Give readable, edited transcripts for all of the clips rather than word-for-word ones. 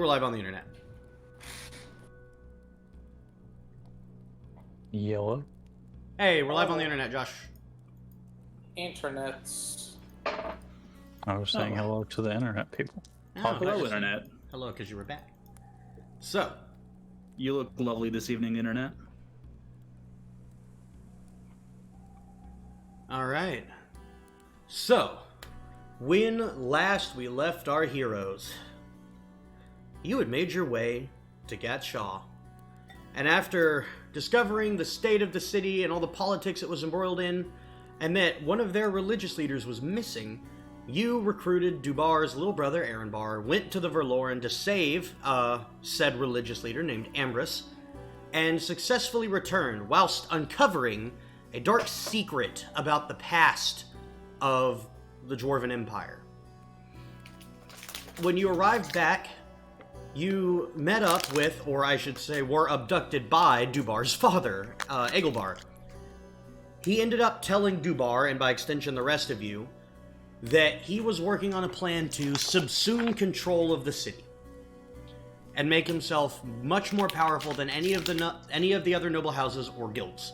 we're live on the internet. Yellow. Hey, we're live on the internet, Josh. Internets. I was saying hello to the internet people. Oh, Hello, internet. Hello, because you were back. So, You look lovely this evening, internet. all right. So, when last we left our heroes, you had made your way to Gat Shaw. And after discovering the state of the city and all the politics it was embroiled in, and that one of their religious leaders was missing, you recruited Dwbar's little brother, Arenbar, went to the Verloren to save said religious leader named Ambrose, and successfully returned whilst uncovering a dark secret about the past of the Dwarven Empire. When you arrived back, you met up with, or I should say, were abducted by Dwbar's father, Egelbar. He ended up telling Dwbar, and by extension the rest of you, that he was working on a plan to subsume control of the city and make himself much more powerful than any of the other noble houses or guilds.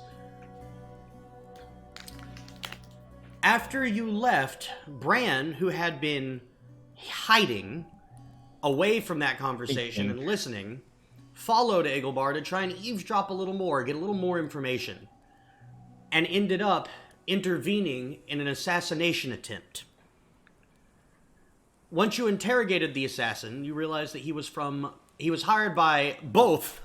After you left, Bran, who had been hiding away from that conversation and listening, followed Egelbar to try and eavesdrop a little more, get a little more information, and ended up intervening in an assassination attempt. Once you interrogated the assassin, you realized that he was hired by both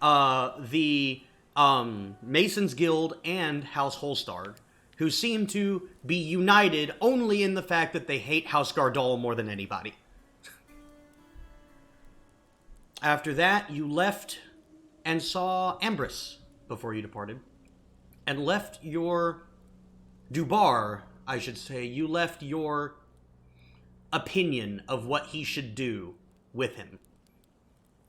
the Masons Guild and House Holstar, who seem to be united only in the fact that they hate House Gardol more than anybody. After that, you left and saw Ambrose before you departed, and left your Dwbar, I should say, you left your opinion of what he should do with him.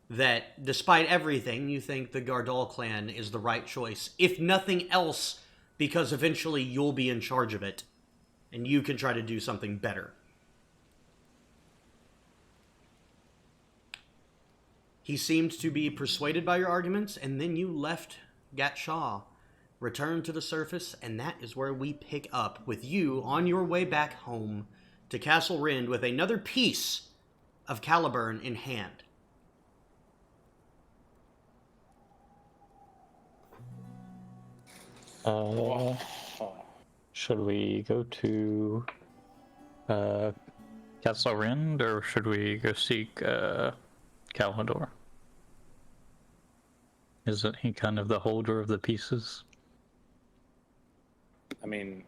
That despite everything, you think the Gardol clan is the right choice, if nothing else, because eventually you'll be in charge of it, and you can try to do something better. He seemed to be persuaded by your arguments, and then you left Gat Shaw, returned to the surface, and that is where we pick up with you on your way back home to Castle Rind with another piece of Caliburn in hand. Should we go to Castle Rind, or should we go seek Calhador? Isn't he kind of the holder of the pieces? I mean,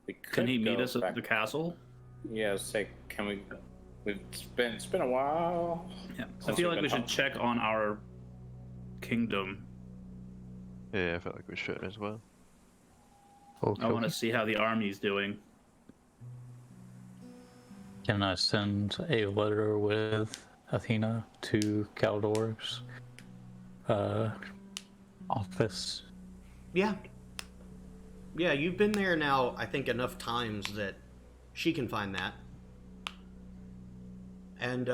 we could Can he meet go us at back. the castle? Yeah, say, can we? It's been a while. Yeah. I Since feel we've like we been should check on our kingdom. Yeah, I feel like we should as well. Okay. I want to see how the army's doing. Can I send a letter with Athena to Caldor's office? Yeah. Yeah, you've been there now, I think, enough times that she can find that. And,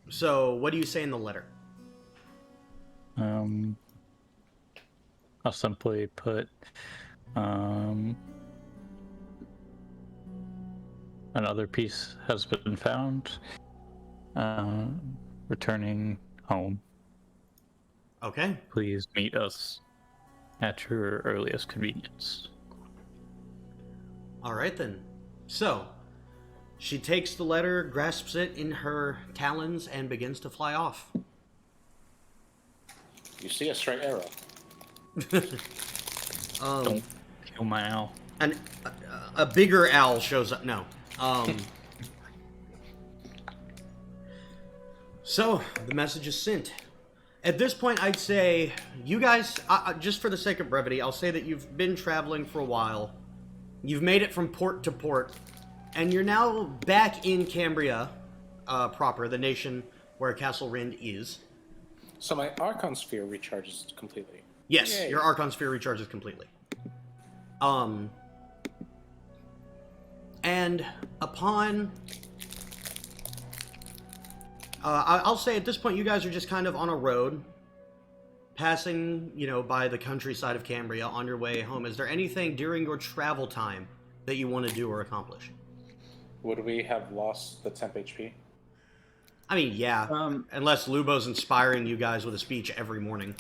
so, what do you say in the letter? I'll simply put, another piece has been found, returning home. Okay. Please meet us at your earliest convenience. Alright then. So, she takes the letter, grasps it in her talons, and begins to fly off. You see a straight arrow. Don't kill my owl. A bigger owl shows up. No. So, the message is sent. At this point, I'd say, you guys, just for the sake of brevity, I'll say that you've been traveling for a while. You've made it from port to port, and you're now back in Cambria proper, the nation where Castle Rind is. So my Archon Sphere recharges completely. Yes, Yay. your Archon Sphere recharges completely. And upon I'll say at this point, you guys are just kind of on a road, passing, by the countryside of Cambria on your way home. Is there anything during your travel time that you want to do or accomplish? Would we have lost the temp HP? I mean, yeah, unless Lubo's inspiring you guys with a speech every morning.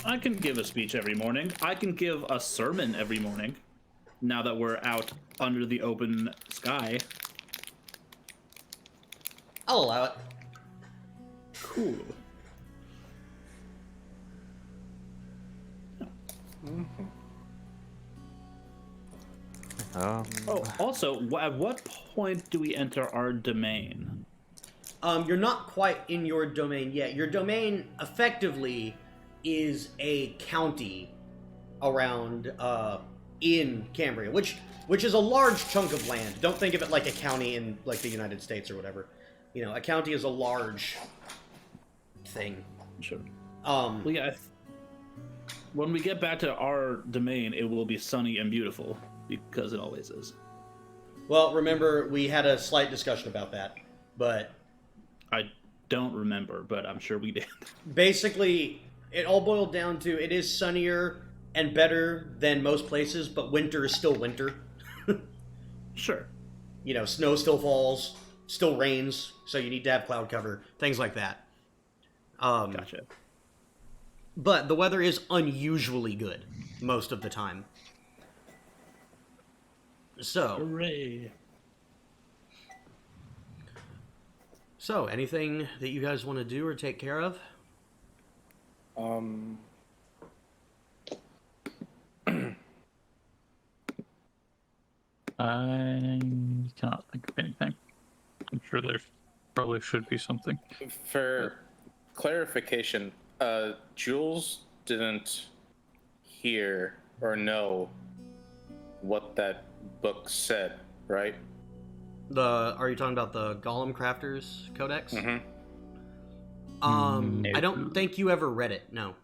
I can give a speech every morning. I can give a sermon every morning. Now that we're out under the open sky. I'll allow it. Cool. Oh, also, at what point do we enter our domain? You're not quite in your domain yet. Your domain, effectively, is a county around, in Cambria, which is a large chunk of land. Don't think of it like a county in, like, the United States or whatever. A county is a large thing. Sure. Well, yeah, when we get back to our domain, it will be sunny and beautiful, because it always is. Well, remember, we had a slight discussion about that, but... I don't remember, but I'm sure we did. Basically, it all boiled down to it is sunnier and better than most places, but winter is still winter. Sure. Snow still falls, still rains, so you need to have cloud cover, things like that. Gotcha. But the weather is unusually good most of the time. So, Hooray. So, anything that you guys want to do or take care of? I cannot think of anything. I'm sure there probably should be something. For clarification, Jules didn't hear or know what that book said, right? Are you talking about the Golem Crafters Codex? Mm-hmm. I don't think you ever read it, no.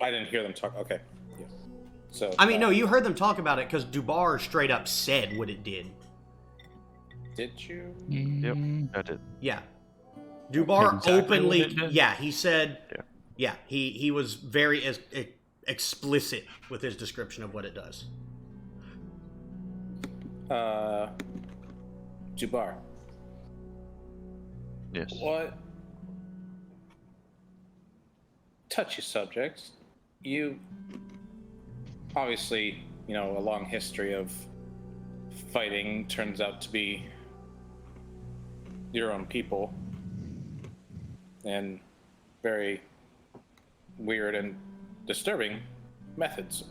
I didn't hear them talk. Okay. Yeah. So. I mean, no, you heard them talk about it because Dwbar straight up said what it did. Did you? Yep, I did. Yeah. Dwbar Exactly what openly, it did? yeah, he said, Yeah. he was very explicit with his description of what it does. Dwbar. Yes. What? Touchy subject. You obviously, a long history of fighting turns out to be your own people, and very weird and disturbing methods.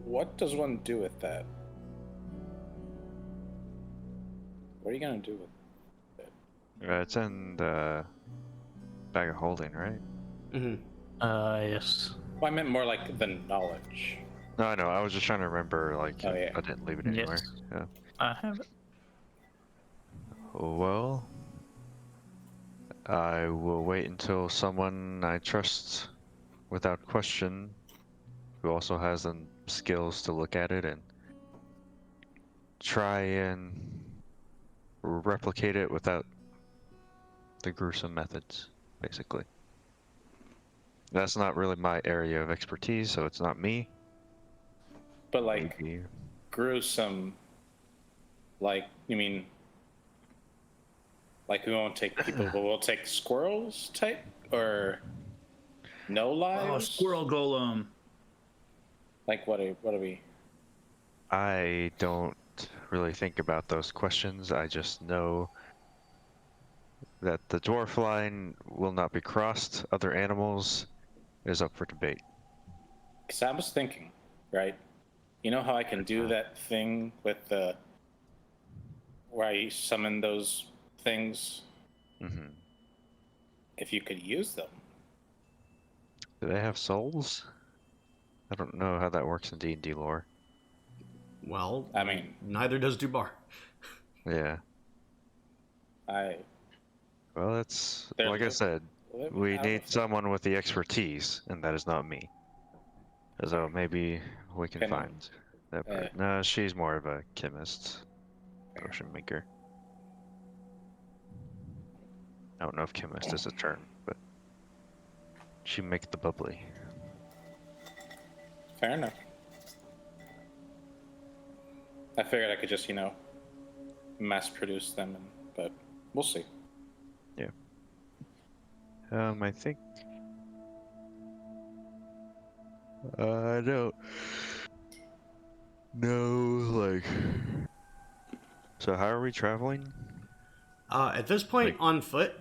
What does one do with that? What are you gonna do with it? It's in the bag of holding, right? Mm-hmm. Yes. Well, I meant more like the knowledge. No, I know. I was just trying to remember, like, Oh, yeah. I didn't leave it anywhere. Yes. Yeah. I have it. Well, I will wait until someone I trust without question, who also has the skills to look at it and try and replicate it without the gruesome methods, basically. That's not really my area of expertise, so it's not me. But like Maybe. gruesome, like you mean like we won't take people, but we'll take squirrels type, or no Oh, lives? squirrel golem. Like what are we? I don't really think about those questions. I just know that the dwarf line will not be crossed. Other animals is up for debate. Because I was thinking, right? You know how I can do that thing with the where I summon those things? Mm-hmm. If you could use them. Do they have souls? I don't know how that works in D&D lore. Well, I mean, neither does Dwbar. Yeah. Well, it's They're like I said. We out need of- someone with the expertise, and that is not me. So maybe we can Can- find that. No, she's more of a chemist, potion maker. I don't know if chemist is a term, but she make the bubbly. Fair enough. I figured I could just, mass produce them, but we'll see. Yeah. I think. I don't know, like. So how are we traveling? At this point, Like- on foot.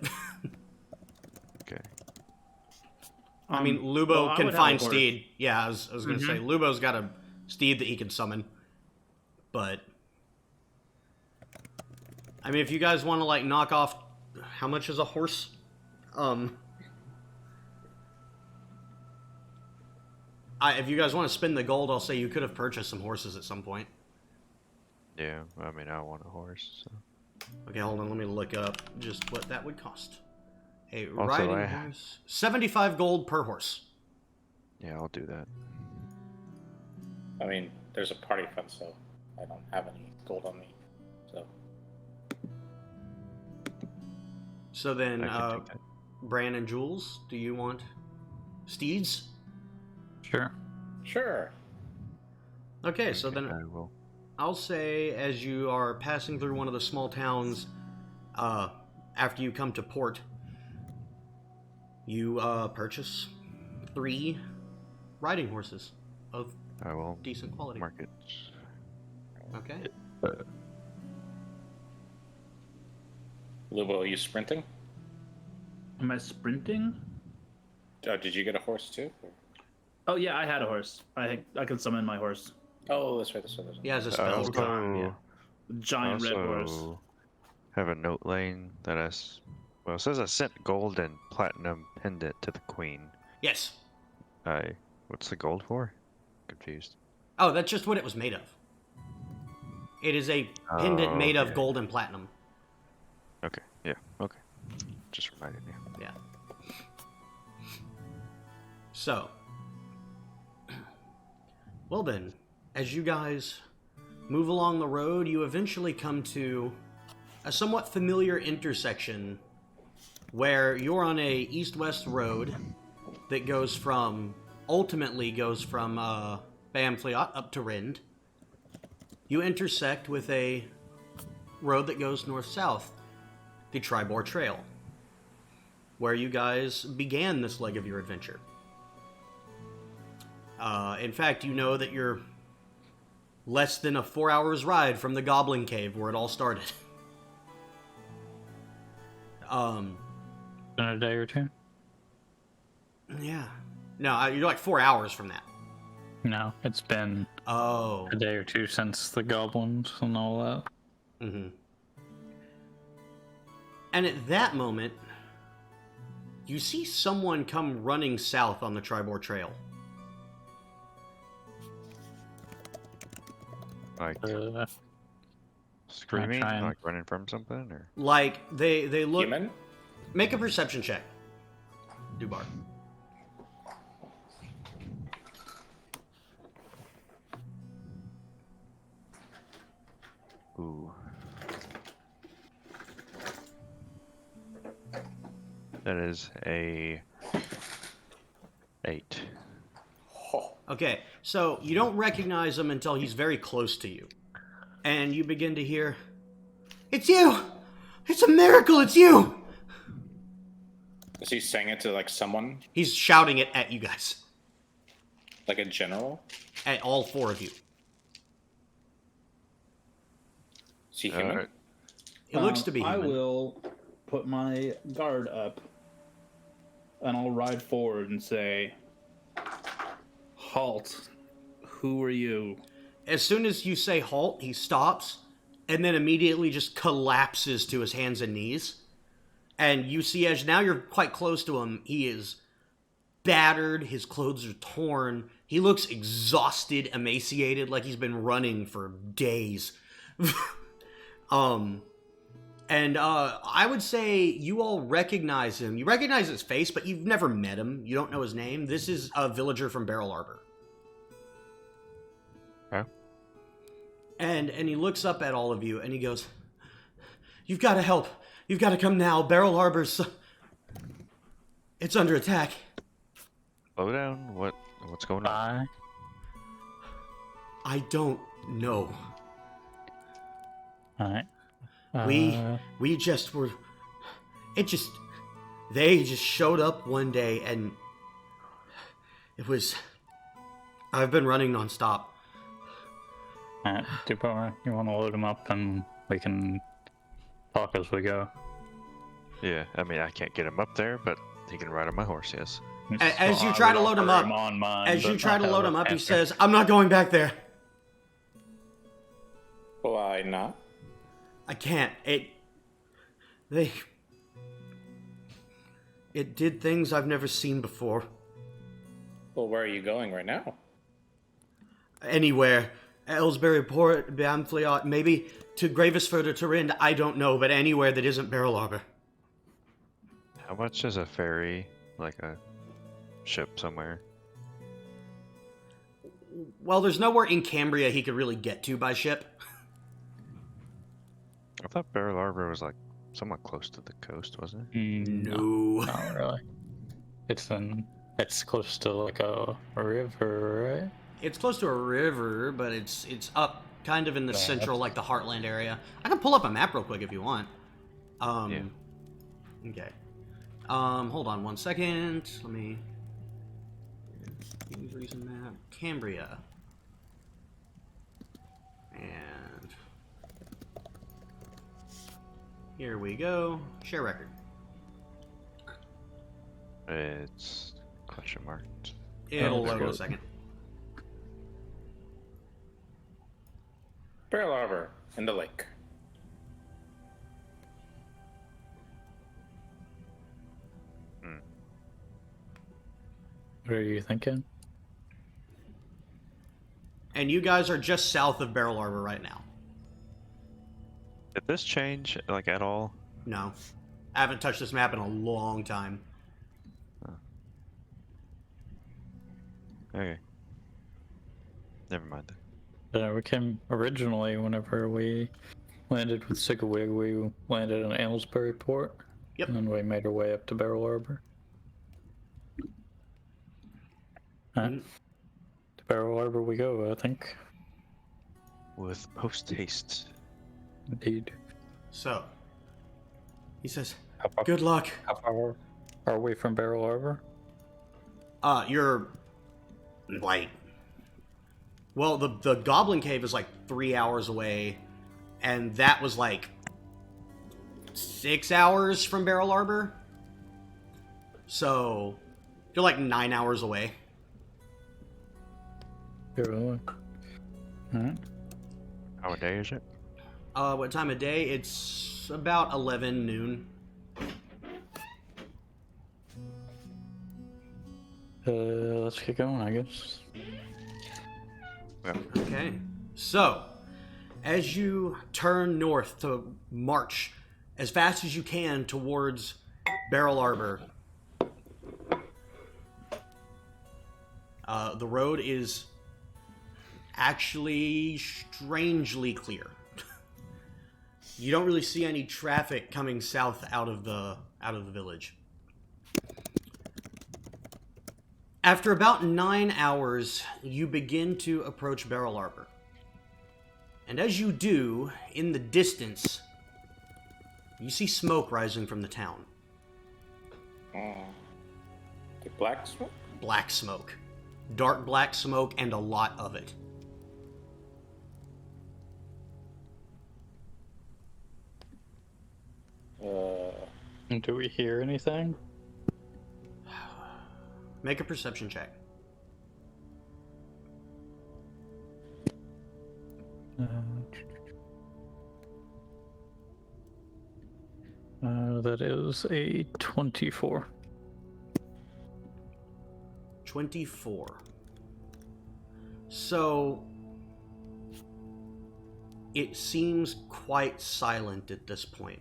Okay. I mean, Lubo well, I can would have find a horse. steed. Yeah, I was going to say, Lubo's got a steed that he can summon. But, I mean, if you guys want to, like, knock off... How much is a horse? If you guys want to spend the gold, I'll say you could have purchased some horses at some point. Yeah, I mean, I want a horse, so. Okay, hold on, let me look up just what that would cost. A Also, riding horse... 75 gold per horse. Yeah, I'll do that. I mean, there's a party fund, so I don't have any gold on me. So then, I can take that. Bran and Jules, do you want steeds? Sure. Sure. Okay, so Okay, then I will. I'll say as you are passing through one of the small towns, after you come to port, you purchase 3 riding horses of I will decent quality. mark it. Okay. Lubo, are you sprinting? Am I sprinting? Oh, did you get a horse too? Oh yeah, I had a horse. I can summon my horse. Oh, that's right. He has a I spell. also, Giant red horse. have a note lane that well, it says I sent gold and platinum pendant to the queen. Yes. What's the gold for? Confused. Oh, that's just what it was made of. It is a pendant made of okay. gold and platinum. Okay, yeah, okay. Just reminded me. Yeah. So, well then, as you guys move along the road, you eventually come to a somewhat familiar intersection where you're on a east-west road that ultimately goes from Bamfleot up to Rind. You intersect with a road that goes north-south, the Tribor Trail, where you guys began this leg of your adventure. In fact, you know that you're less than a 4 hours ride from the Goblin Cave where it all started. Been a day or two? Yeah. No, you're like 4 hours from that. No, it's been Oh. a day or two since the goblins and all that. Mm-hmm. And at that moment, you see someone come running south on the Tribor Trail. Like Uh, screaming, try and- like running from something, or Like, they look... Human? Make a perception check, Dwbar. ooh. That is a 8. Oh, Okay, so you don't recognize him until he's very close to you. And you begin to hear, "It's you! It's a miracle, it's you!" is he saying it to like someone, He's shouting it at you guys. like a general? At all 4 of you. Is he human? Alright. It looks to be I human. will put my guard up, and I'll ride forward and say, "Halt! Who are you?" As soon as you say halt, he stops, and then immediately just collapses to his hands and knees. And you see, as now you're quite close to him, he is battered, his clothes are torn, he looks exhausted, emaciated, like he's been running for days. And I would say you all recognize him. You recognize his face, but you've never met him. You don't know his name. This is a villager from Barrel Arbor. Okay. And he looks up at all of you and he goes, "You've got to help. You've got to come now. Barrel Harbor's... It's under attack. Slow down. What's going on? Bye. I don't know. Alright. We just were... They just showed up one day and... It was... I've been running nonstop. Alright, Dwbar, you want to load him up and we can talk as we go. Yeah, I mean, I can't get him up there, but he can ride on my horse, yes. As you try to load him up, he says, I'm not going back there. Why not? I can't. It did things I've never seen before. Well, where are you going right now? Anywhere. Ellsbury Port, Bamfleot, maybe to Gravesford or Turind, I don't know, but anywhere that isn't Barrel Harbor. How much is a ferry, like a ship somewhere? Well, there's nowhere in Cambria he could really get to by ship. I thought Barrel Harbor was like somewhat close to the coast, wasn't it? No. Not really. It's close to like a river, right? It's close to a river, but it's up kind of in the central, like the Heartland area. I can pull up a map real quick if you want. Yeah. Okay. Hold on one second. Let me... Use recent map. Cambria. And... Here we go. Share record. It's question marked. It'll load in a second. Barrel Harbor in the lake. What are you thinking? And you guys are just south of Barrel Harbor right now. Did this change, like, at all? No. I haven't touched this map in a long time. Okay. Never mind. We came originally whenever we landed with Sigawig, we landed in Aylesbury Port. Yep. And then we made our way up to Barrel Harbor. To Barrel Harbor we go, I think. With post haste. Indeed. So, he says, How far, good luck. How far are we from Barrel Harbor? You're, like... Well, the Goblin Cave is like 3 hours away, and that was like 6 hours from Barrel Harbor. So, you're like 9 hours away. Alright. How a day is it? What time of day? It's about 11 noon. Let's get going, I guess. Yep. Okay. So, as you turn north to march as fast as you can towards Barrel Harbor, the road is actually strangely clear. You don't really see any traffic coming south out of the village. After about 9 hours, you begin to approach Barrel Harbor. And as you do, in the distance, you see smoke rising from the town. The black smoke? Black smoke. Dark black smoke, and a lot of it. Do we hear anything? Make a perception check. That is a 24. 24. So, it seems quite silent at this point.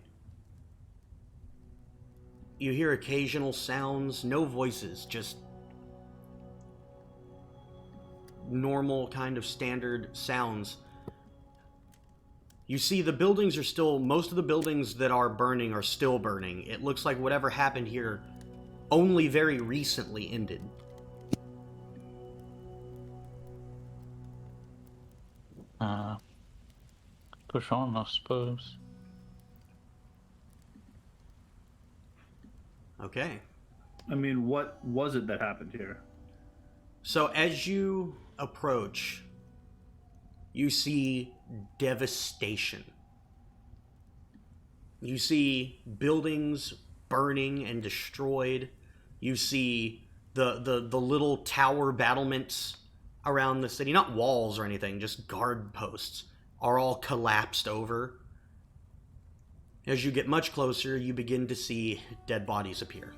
You hear occasional sounds, no voices, just normal kind of standard sounds. You see the buildings are still, most of the buildings that are burning are still burning. It looks like whatever happened here only very recently ended. Push on, I suppose. Okay. I mean, what was it that happened here? So as you approach, you see devastation. You see buildings burning and destroyed. You see the little tower battlements around the city, not walls or anything, just guard posts, are all collapsed over. As you get much closer, you begin to see dead bodies appear.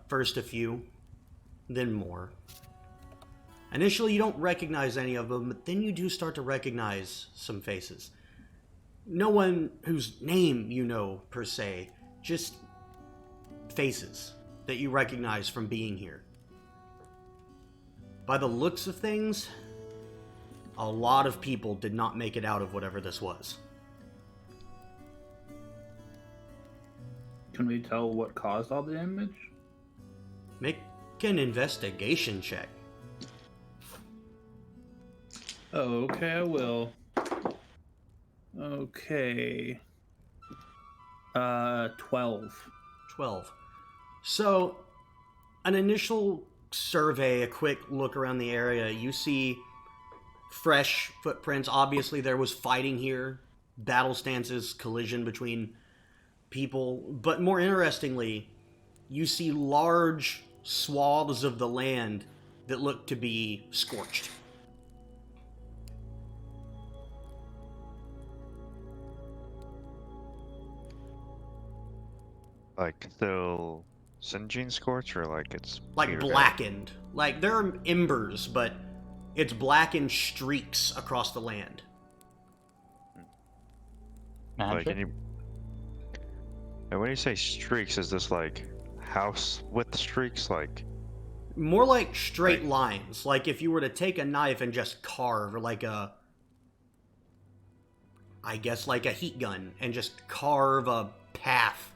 First a few, then more. Initially, you don't recognize any of them, but then you do start to recognize some faces. No one whose name you know, per se, just faces that you recognize from being here. By the looks of things, a lot of people did not make it out of whatever this was. Can we tell what caused all the damage? Make an investigation check. Okay, I will. Okay. 12. 12. So, an initial survey, a quick look around the area, you see fresh footprints. Obviously, there was fighting here, battle stances, collision between people. But more interestingly, you see large swaths of the land that look to be scorched. Like still Singeing scorch, or like it's Like petered out? blackened. Like there are embers, but it's blackened streaks across the land. Like, Magic? and when you say streaks, is this like house with streaks? Like, More like straight Right. lines. Like if you were to take a knife and just carve, or like I guess like a heat gun, and just carve a path,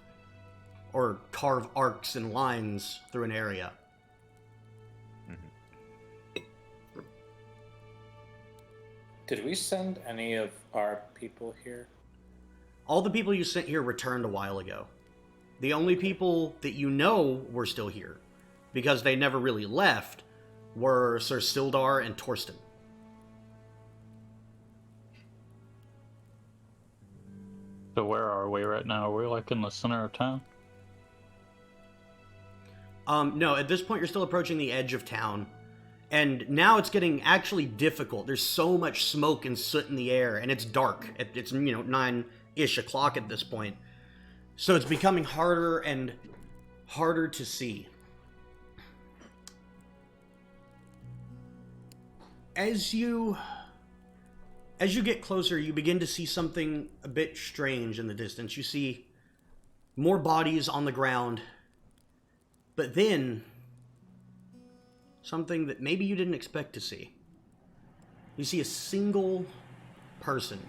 or carve arcs and lines through an area. Did we send any of our people here? All the people you sent here returned a while ago. The only people that you know were still here, because they never really left, were Sir Sildar and Torsten. So where are we right now? Are we like in the center of town? No, at this point you're still approaching the edge of town. And now it's getting actually difficult. There's so much smoke and soot in the air, and it's dark. It's 9-ish o'clock at this point. So it's becoming harder and harder to see. As you get closer, you begin to see something a bit strange in the distance. You see more bodies on the ground, but then something that maybe you didn't expect to see. You see a single person.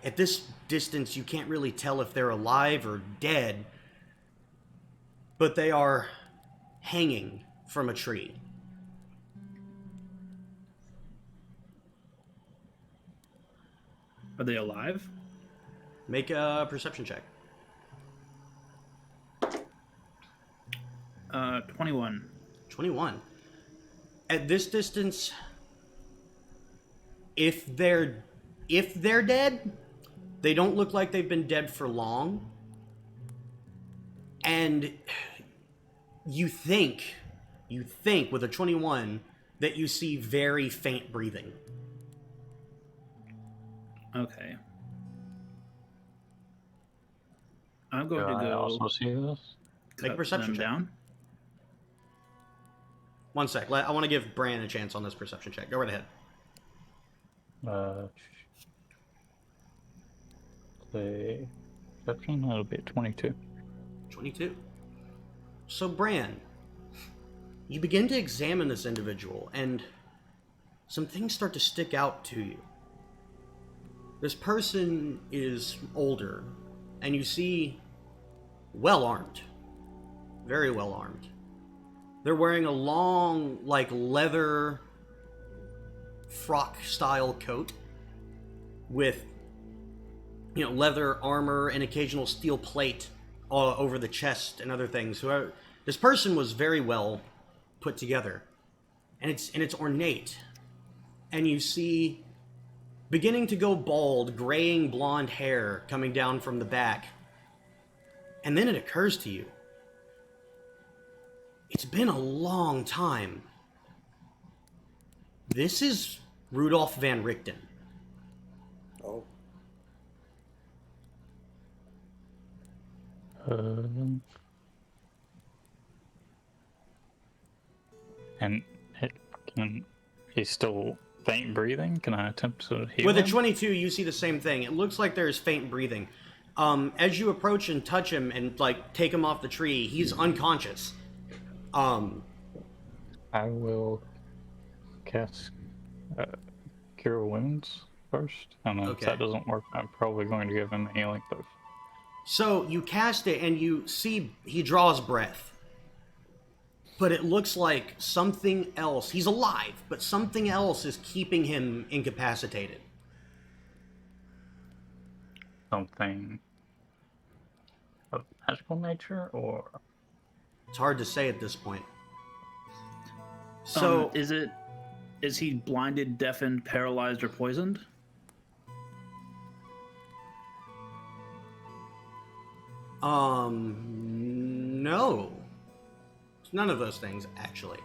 At this distance, you can't really tell if they're alive or dead, but they are hanging from a tree. Are they alive? Make a perception check. 21. 21. At this distance, if they're dead, they don't look like they've been dead for long. And you think with a 21 that you see very faint breathing. Okay. I'm going Do to I go also see this? Make a cut perception them check. down. One sec. I want to give Bran a chance on this perception check. Go right ahead. Say perception, that'll be 22. 22. So, Bran, you begin to examine this individual, and some things start to stick out to you. This person is older, and you see well armed. Very well armed. They're wearing a long, like, leather frock-style coat with, you know, leather armor and occasional steel plate over the chest and other things. This person was very well put together, and it's ornate. And you see, beginning to go bald, graying blonde hair coming down from the back. And then it occurs to you, it's been a long time. This is Rudolph van Richten. Oh. And he's still faint breathing? Can I attempt to heal With a him? 22, you see the same thing. It looks like there is faint breathing. As you approach and touch him and, like, take him off the tree, he's unconscious. I will cast Cure Wounds first. And then if Okay. that doesn't work, I'm probably going to give him a healing potion. So you cast it and you see he draws breath. But it looks like something else. He's alive, but something else is keeping him incapacitated. Something of magical nature, or It's hard to say at this point. So, is he blinded, deafened, paralyzed, or poisoned? no. It's none of those things, actually.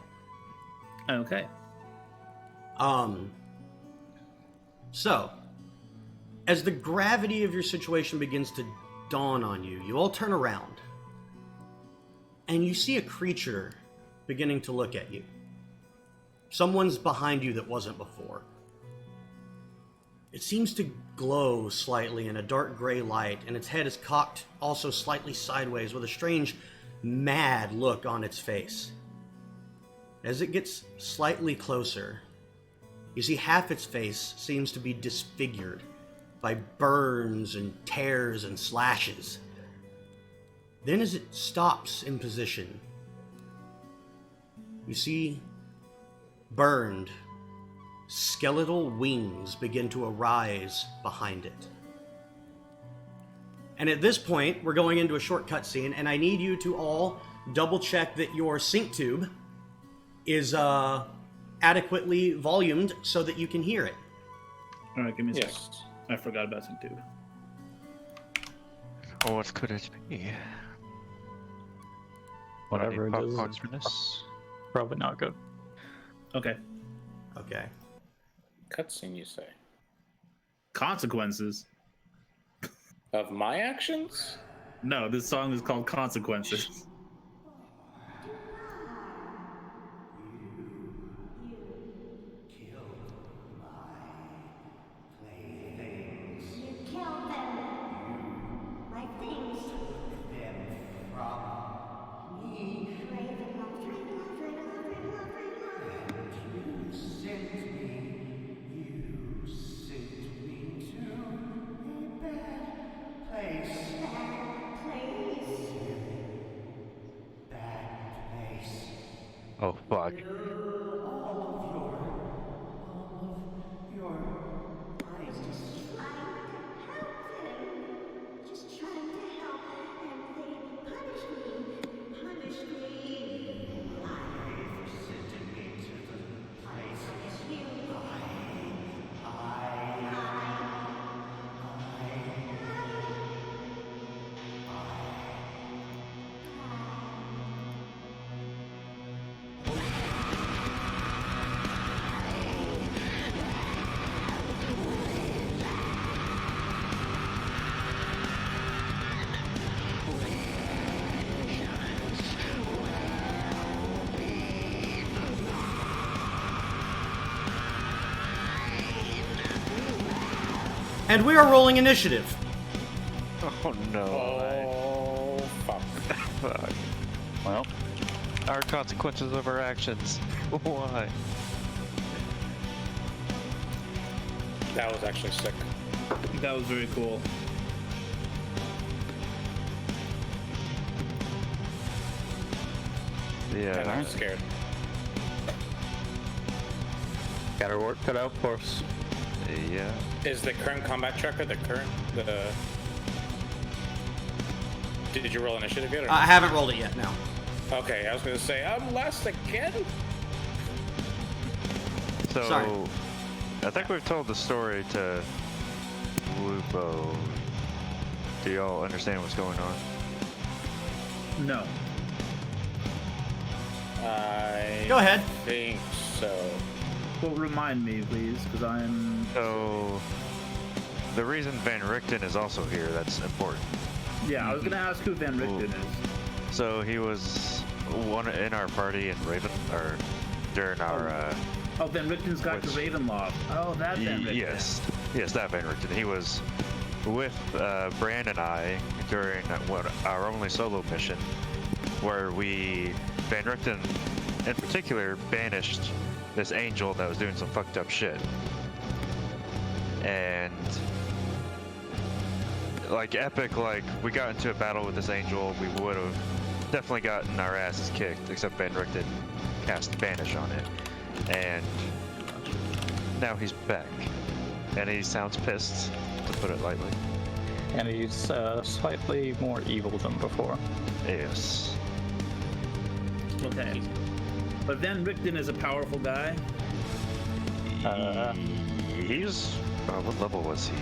Okay. So, as the gravity of your situation begins to dawn on you, you all turn around, and you see a creature beginning to look at you. Someone's behind you that wasn't before. It seems to glow slightly in a dark gray light, and its head is cocked also slightly sideways with a strange, mad look on its face. As it gets slightly closer, you see half its face seems to be disfigured by burns and tears and slashes. Then as it stops in position, you see burned, skeletal wings begin to arise behind it. And at this point, we're going into a short cutscene, and I need you to all double check that your sync tube is adequately volumed so that you can hear it. All right, give me a Yes. second. I forgot about sync tube. Oh, what could it be? whatever it Any is. popcorn It's for this? probably not good. Okay. Okay. Cutscene, you say? Consequences. Of my actions? No, this song is called Consequences. You killed them. My things. Trade them off, trade them off, trade them off, trade them off, trade them off. Oh, fuck. Just trying to help, and they punish me. And we are rolling initiative. Oh no. Oh, fuck. Fuck. Well, Our consequences of our actions. Why? That was actually sick. That was very cool. And Yeah. I'm scared. Got our work cut out for us. Yeah. Is the current combat tracker the current? Did you roll initiative yet? Or I haven't rolled it yet, no. Okay, I was gonna say I'm last again. So, Sorry. I think we've told the story to Lupo. Do y'all understand what's going on? No. I Go ahead. think so. Well, remind me, please, because I'm. So, the reason Van Richten is also here, that's important. Yeah, I was gonna ask who Van Richten is. So, he was one in our party in Raven, or during our, Oh, Van Richten's got to Which- Ravenloft. Oh, that Van Richten. yes, that Van Richten. He was with Bran and I during our only solo mission, where Van Richten in particular banished this angel that was doing some fucked up shit. And like epic, like we got into a battle with this angel, we would have definitely gotten our asses kicked, except Van Richten cast banish on it. And now he's back. And he sounds pissed, to put it lightly. And he's slightly more evil than before. Yes. Okay. But Van Richten is a powerful guy. He's what level was he?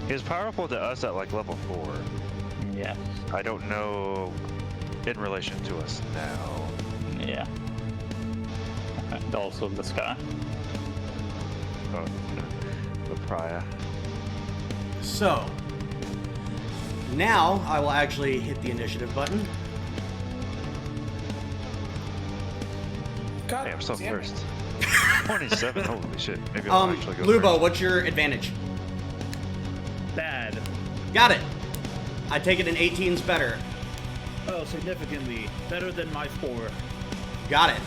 He was powerful to us at like level 4. Yeah. I don't know in relation to us now. Yeah. And also this guy. Oh, the Pariah. So, now I will actually hit the initiative button. God Hey, I'm still damn it. first. 27. Holy shit. Maybe I'll actually go Lubo, first. what's your advantage? Bad. Got it. I take it an 18's better. Oh, significantly better than my 4. Got it.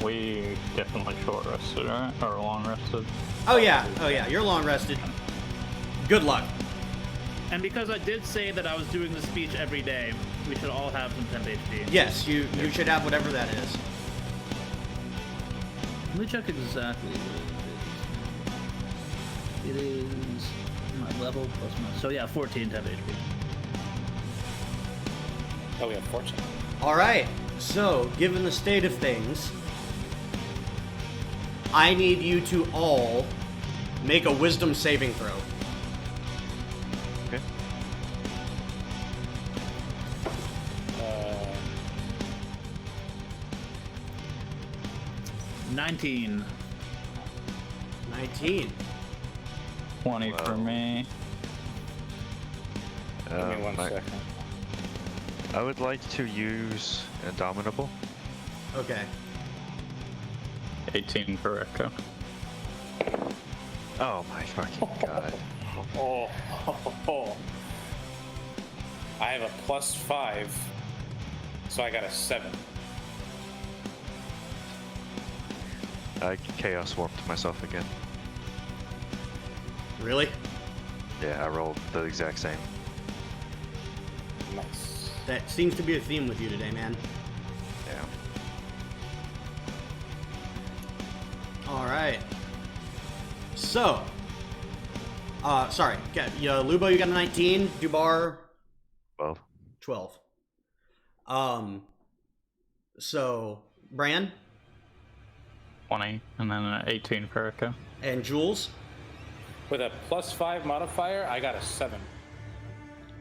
We definitely short rested, right? Or long rested. Oh yeah, you're long rested. Good luck. And because I did say that I was doing the speech every day, we should all have some temp HP. Yes, you should have whatever that is. Let me check exactly what it is. It is my level plus my. So yeah, 14 temp HP. Oh, we have fortune. Alright, so given the state of things, I need you to all make a wisdom saving throw. Okay. 19. 19. 20 for Whoa. me. Give me one I- second. I would like to use Indomitable. Okay. 18 for Echo. Oh my fucking god. Oh. I have a +5, so I got a 7. I chaos warped myself again. Really? Yeah, I rolled the exact same. Nice. That seems to be a theme with you today, man. Yeah. Alright. So. Sorry. Lubo, you got a 19. Dwbar, 12. 12. So, Bran 20, and then an 18 for Echo. and Jules. With a +5 modifier, I got a 7.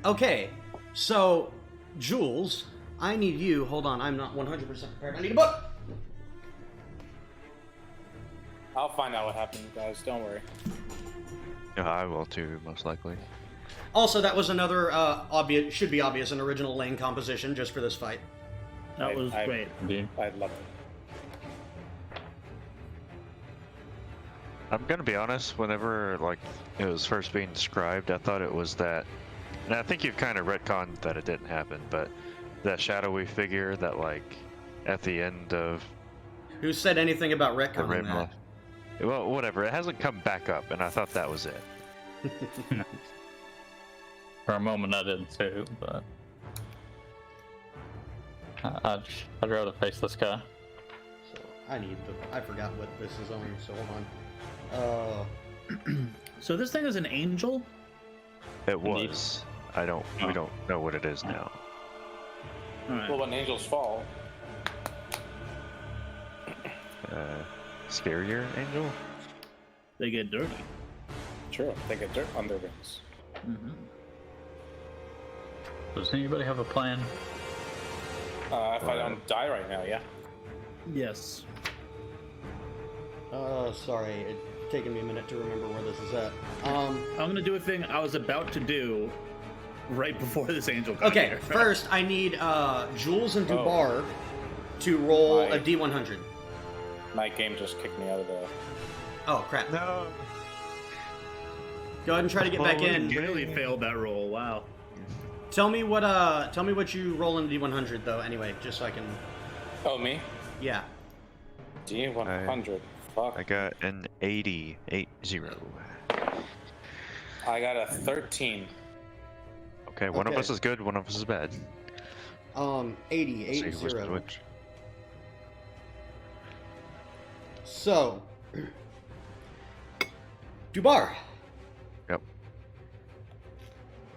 Okay, so, Jules, I need you. Hold on, I'm not 100% prepared. I need a book! I'll find out what happened, guys. Don't worry. Yeah, I will too, most likely. Also, that was another obvious, should be obvious, an original lane composition just for this fight. That was I- great. Indeed. I love it. I'm gonna be honest, whenever like it was first being described, I thought it was that, and I think you've kind of retconned that it didn't happen, but that shadowy figure that like at the end of Who said anything about the retconning Ravenloft. that? Well, whatever, it hasn't come back up, and I thought that was it. For a moment I did too, but I'd rather face this guy. So I forgot what this is on, so hold on. So this thing is an angel? It Indeed. was. We don't know what it is now. Alright. Well, when angels fall, Scarier angel? They get dirty. true, they get dirt on their wings. Mm-hmm. Does anybody have a plan? If I don't die right now, yeah. Yes. Sorry, it's taken me a minute to remember where this is at. I'm gonna do a thing I was about to do right before this angel got Okay, here. first I need Jules and Dwbar to roll My- a D100. My game just kicked me out of the. Oh crap! No. Go ahead and try to get back in. Really failed that roll. Wow. Tell me what you roll in the D100 though. Anyway, just so I can. Oh, me? Yeah. D100. Fuck. I got an 80. 80. I got a 13. Okay, one of Okay. us is good, one of us is bad. 80. See which is which. So, Dwbar. Yep.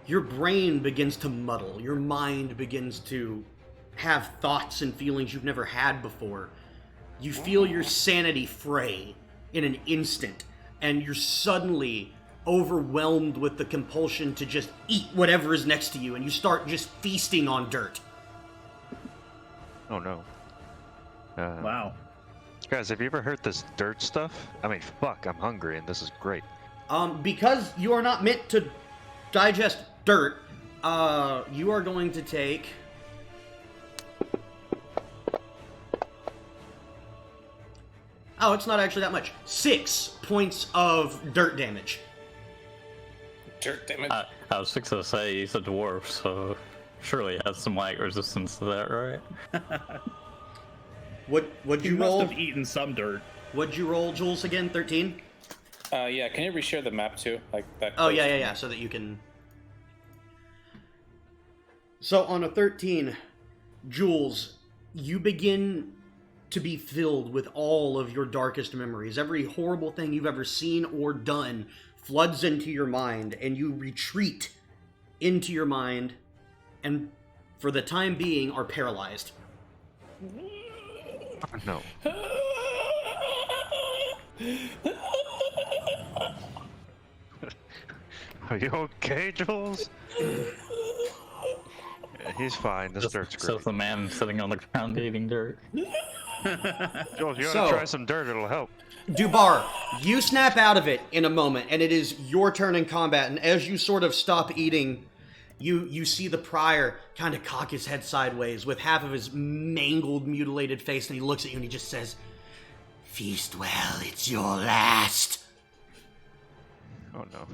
Your brain begins to muddle. Your mind begins to have thoughts and feelings you've never had before. You feel your sanity fray in an instant, and you're suddenly overwhelmed with the compulsion to just eat whatever is next to you, and you start just feasting on dirt. Oh no. Wow. Guys, have you ever heard this dirt stuff? I mean, fuck, I'm hungry and this is great. Because you are not meant to digest dirt, you are going to take... Oh, it's not actually that much. 6 points of dirt damage. Dirt damage. I was fixing to say he's a dwarf, so surely he has some light resistance to that, right? What'd You you must roll? have eaten some dirt. What'd you roll, Jules, again? 13? Yeah, can you reshare the map too? Like that. Oh, close? yeah, so that you can... So on a 13, Jules, you begin to be filled with all of your darkest memories. Every horrible thing you've ever seen or done floods into your mind, and you retreat into your mind, and for the time being are paralyzed. No. Are you okay, Jules? Yeah, he's fine. This dirt's So great. the man sitting on the ground eating dirt. Jules, you ought So- to try some dirt. It'll help. Dwbar, you snap out of it in a moment, and it is your turn in combat, and as you sort of stop eating, you see the prior kind of cock his head sideways with half of his mangled, mutilated face, and he looks at you and he just says, "Feast well, it's your last." Oh no.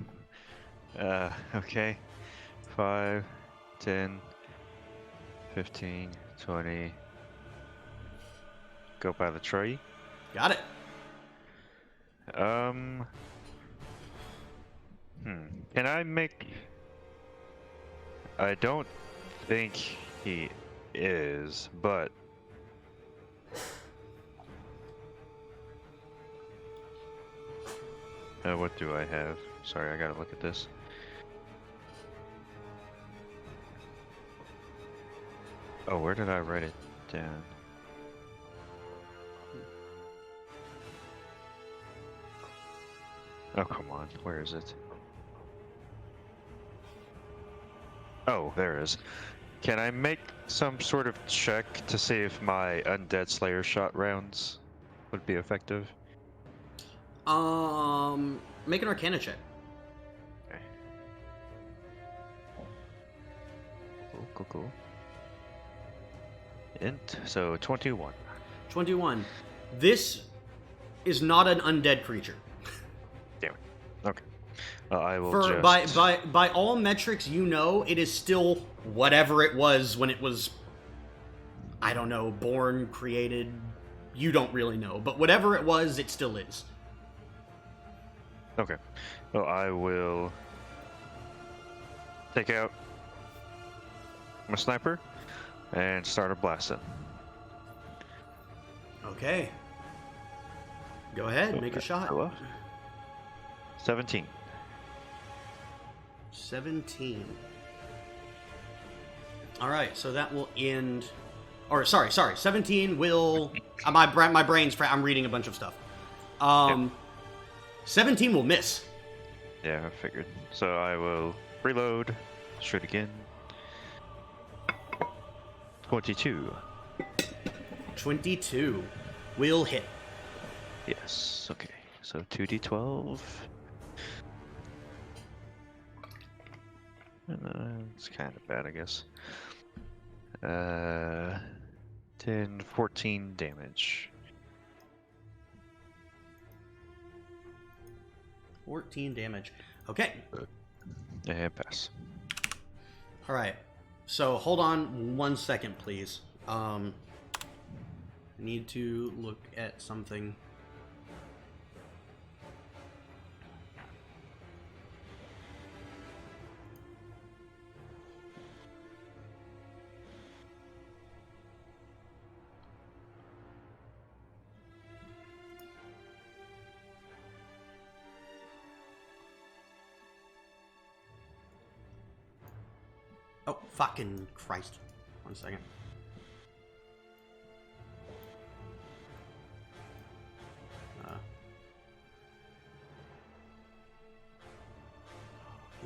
Okay. 5, 10, 15, 20. Go by the tree. Got it. Can I make... I don't think he is, but... what do I have? Sorry, I gotta look at this. Oh, where did I write it down? Oh, come on. Where is it? Oh, there it is. Can I make some sort of check to see if my Undead Slayer shot rounds would be effective? Make an Arcana check. Okay. Cool. Int, so 21. 21. This is not an undead creature. Damn it. Okay. I will For just... by all metrics, you know it is still whatever it was when it was, I don't know, born, created. You don't really know, but whatever it was, it still is. Okay. Well, I will take out my sniper and start a blasting. Okay. Go ahead, make a shot. 17. 17. All right, so that will end. Or sorry. 17 will. My brain's. I'm reading a bunch of stuff. 17 will miss. Yeah, I figured. So I will reload, shoot again. 22. 22 will hit. Yes. Okay. So 2d12. It's kind of bad, I guess. 10, 14 damage. 14 damage. Okay. And pass. All right. So hold on 1 second, please. I need to look at something. Oh, fucking Christ. 1 second.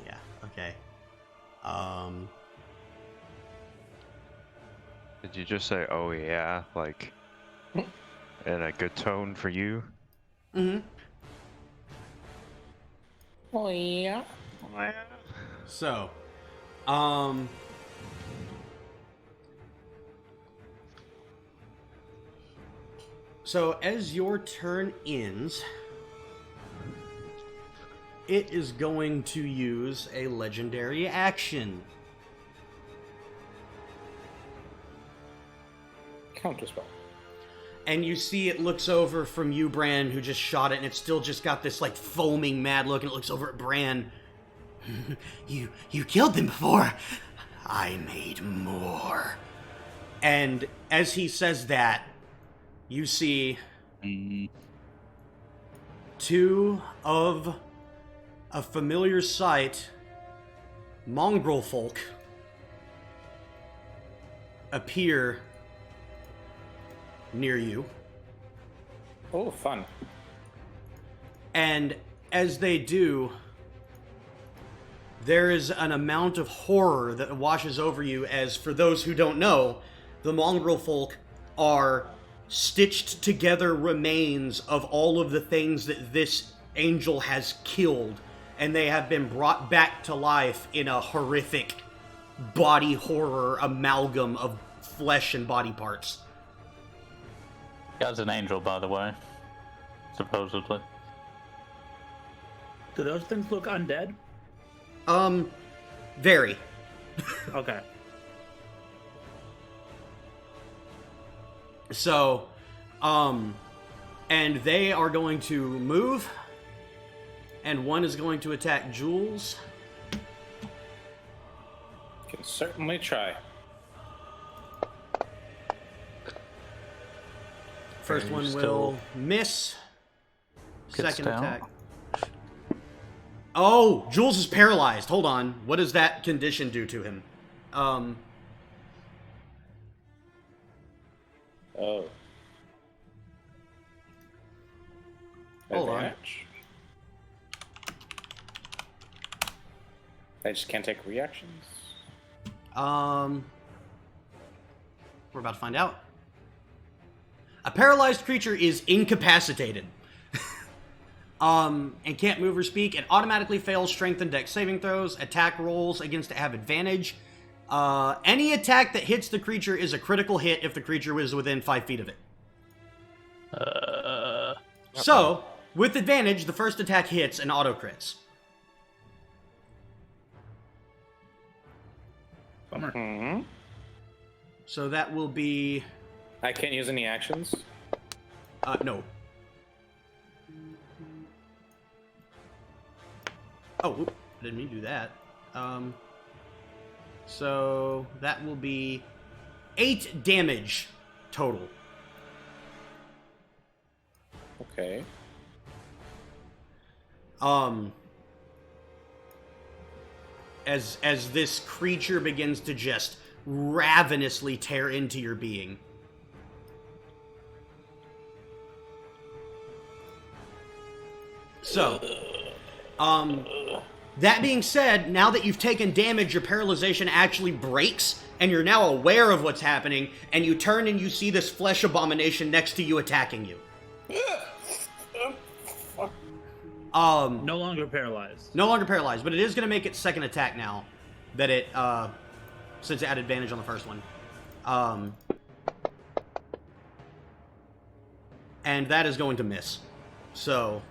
Yeah, okay. Did you just say, oh yeah, like, in a good tone for you? Mm-hmm. Oh yeah. So, so as your turn ends, it is going to use a legendary action. Counterspell. And you see it looks over from you, Bran, who just shot it, and it's still just got this, like, foaming mad look, and it looks over at Bran. You killed them before. I made more. And as he says that, you see two of a familiar sight, mongrel folk, appear near you. Oh, fun. And as they do, there is an amount of horror that washes over you as, for those who don't know, the mongrel folk are stitched together remains of all of the things that this angel has killed, and they have been brought back to life in a horrific body horror amalgam of flesh and body parts. Guy's an angel, by the way. Supposedly. Do those things look undead? Very. Okay. So, and they are going to move, and one is going to attack Jules. Can certainly try. First Okay, one still will miss. gets Second down. attack. Oh, Jules is paralyzed. Hold on. What does that condition do to him? Oh. Hold on. Advantage? I just can't take reactions. We're about to find out. A paralyzed creature is incapacitated. And can't move or speak. It automatically fails strength and dex saving throws. Attack rolls against it have advantage. Any attack that hits the creature is a critical hit if the creature is within 5 feet of it. So, with advantage, the first attack hits and auto crits. Bummer. Mm-hmm. So that will be... I can't use any actions. no. Oh, oop, I didn't mean to do that. So that will be 8 damage total. Okay. As this creature begins to just ravenously tear into your being. So, that being said, now that you've taken damage, your paralyzation actually breaks, and you're now aware of what's happening, and you turn and you see this flesh abomination next to you attacking you. No longer paralyzed. No longer paralyzed, but it is going to make its second attack now, that it, since it had advantage on the first one. And that is going to miss. So...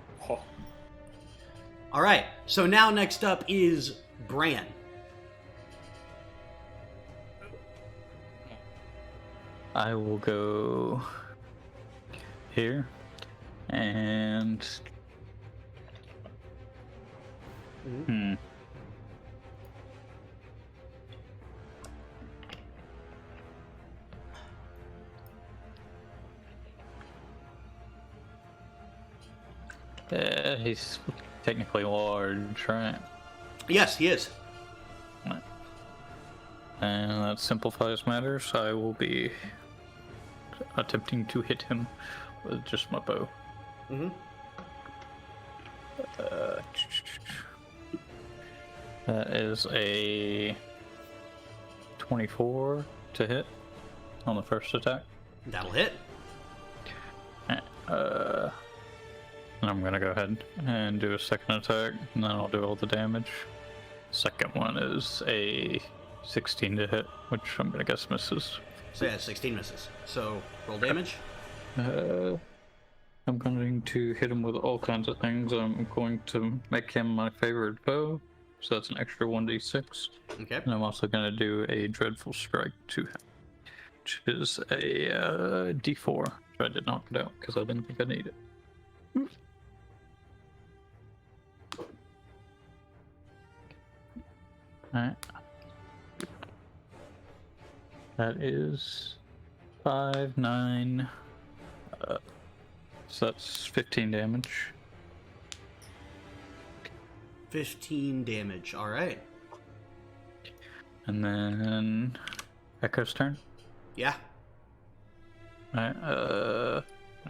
Alright, so now next up is Bran. I will go here and he's technically large, right? Yes, he is. And that simplifies matters. I will be attempting to hit him with just my bow. Mm-hmm. That is a 24 to hit on the first attack. That'll hit. And I'm gonna go ahead and do a second attack, and then I'll do all the damage. Second one is a 16 to hit, which I'm gonna guess misses. So yeah, 16 misses. So, roll damage. I'm going to hit him with all kinds of things. I'm going to make him my favorite foe, so that's an extra 1d6. Okay. And I'm also going to do a dreadful strike to him, which is a d4, which I did not put out because I didn't think I needed it. Alright. That is 5, 9. So that's 15 damage. 15 damage, alright. And then Echo's turn. Yeah. Alright,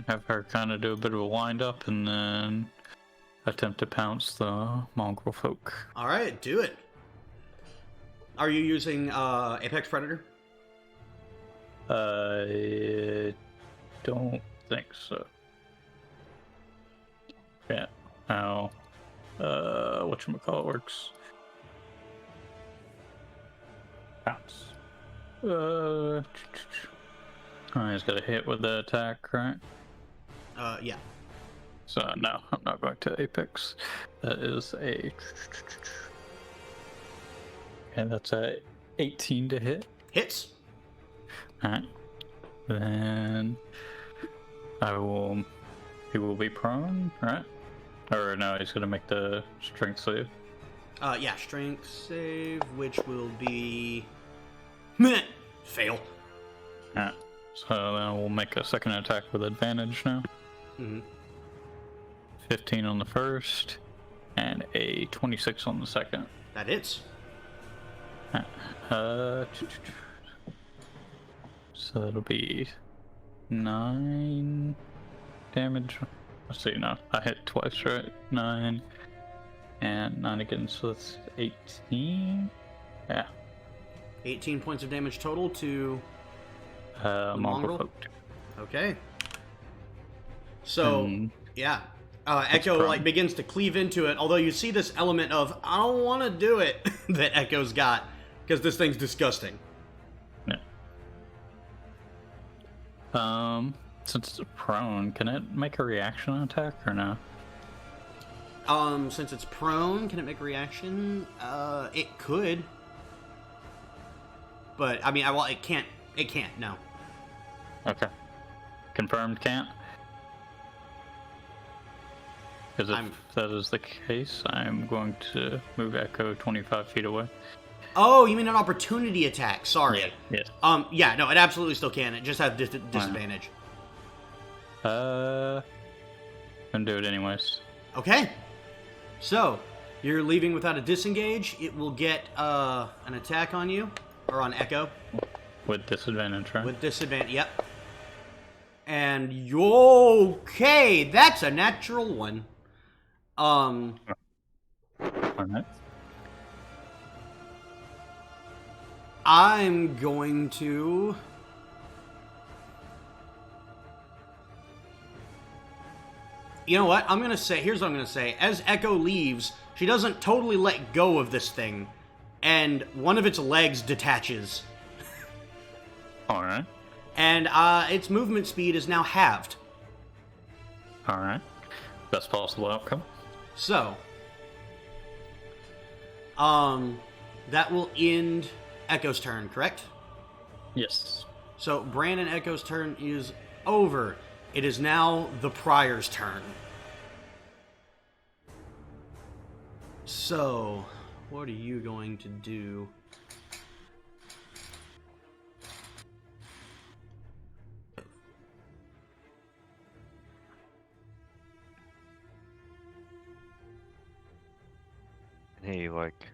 have her kind of do a bit of a wind up and then attempt to pounce the mongrel folk. Alright, do it. Are you using Apex Predator? I don't think so. Yeah, how whatchamacallit works. Pounce. He's got a hit with the attack, right? Yeah. So no, I'm not going to Apex. That is a... And that's a 18 to hit. Hits. Alright. Then he will be prone, right? Or no, he's gonna make the strength save. Yeah, strength save, which will be... Meh! Fail. Alright. So then we'll make a second attack with advantage now. Mm-hmm. 15 on the first, and a 26 on the second. That hits. So that'll be 9 damage. Let's see, no, I hit twice, right? 9 and 9 again, so that's 18. Yeah. 18 points of damage total to... Mongrel mongrel? folk. Okay. So, yeah. Echo prone. like begins to cleave into it, although you see this element of, I don't want to do it, that Echo's got, because this thing's disgusting. Yeah. Since it's prone, can it make a reaction attack or no? Since it's prone, can it make a reaction? It could. But, I mean, well, it can't, no. Okay. Confirmed can't? Because if that is the case, I'm going to move Echo 25 feet away. Oh, you mean an opportunity attack? Sorry. Yeah. Yeah, no, it absolutely still can. It just has disadvantage. Gonna do it anyways. Okay. So, you're leaving without a disengage. It will get an attack on you, or on Echo. With disadvantage, right? With disadvantage, yep. And okay, that's a natural one. Alright. I'm going to... You know what? Here's what I'm going to say. As Echo leaves, she doesn't totally let go of this thing, and one of its legs detaches. Alright. And its movement speed is now halved. Alright. Best possible outcome. So, that will end Echo's turn, correct? Yes. So, Bran and Echo's turn is over. It is now the Prior's turn. So, what are you going to do? Can he, like,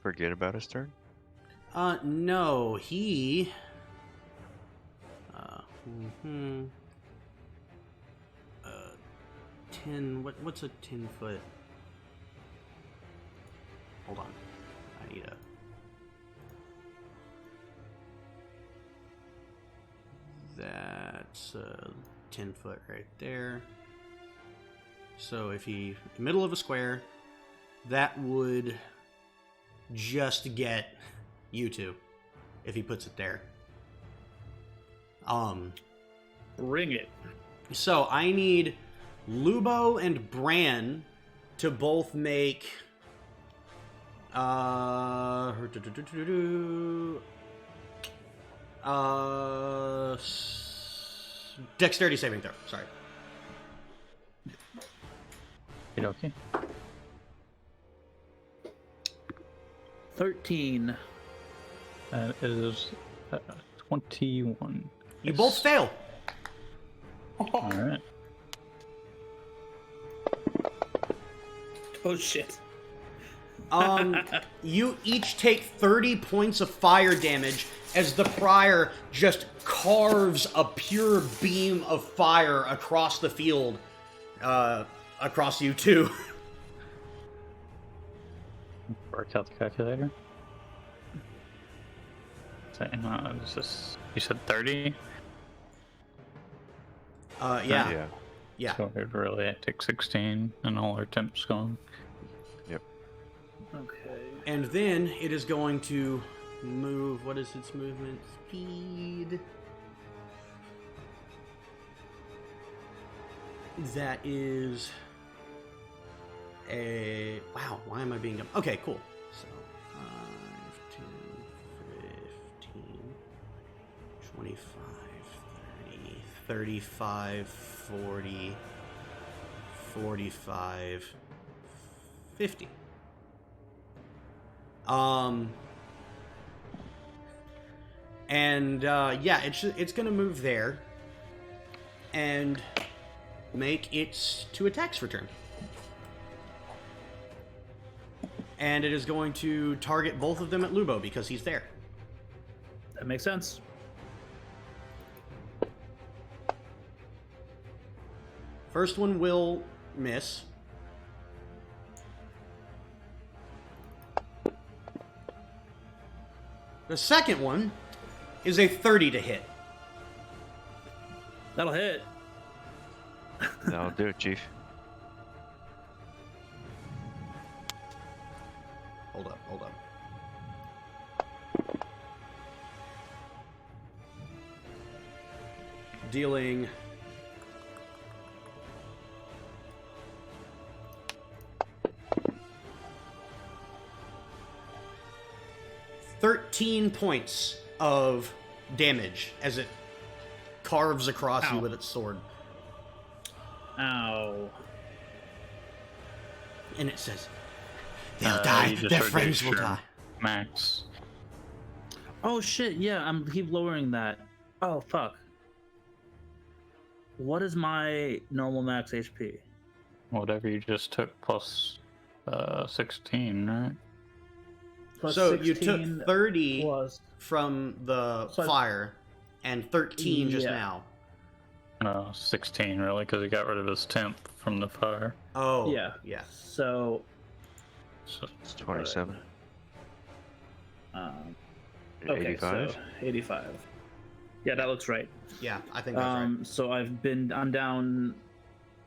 forget about his turn? No, he... 10... What's a 10-foot? Hold on. I need a... That's 10-foot right there. So if he... middle of a square, that would just get you two if he puts it there. Ring it. So I need Lubo and Bran to both make dexterity saving throw. Sorry. Okay. 13. That is 21. You both fail. Alright. Oh shit. You each take 30 points of fire damage as the Prior just carves a pure beam of fire across the field, across you two. Work out the calculator. Is this, you said 30? Yeah. So it really take 16 and all our temps gone. Yep. Okay. And then it is going to move. What is its movement speed? That is a... Wow, why am I being dumb? Okay, cool. So, 5, 10, 15, 25, 30, 35, 40, 45, 50. Yeah, it's gonna move there and make its 2 attacks return. And it is going to target both of them at Lubo because he's there. That makes sense. First one will miss. The second one is a 30 to hit. That'll hit. That'll do it, Chief. Hold up. Dealing 13 points of damage as it carves across you with its sword. Ow. And it says, they'll You die. just Their heard friends your will die. Max. Oh shit, yeah, I'm keep lowering that. Oh fuck. What is my normal max HP? Whatever you just took plus 16, right? Plus So you 16 took 30 plus. from the So I- fire and 13 just Yeah. now. No, 16 really, because he got rid of his temp from the fire. Oh, Yeah. yeah. So, So, It's 27. okay, 85. so 85. Yeah, that looks right. Yeah, I think that's right. So I'm down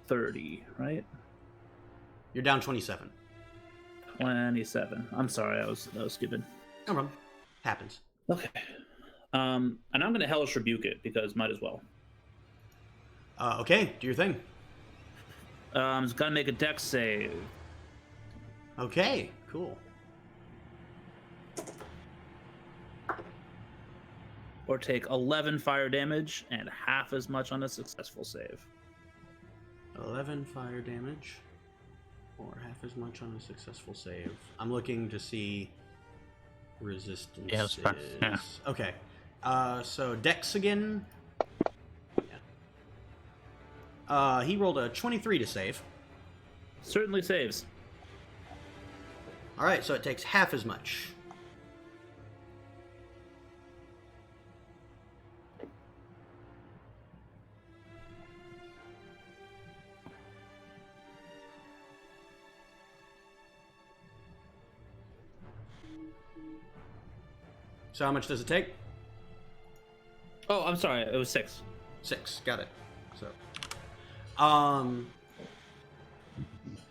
30, right? You're down 27. 27. I'm sorry, I was stupid. No problem. Happens. Okay. And I'm gonna hellish rebuke it because might as well. Okay, do your thing. It's gotta make a dex save. Okay, cool. Or take 11 fire damage and half as much on a successful save. 11 fire damage, or half as much on a successful save. I'm looking to see resistance. Yeah, that's fine. Yeah. Okay. So Dex again. Yeah. He rolled a 23 to save. Certainly saves. All right, so it takes half as much. So how much does it take? Oh, I'm sorry, it was 6. 6. Got it.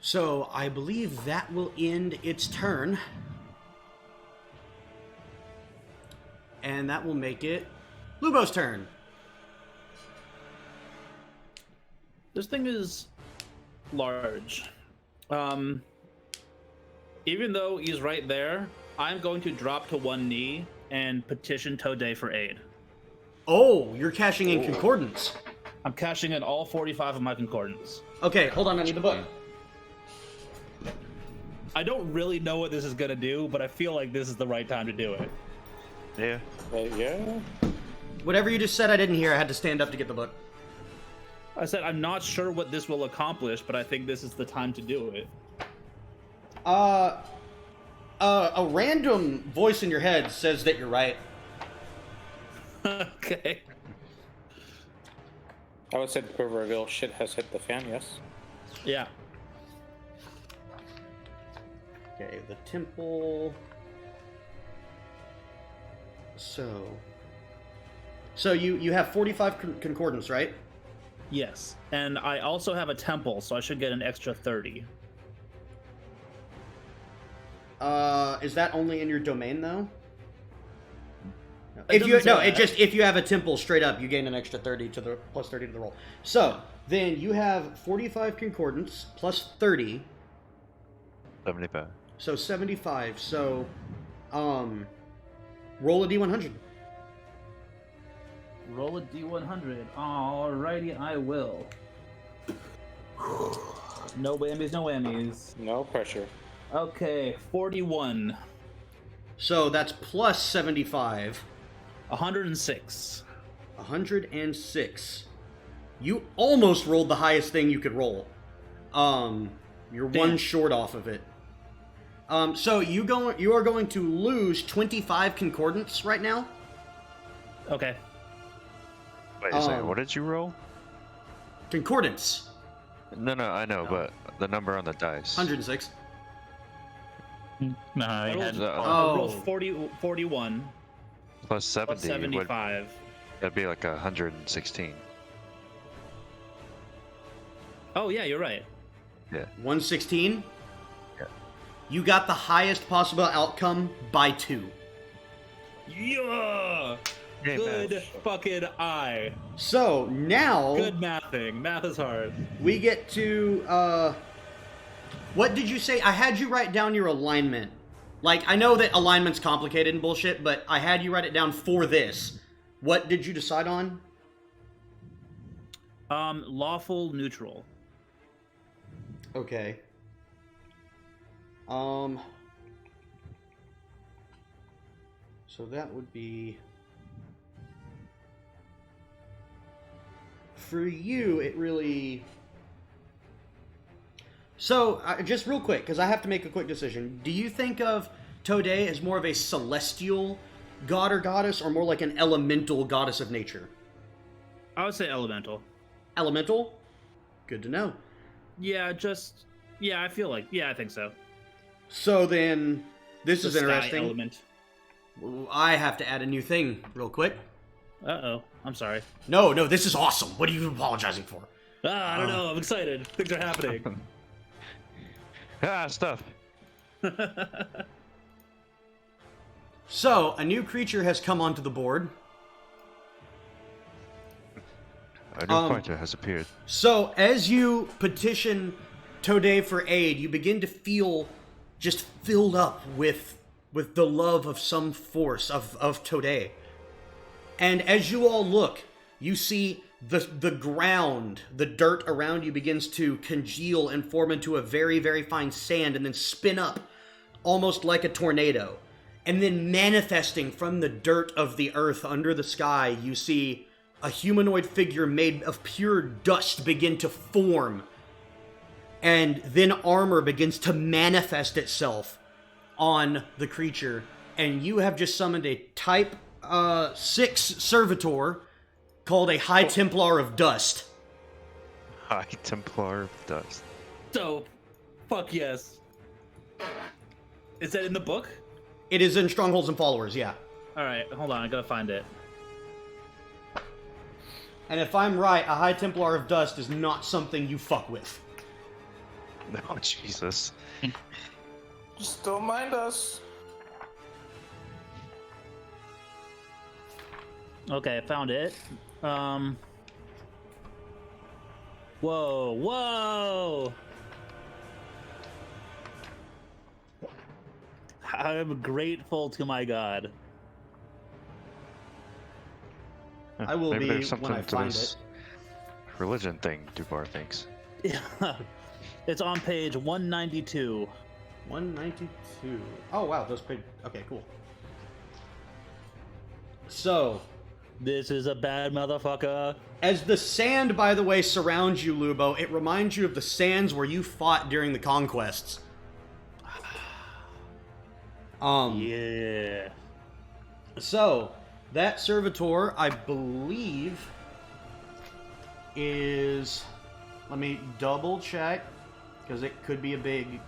So I believe that will end its turn. And that will make it Lubo's turn. This thing is large. Even though he's right there, I'm going to drop to one knee and petition Today for aid. Oh, you're cashing in concordance. I'm cashing in all 45 of my concordance. Okay, hold on, I need the book. I don't really know what this is gonna do, but I feel like this is the right time to do it. Yeah. Yeah. Whatever you just said I didn't hear, I had to stand up to get the book. I said I'm not sure what this will accomplish, but I think this is the time to do it. A random voice in your head says that you're right. Okay. I would say the proverbial shit has hit the fan, yes. Yeah. Okay, the temple. So you have 45 concordance, right? Yes. And I also have a temple, so I should get an extra 30. Is that only in your domain though? It doesn't say that. If you have a temple straight up, you gain an extra 30 to the plus 30 to the roll. So then you have 45 concordance plus 30, 75. so 75. So, roll a d100. Roll a d100. Alrighty, I will. No whammies, no whammies. No pressure. Okay, 41. So that's plus 75. 106. 106. You almost rolled the highest thing you could roll. You're Damn. one short off of it. So you are going to lose 25 concordance right now. Okay. Wait a second, what did you roll? Concordance, No, I know, but the number on the dice. 106. No, I he rolled, had. I rolled 41 Plus 70 plus 75. that'd be like 116. Oh, yeah, you're right. Yeah. 116. Yeah. You got the highest possible outcome by 2. Yeah! Hey, Good man. fucking eye. So now Good mathing. Math is hard. we get to what did you say? I had you write down your alignment. Like, I know that alignment's complicated and bullshit, but I had you write it down for this. What did you decide on? Lawful neutral. Okay. So that would be... For you, it really... So, just real quick, because I have to make a quick decision. Do you think of Today as more of a celestial god or goddess, or more like an elemental goddess of nature? I would say elemental. Elemental? Good to know. Yeah, I feel like, I think so. So then, this The is sky interesting. element. I have to add a new thing real quick. Uh-oh, I'm sorry. No, this is awesome. What are you apologizing for? I don't know, I'm excited. Things are happening. Stuff. So, a new creature has come onto the board. A new pointer has appeared. So, as you petition Today for aid, you begin to feel just filled up with the love of some force of Today. And as you all look, you see the ground, the dirt around you begins to congeal and form into a very, very fine sand and then spin up almost like a tornado. And then manifesting from the dirt of the earth under the sky, you see a humanoid figure made of pure dust begin to form. And then armor begins to manifest itself on the creature. And you have just summoned a type 6 servitor called a High Templar of Dust. High Templar of Dust. Dope. Fuck yes. Is that in the book? It is in Strongholds and Followers, yeah. Alright, hold on, I gotta find it. And if I'm right, a High Templar of Dust is not something you fuck with. No, Jesus. Just don't mind us. Okay, I found it. Whoa! I am grateful to my god. I will Maybe be there's something when I to find this religion thing, Dwbar thinks. Yeah. It's on page 192. 192. Oh, wow, those pretty... Okay, cool. So, This is a bad motherfucker. as the sand, by the way, surrounds you, Lubo, it reminds you of the sands where you fought during the conquests. Yeah. So, that servitor, I believe, is... Let me double check, because it could be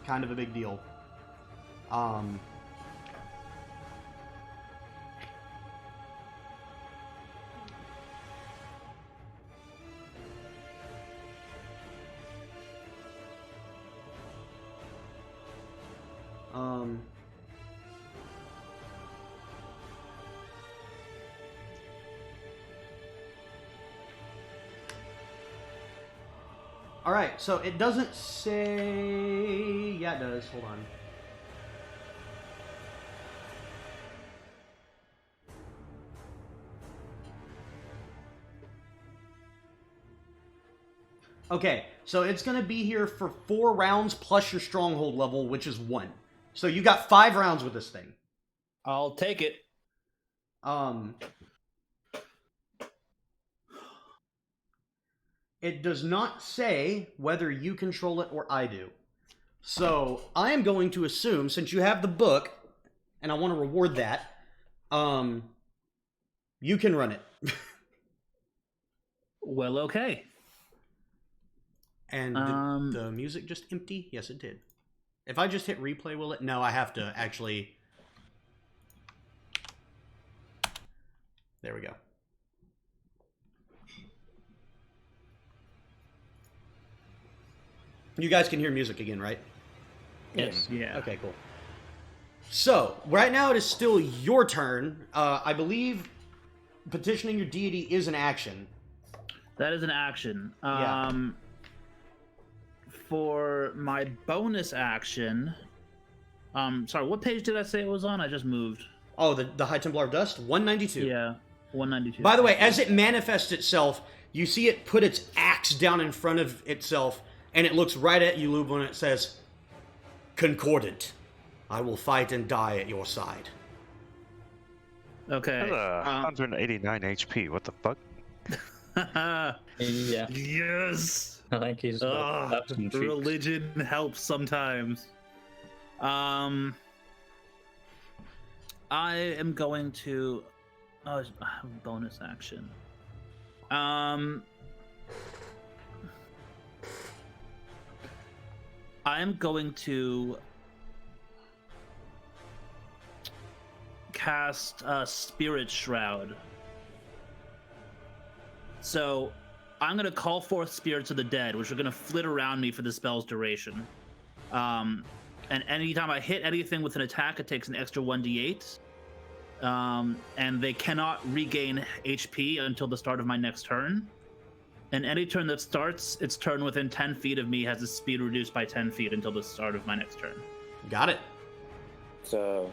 kind of a big deal. Alright, so it doesn't say... Yeah, it does. Hold on. Okay, so it's going to be here for 4 rounds plus your stronghold level, which is 1. So you got 5 rounds with this thing. I'll take it. It does not say whether you control it or I do. So I am going to assume, since you have the book, and I want to reward that, you can run it. Well, okay. And did the music just empty? Yes, it did. If I just hit replay, will it? No, I have to actually... There we go. You guys can hear music again, right? Yes. Yeah. Okay, cool. So, right now it is still your turn. I believe petitioning your deity is an action. That is an action. Yeah. For my bonus action... sorry, what page did I say it was on? I just moved. Oh, the High Templar of Dust? 192. Yeah, 192. By the way, as it manifests itself, you see it put its axe down in front of itself, and it looks right at you, Lubo, and it says, concordant. I will fight and die at your side. Okay. That's 189 HP. What the fuck? Yeah. Yes. I think he's got abs and cheeks. Religion helps sometimes. I am going to. Oh, I have a bonus action. I am going to cast Spirit Shroud. So I'm going to call forth spirits of the dead, which are going to flit around me for the spell's duration. And anytime I hit anything with an attack, it takes an extra 1d8. And they cannot regain HP until the start of my next turn. And any turn that starts its turn within 10 feet of me has its speed reduced by 10 feet until the start of my next turn. Got it. So,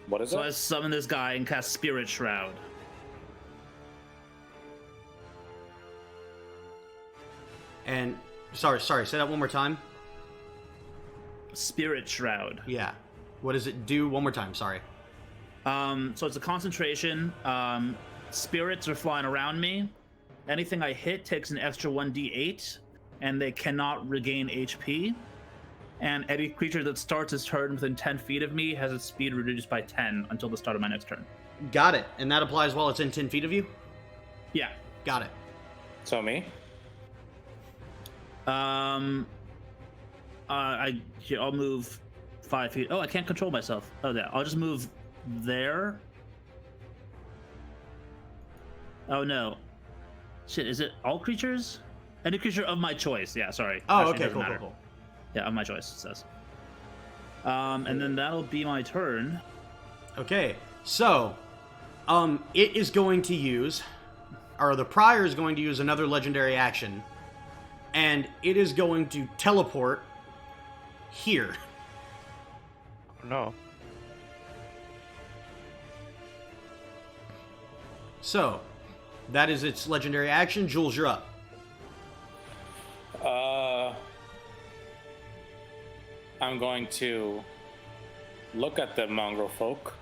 what is So it? I summon this guy and cast Spirit Shroud. And sorry, say that one more time. Spirit Shroud. Yeah. What does it do? One more time. Sorry. So it's a concentration. Spirits are flying around me. Anything I hit takes an extra 1d8, and they cannot regain HP. And any creature that starts its turn within 10 feet of me has its speed reduced by 10 until the start of my next turn. Got it. And that applies while it's in 10 feet of you? Yeah. Got it. So me? I'll move 5 feet. Oh, I can't control myself. Oh, yeah. I'll just move there. Oh, no. Shit, is it all creatures? Any creature of my choice. Yeah, sorry. Oh, Actually, okay, it doesn't cool. matter. Yeah, of my choice, it says. And then that'll be my turn. Okay. So, it is going to use, or the Prior is going to use another legendary action, and it is going to teleport here. No. So, that is its legendary action. Jules, you're up. I'm going to look at the mongrel folk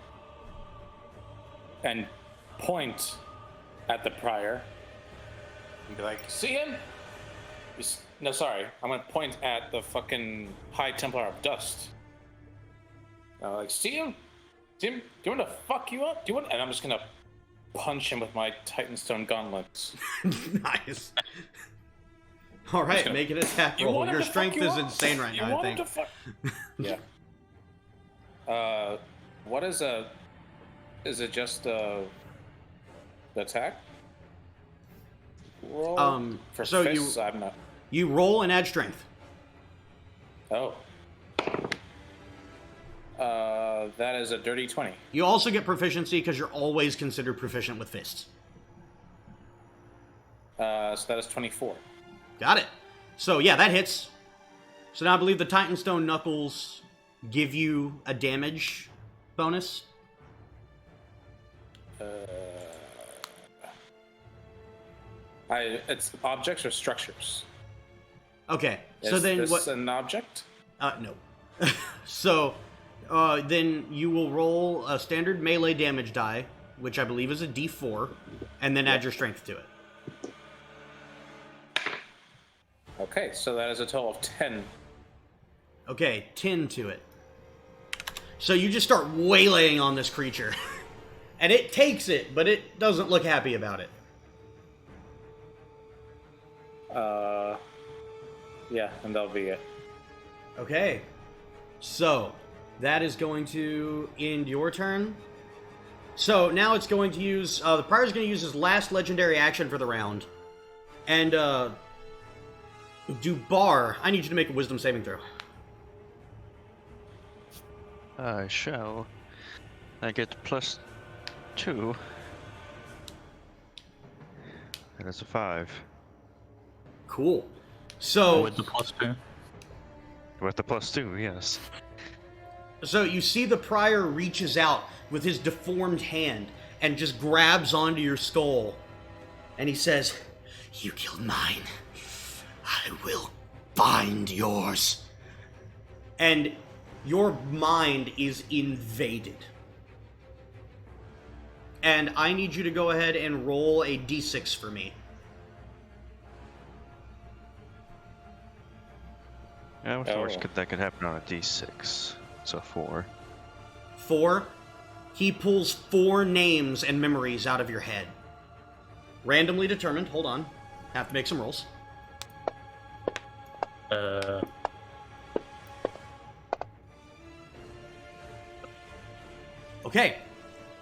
and point at the Prior and be like, see him? No, sorry. I'm going to point at the fucking High Templar of Dust. Like, see him? See him? Do you want to fuck you up? Do you want? And I'm just going to punch him with my Titanstone gauntlets. Nice. All right, gonna- make an attack roll. Your strength is insane right now, I think. Yeah. What is a? Is it just the attack? Roll? For so fists, I'm not. You roll and add strength. Oh. That is a dirty 20. You also get proficiency because you're always considered proficient with fists. So that is 24. Got it. So yeah, that hits. So now I believe the Titanstone Knuckles give you a damage bonus. It's objects or structures. Okay. So Is then this what? an object? No. So then you will roll a standard melee damage die, which I believe is a D4, and then add your strength to it. Okay, so that is a total of 10. Okay, 10 to it. So you just start waylaying on this creature. And it takes it, but it doesn't look happy about it. Yeah, and that'll be it. Okay. So, that is going to end your turn. So, now it's going to use... the Prior's going to use his last legendary action for the round. And, Dwbar, I need you to make a wisdom saving throw. I shall. I get +2. And it's a 5. Cool. So... With the +2. With the +2, yes. So you see the Prior reaches out with his deformed hand and just grabs onto your skull. And he says, "You killed mine. I will bind yours." and your mind is invaded. And I need you to go ahead and roll a d6 for me. Yeah, what's the worst Oh. that could happen on a d6? So 4. 4. He pulls 4 names and memories out of your head. Randomly determined. Hold on. Have to make some rolls. Okay.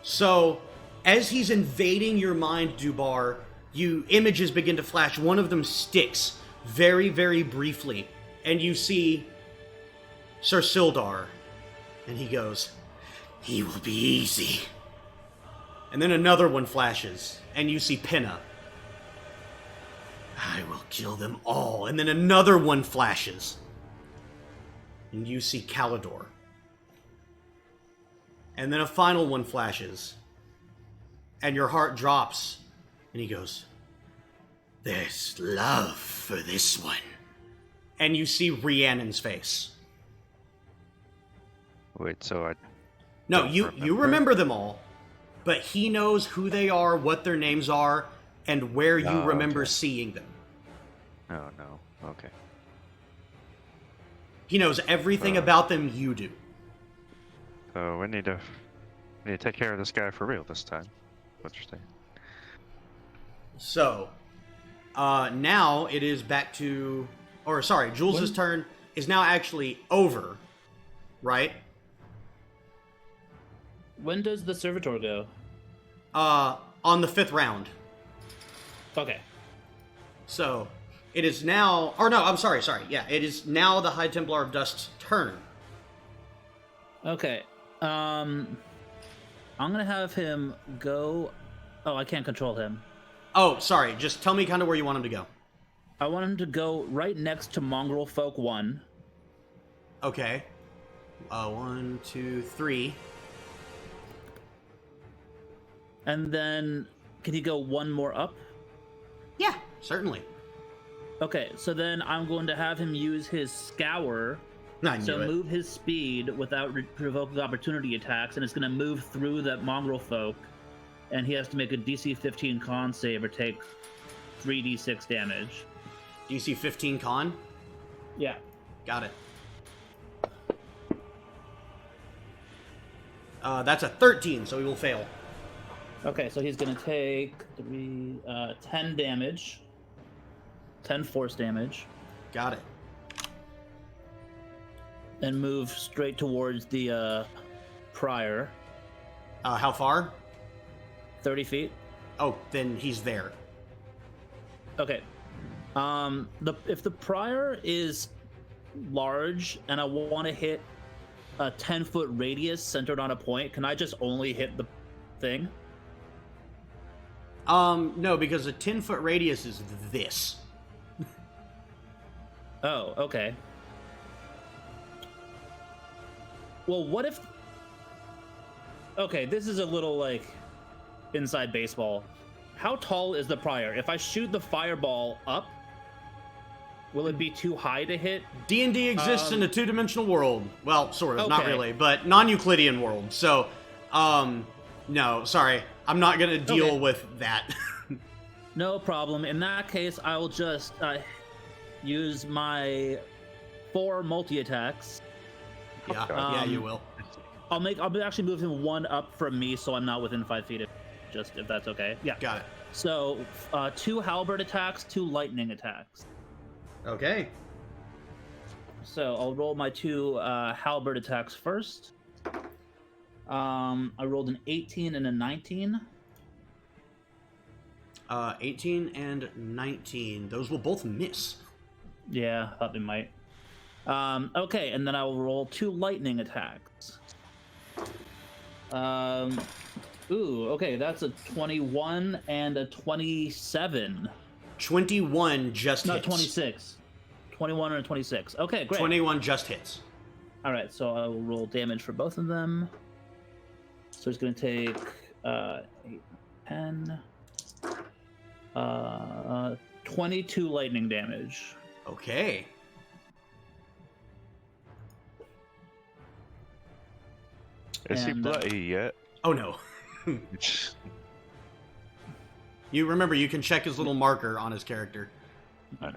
So, as he's invading your mind, Dwbar, images begin to flash. One of them sticks very, very briefly, and you see Sir Sildar, and he goes, "He will be easy." And then another one flashes, and you see Pinna. "I will kill them all." And then another one flashes, and you see Calidor. And then a final one flashes, and your heart drops, and he goes, "There's love for this one." And you see Rhiannon's face. Wait, so I No, don't you remember them all, but he knows who they are, what their names are, and where you Oh, remember okay. seeing them. Oh no. Okay. He knows everything about them you do. So we need to take care of this guy for real this time. What you're saying? So, now it is back to... Or, sorry, Jules' turn is now actually over, right? When does the servitor go? On the 5th round. Okay. So, it is now... Or no, I'm sorry. Yeah, it is now the High Templar of Dust's turn. Okay. I'm gonna have him go... Oh, I can't control him. Oh, sorry. Just tell me kind of where you want him to go. I want him to go right next to Mongrel Folk 1. Okay. 1, 2, 3. And then, can he go one more up? Yeah, certainly. Okay, so then I'm going to have him use his Scour, I knew so it. move his speed without provoking opportunity attacks, and it's going to move through that Mongrel Folk, and he has to make a DC 15 con save or take 3d6 damage. DC 15 con? Yeah. Got it. That's a 13, so he will fail. Okay, so he's going to take 10 damage. 10 force damage. Got it. And move straight towards the prior. How far? 30 feet. Oh, then he's there. Okay. If the prior is large and I want to hit a 10-foot radius centered on a point, can I just only hit the thing? No, because a 10-foot radius is this. Oh, okay. Well, what if... Okay, this is a little, like, inside baseball. How tall is the prior? If I shoot the fireball up, will it be too high to hit? D&D exists in a two-dimensional world. Well, sort of, not Okay. really, but non-Euclidean world. So, no, sorry. I'm not gonna deal Okay. with that. No problem. In that case, I'll just use my 4 multi-attacks. Yeah, you will. I'll actually move him 1 up from me, so I'm not within 5 feet. If that's okay. Yeah. Got it. So 2 halberd attacks, 2 lightning attacks. Okay. So I'll roll my 2 halberd attacks first. I rolled an 18 and a 19. 18 and 19. Those will both miss. Yeah, thought they might. Okay, and then I will roll 2 lightning attacks. Ooh, okay, that's a 21 and a 27. 21 just Not hits. 26. 21 and a 26. Okay, great. 21 just hits. All right, so I will roll damage for both of them. So it's going to take 8, 10, 22 lightning damage. Okay. Is he And, bloody yet? Oh no. You remember you can check his little marker on his character. All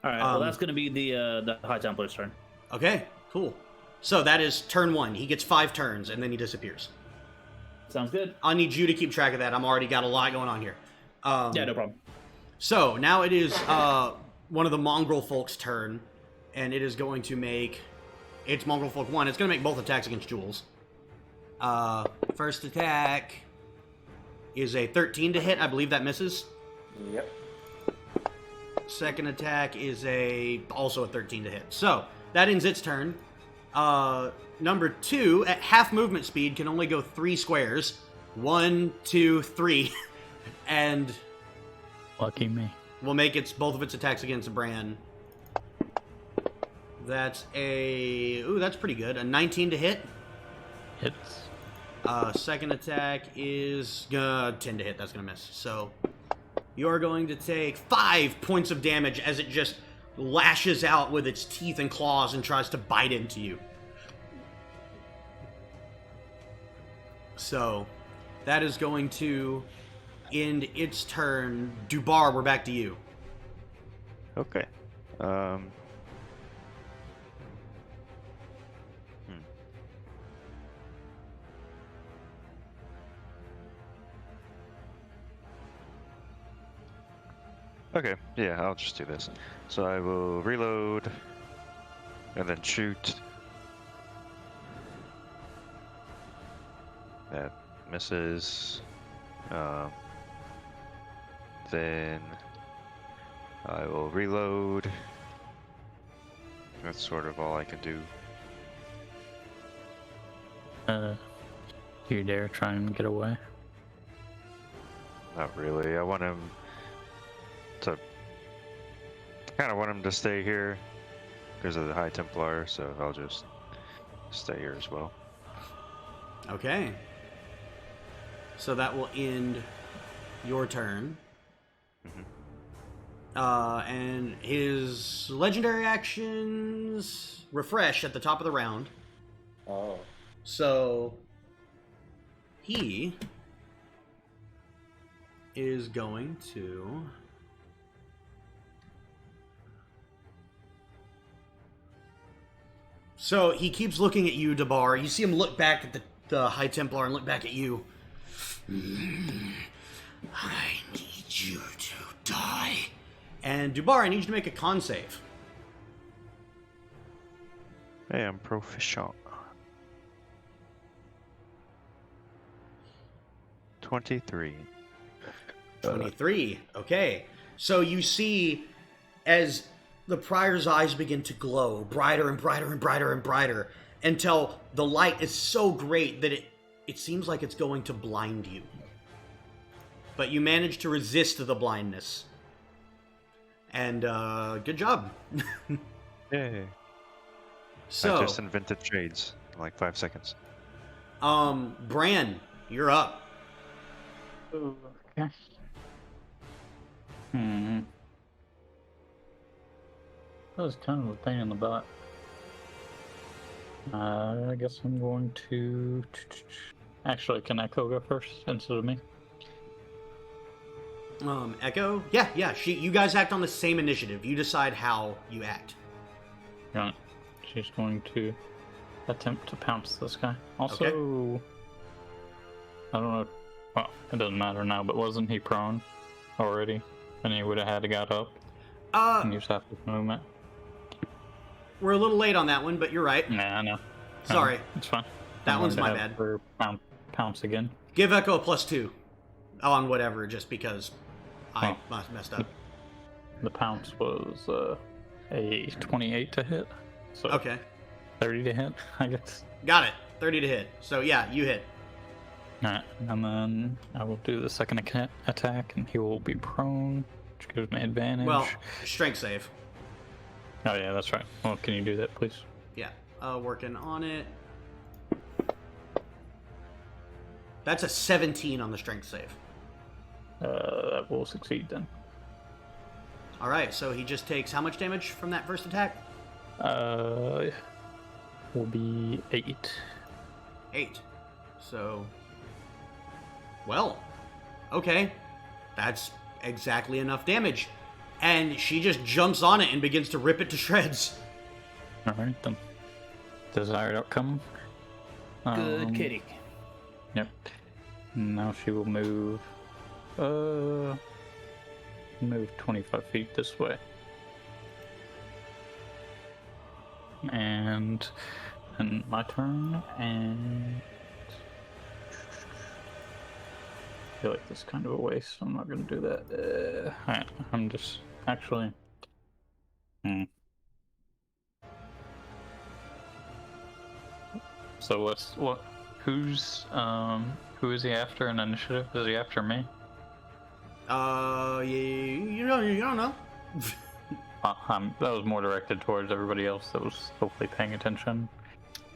right. Well, that's going to be the High Templar's turn. Okay, cool. So that is turn 1. He gets 5 turns and then he disappears. Sounds good. I need you to keep track of that. I'm already got a lot going on here. Yeah, no problem. So now it is one of the mongrel folk's turn, and it is going to make it's mongrel folk 1. It's going to make both attacks against Jules. First attack is a 13 to hit. I believe that misses. Yep. Second attack is also a 13 to hit. So that ends its turn. Number 2 at half movement speed can only go 3 squares. 1, 2, 3, and Lucky me. we'll make both of its attacks against Bran. That's that's pretty good. A 19 to hit. Hits. Second attack is 10 to hit. That's gonna miss. So you're going to take 5 points of damage as it just lashes out with its teeth and claws and tries to bite into you. So that is going to end its turn. Dwbar, we're back to you. Okay. Okay, yeah, I'll just do this. So I will reload and then shoot. That misses. Then I will reload. That's sort of all I can do. Do you dare try and get away? Not really. I want him to kind of want him to stay here because of the High Templar, so I'll just stay here as well. Okay. So that will end your turn. And his legendary actions refresh at the top of the round. Oh. So he is going to So he keeps looking at you, Dwbar. You see him look back at the High Templar and look back at you. I need you to die. And Dwbar, I need you to make a con save. Hey, I'm proficient. 23. 23. Okay. So you see, as the Prior's eyes begin to glow brighter and brighter and brighter and brighter until the light is so great that it seems like it's going to blind you. But you manage to resist the blindness. And good job. Yay. So I just invented shades in like 5 seconds. Bran, you're up. Okay. That was kind of a pain in the butt. I guess I'm going to... Actually, can Echo go first instead of me? Echo? Yeah. You guys act on the same initiative. You decide how you act. Right. She's going to attempt to pounce this guy. Also, Okay. I don't know. Well, it doesn't matter now, but wasn't he prone already? And he would have had to got up and use half his movement. We're a little late on that one, but you're right. Nah, I know. Sorry. It's fine. That I'm one's going to my have bad. her pounce again. Give Echo a +2 on whatever, just because I messed up. The pounce was a 28 to hit. So Okay. 30 to hit, I guess. Got it. 30 to hit. So yeah, you hit. Alright, and then I will do the second attack, and he will be prone, which gives me advantage. Well, strength save. Oh yeah, that's right. Well, can you do that, please? Yeah. Working on it. That's a 17 on the strength save. That will succeed then. Alright, so he just takes how much damage from that first attack? Will be 8. 8. So, well, okay, that's exactly enough damage. And she just jumps on it and begins to rip it to shreds. Alright, then. Desired outcome. Good kitty. Yep. Now she will move... move 25 feet this way. And my turn, and... I feel like this is kind of a waste, so I'm not going to do that. Alright, I'm just... Actually... So who is he after in initiative? Is he after me? You don't know. That was more directed towards everybody else that was hopefully paying attention.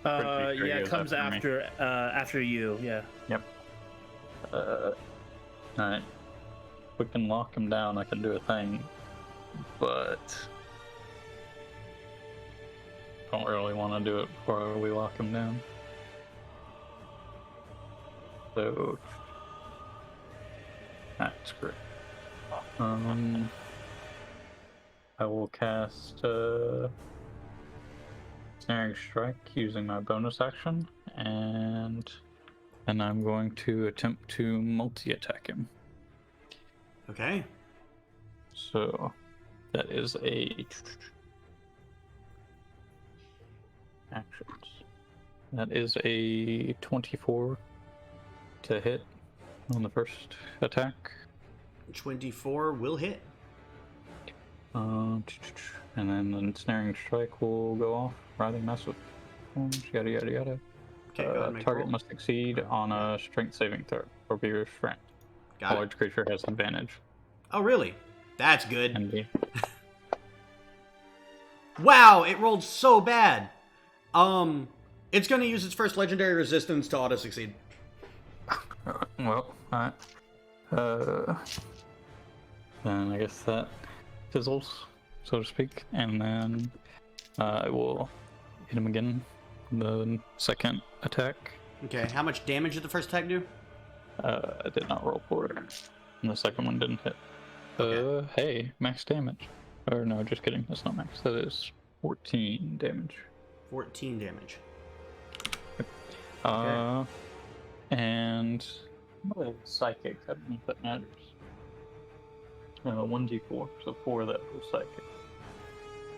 Yeah, it comes after you. Yeah. Yep. Alright. We can lock him down. I can do a thing, but don't really want to do it before we lock him down. So that's great. I will cast Snaring Strike using my bonus action, and I'm going to attempt to multi-attack him. Okay. So that is a actions. That is a 24 to hit on the first attack. 24 will hit. And then the Ensnaring Strike will go off. Writhing Massive. Yada yada yada. Okay, go ahead and make Target roll. must succeed on a strength saving throw or be restrained. Got it. Large creature has advantage. Oh, really? That's good. And be Wow, it rolled so bad. It's gonna use its first legendary resistance to auto succeed. well, alright. Then I guess that fizzles, so to speak, and then I will hit him again. The second attack. Okay, how much damage did the first attack do? I did not roll for it, and the second one didn't hit. Okay. Hey, max damage. Or no, just kidding. That's not max. That is 14 damage. 14 damage. And psychic. I don't know if that matters. 1d4, so 4 of that was psychic.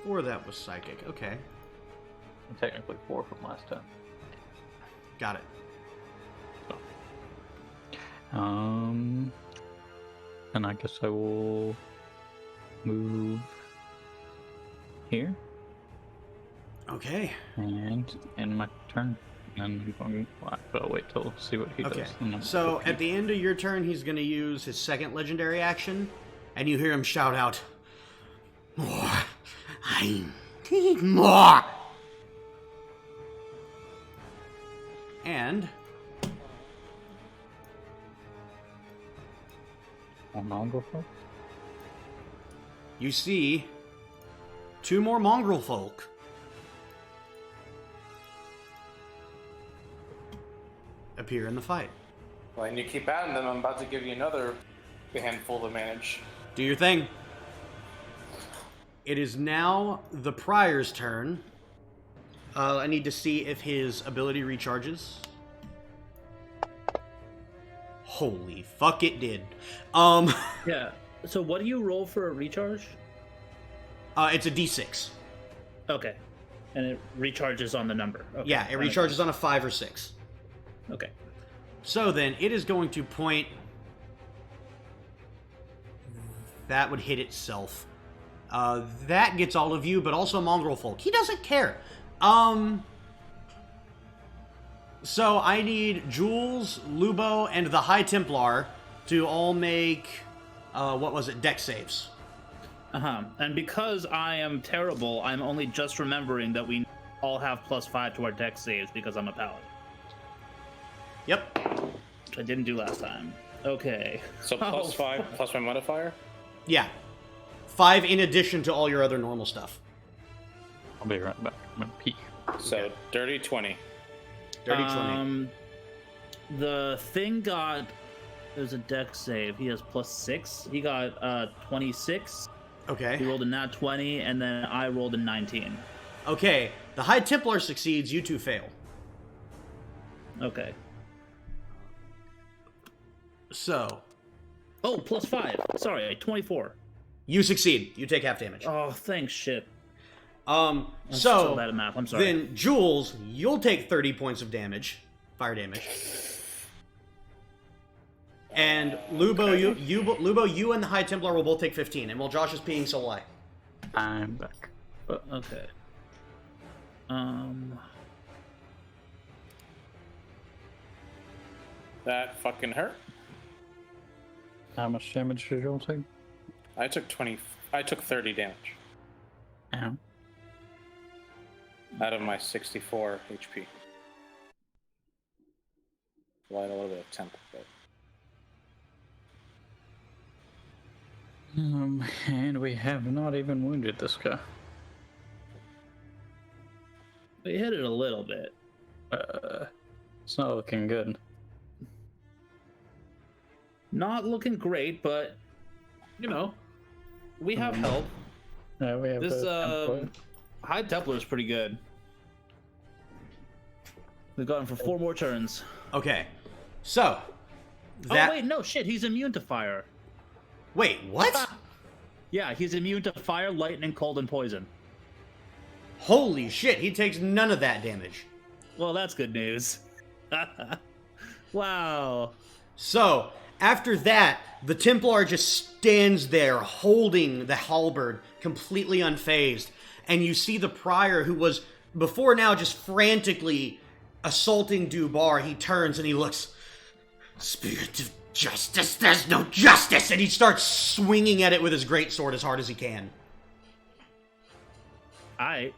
4 of that was psychic. Okay, And technically 4 from last time. got it. And I guess I will move here Okay. and end my turn. And I'll wait till see what he Okay. does. And then So repeat. at the end of your turn, he's gonna use his second legendary action, and you hear him shout out, "More! I need more!" And Mongrel folk? you see 2 more mongrel folk. Appear in the fight. Well, and you keep adding them, I'm about to give you another handful to manage. Do your thing. It is now the Prior's turn. I need to see if his ability recharges. Holy fuck, it did. Yeah. So what do you roll for a recharge? It's a D6. Okay. And it recharges on the number. Okay. Yeah, it recharges on a 5 or 6. Okay. So then, it is going to point... That would hit itself. That gets all of you, but also mongrel folk. He doesn't care. So I need Jules, Lubo, and the High Templar to all make, dex saves. And because I am terrible, I'm only just remembering that we all have +5 to our dex saves because I'm a paladin. Yep. Which I didn't do last time. Okay. So +5 plus my modifier? Yeah. 5 in addition to all your other normal stuff. I'll be right back. I'm gonna peek. So, Okay. dirty 20. Dirty 20. The thing got. There's a deck save. He has +6. He got 26. He Okay. rolled a nat 20, and then I rolled a 19. Okay. The High Templar succeeds. You two fail. Okay. So Oh, +5. Sorry, 24. you succeed. You take half damage. Oh, thanks, shit. Um. I'm so bad So at math. I'm sorry. then, Jules, you'll take 30 points of damage, fire damage. And Lubo, you and the High Templar will both take 15. And while Josh is peeing, so will I. I'm back. But Okay. That fucking hurt. how much damage did you all take? I took 30 damage Ow. out of my 64 HP. Light a little bit of temp, but And we have not even wounded this guy. We hit it a little bit. It's not looking good. Not looking great, but you know, we have help. Yeah, we have This a template. High Templar is pretty good. We've got him for 4 more turns. Okay. So that. Oh wait, no shit. He's immune to fire. Wait, what? Yeah, he's immune to fire, lightning, cold, and poison. Holy shit! He takes none of that damage. Well, that's good news. Wow. So, after that, the Templar just stands there holding the halberd, completely unfazed. And you see the prior, who was before now just frantically assaulting Dwbar. He turns and he looks. Spirit of justice, there's no justice! And he starts swinging at it with his greatsword as hard as he can. Alright.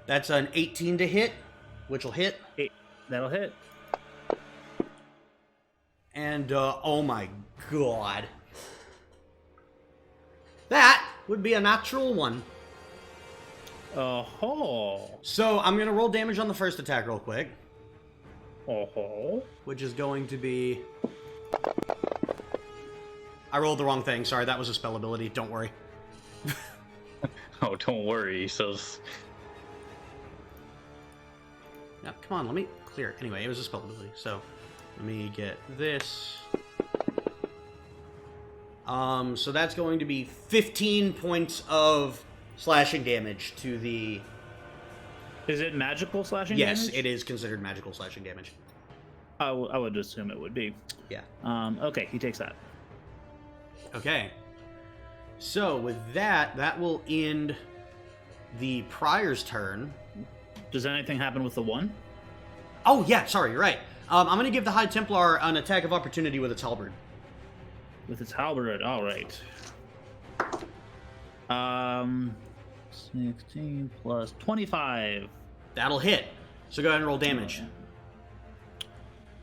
That's an 18 to hit, which will hit. That'll hit. And, oh my god. That would be a natural one. Oh-ho. So, I'm gonna roll damage on the first attack real quick. Oh-ho. Which is going to be... I rolled the wrong thing. Sorry, that was a spell ability. Don't worry. Oh, don't worry, he says. Now, come on, let me clear it. Anyway, it was a spell ability. So, let me get this. So that's going to be 15 points of slashing damage to the... Is it magical slashing Yes, damage? it is considered magical slashing damage. I would assume it would be. Yeah. Okay, he takes that. Okay. So, with that, that will end the Prior's turn. Does anything happen with the 1? Oh, yeah, sorry, you're right. I'm going to give the High Templar an attack of opportunity with its halberd. With its halberd, alright. 16 plus 25. That'll hit. So go ahead and roll damage.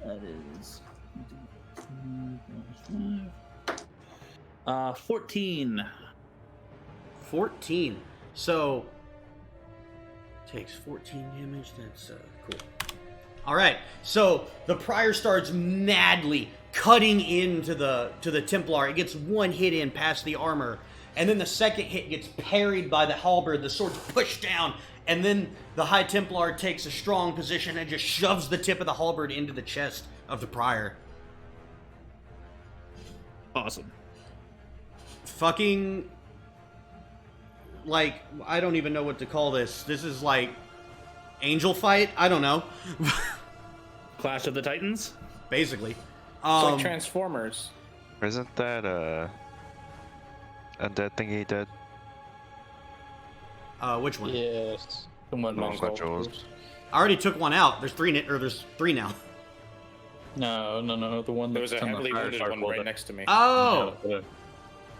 That is 14. 14. So takes 14 damage. That's cool. All right. So the Prior starts madly cutting into the Templar. It gets one hit in past the armor, and then the second hit gets parried by the halberd. The sword's pushed down, and then the High Templar takes a strong position and just shoves the tip of the halberd into the chest of the Prior. Awesome. Fucking, like, I don't even know what to call this. This is like angel fight? I don't know. Clash of the Titans? Basically. it's like Transformers. Isn't that undead thingy dead? Which one? Yes. The one Mongol. Jules. I already took one out. There's three now. No. The one There was a that's on the heavily fire wounded shark one will right do- next to me. Oh! Yeah,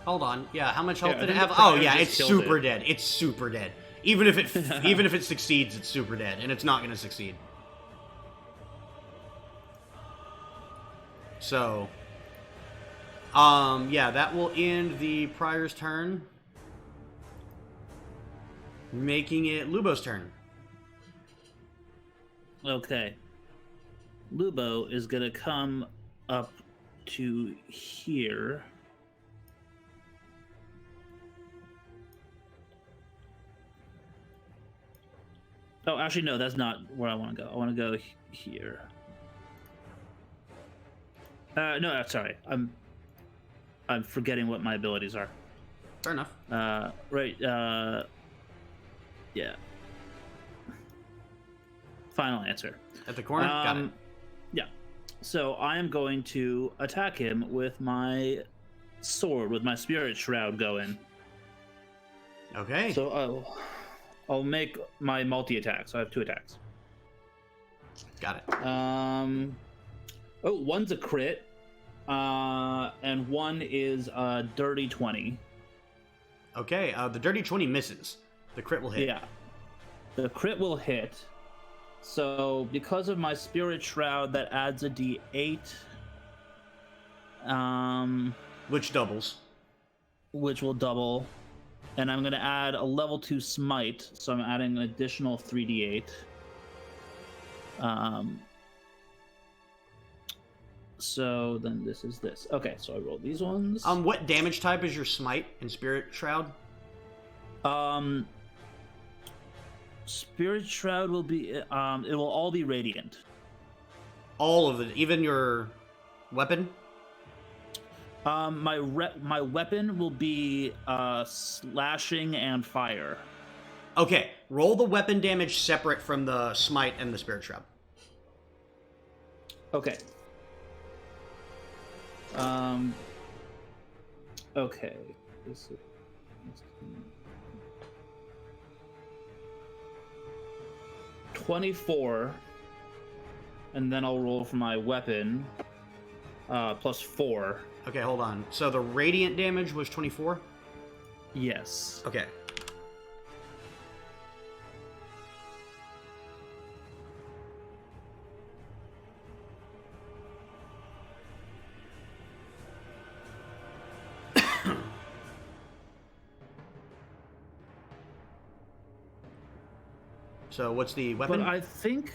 Hold on. Yeah, how much health Yeah, did it I think have? the Oh, Prior yeah, just it's killed super it. dead. It's super dead. Even if it succeeds, it's super dead, and it's not going to succeed. So, yeah, that will end the Prior's turn, making it Lubo's turn. Okay. Lubo is gonna come up to here. Oh, actually, no, that's not where I want to go. I want to go here. No, sorry. I'm forgetting what my abilities are. Fair enough. Right. Yeah. Final answer. At the corner? Got it. Yeah. So I am going to attack him with my sword, with my spirit shroud going. Okay. So I'll make my multi-attack. So I have 2 attacks. Got it. Oh, one's a crit, and one is a dirty 20. Okay, the dirty 20 misses. The crit will hit. Yeah. The crit will hit. So because of my spirit shroud, that adds a d8. Which doubles. Which will double. And I'm going to add a level 2 smite, so I'm adding an additional 3d8. So then this is this. Okay, so I rolled these ones. What damage type is your smite and spirit shroud? Spirit shroud will be it will all be radiant. All of it, even your weapon? My weapon will be slashing and fire. Okay, roll the weapon damage separate from the smite and the spirit shroud. Okay. Okay. This is 24, and then I'll roll for my weapon, plus 4. Okay, hold on. So the radiant damage was 24? Yes. Okay. So what's the weapon? But I think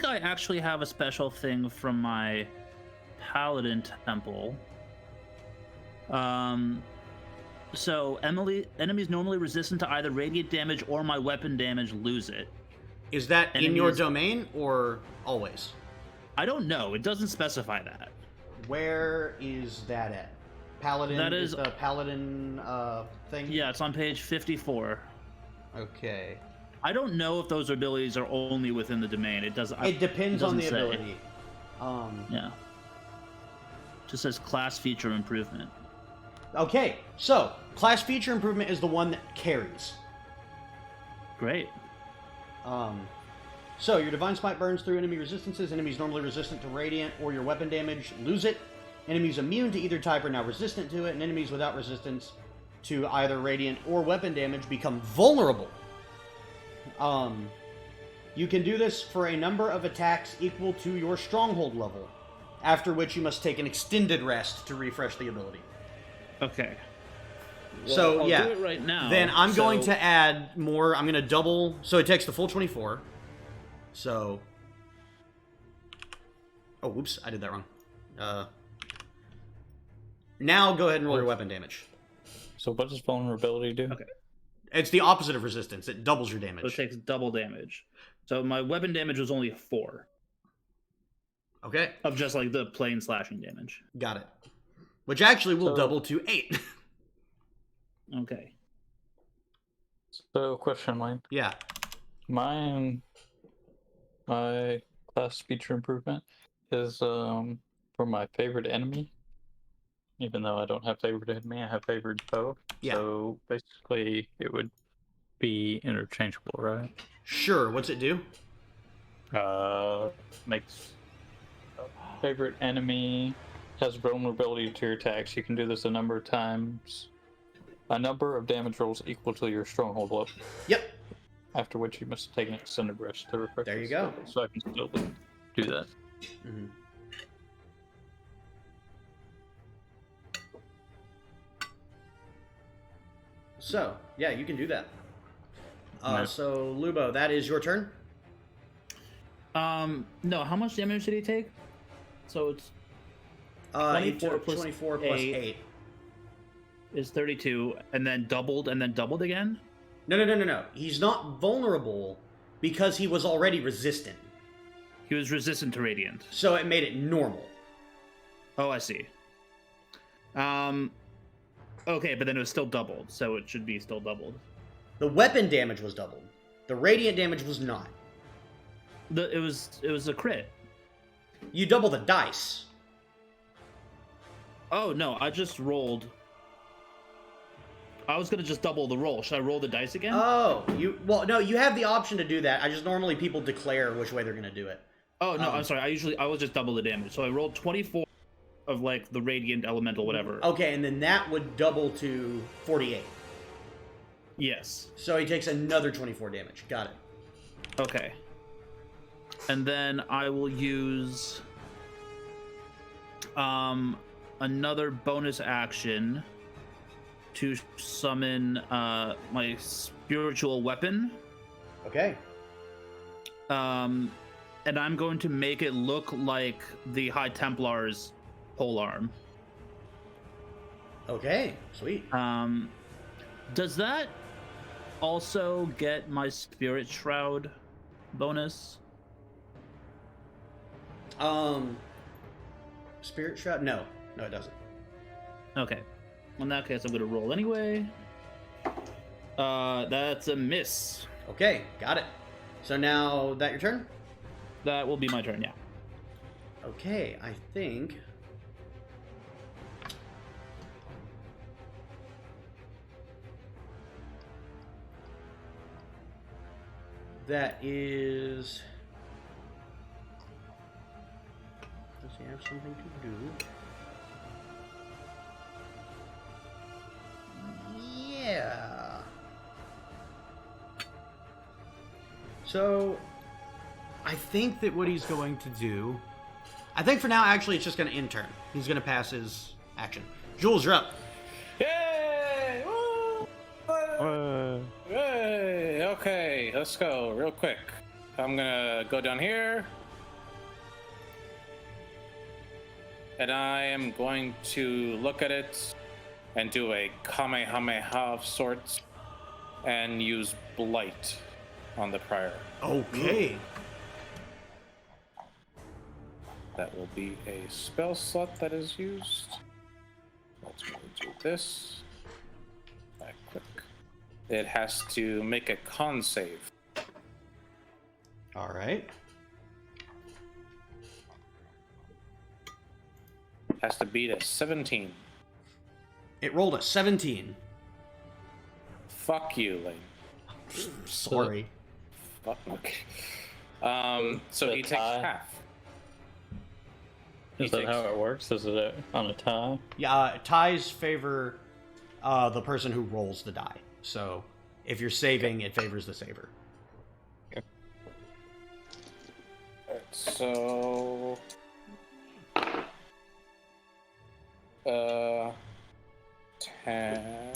I actually have a special thing from my Paladin Temple. So enemies normally resistant to either radiant damage or my weapon damage lose it. Is that in your domain or always? I don't know. It doesn't specify that. Where is that at? Paladin? That is the Paladin thing? Yeah, it's on page 54. Okay. I don't know if those abilities are only within the domain. It doesn't. It depends on the say. ability. Yeah. Just says class feature improvement. Okay, so class feature improvement is the one that carries. Great. So your divine smite burns through enemy resistances. Enemies normally resistant to radiant or your weapon damage lose it. Enemies immune to either type are now resistant to it, and enemies without resistance to either radiant or weapon damage become vulnerable. You can do this for a number of attacks equal to your stronghold level, after which you must take an extended rest to refresh the ability. Okay. Well, So I'll yeah, do it right now. then I'm going to add more. I'm going to double, so it takes the full 24. So, oh, whoops, I did that wrong. Now go ahead and roll your weapon damage. So what does vulnerability do? Okay. It's the opposite of resistance. It doubles your So it damage. takes double damage. So my weapon damage was only 4 Okay, of just like the plain slashing damage. got it. Which actually will So- double to 8. Okay. So question, Lane. Yeah. My class feature improvement is for my favorite enemy. Even though I don't have favorite enemy, I have favorite foe. Yeah. So basically, it would be interchangeable, right? Sure. What's it do? Makes favorite enemy has vulnerability to your attacks. You can do this a number of times. A number of damage rolls equal to your stronghold level. Yep. After which you must take an extended rest to refresh. There you this go. level. So I can still do that. Mm-hmm. So, yeah, you can do that. Nice. So, Lubo, that is your turn? No, how much damage did he take? So it's He 24 took plus 24 plus 8. 8. is 32, and then doubled again? No. He's not vulnerable because he was already resistant. He was resistant to radiant. So it made it normal. Oh, I see. Okay, but then it was still doubled, so it should be still doubled. The weapon damage was doubled. The radiant damage was not. It was a crit. You double the dice. Oh no, I just rolled. I was gonna just double the roll. Should I roll the dice again? Oh, no, you have the option to do that. I just normally people declare which way they're gonna do it. Oh no, I'm sorry. I will just double the damage. So I rolled 24 of like the radiant elemental whatever. Okay, and then that would double to 48. Yes. So he takes another 24 damage. Got it. Okay. And then I will use another bonus action to summon my spiritual weapon. Okay. And I'm going to make it look like the High Templar's polearm. Okay, sweet. Does that also get my Spirit Shroud bonus? Spirit Shroud? No, it doesn't. Okay. In that case, I'm going to roll anyway. That's a miss. Okay, got it. So now that your turn? That will be my turn, yeah. Okay, I think that is. Does he have something to do? Yeah. So, I think that what he's going to do. I think for now, actually, it's just going to end turn. He's going to pass his action. Jules, you're up. Yay! Woo! Yay! Okay, let's go real quick. I'm gonna go down here. And I am going to look at it and do a Kamehameha of sorts and use Blight on the prior. Okay. That will be a spell slot that is used. Let's go do this. Back quick. It has to make a con save. All right. Has to beat a 17. It rolled a 17. Fuck you, Lane. Sorry. Fuck. Okay. So he takes half. Is that how it works? Is it on a tie? Yeah, ties favor the person who rolls the die. So if you're saving, it favors the saver. Alright, so 10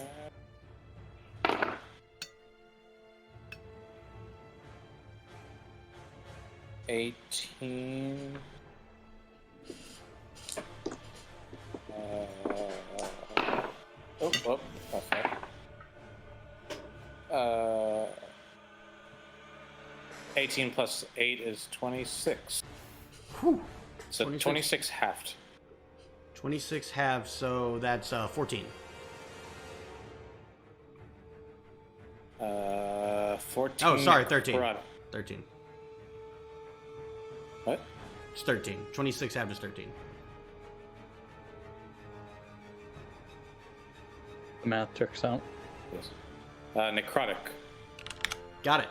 18 that's that. 18 plus 8 is 26. Whew. So 26 halved. 26 halves, so that's 14. 14. Oh, sorry, 13. Parada. 13. What? It's 13. 26 halves is 13. The math checks out. Yes. Necrotic. Got it.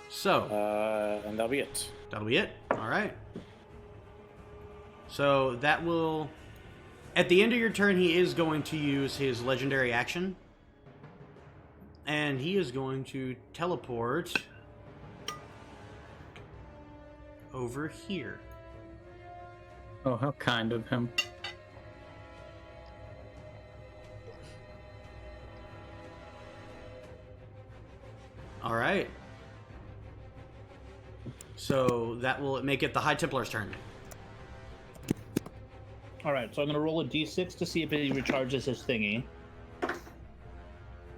So, And that'll be it. that'll be it. All right. So that will... At the end of your turn, he is going to use his legendary action. And he is going to teleport over here. Oh, how kind of him. All right. So that will make it the High Templar's turn. All right, so I'm gonna roll a d6 to see if he recharges his thingy. And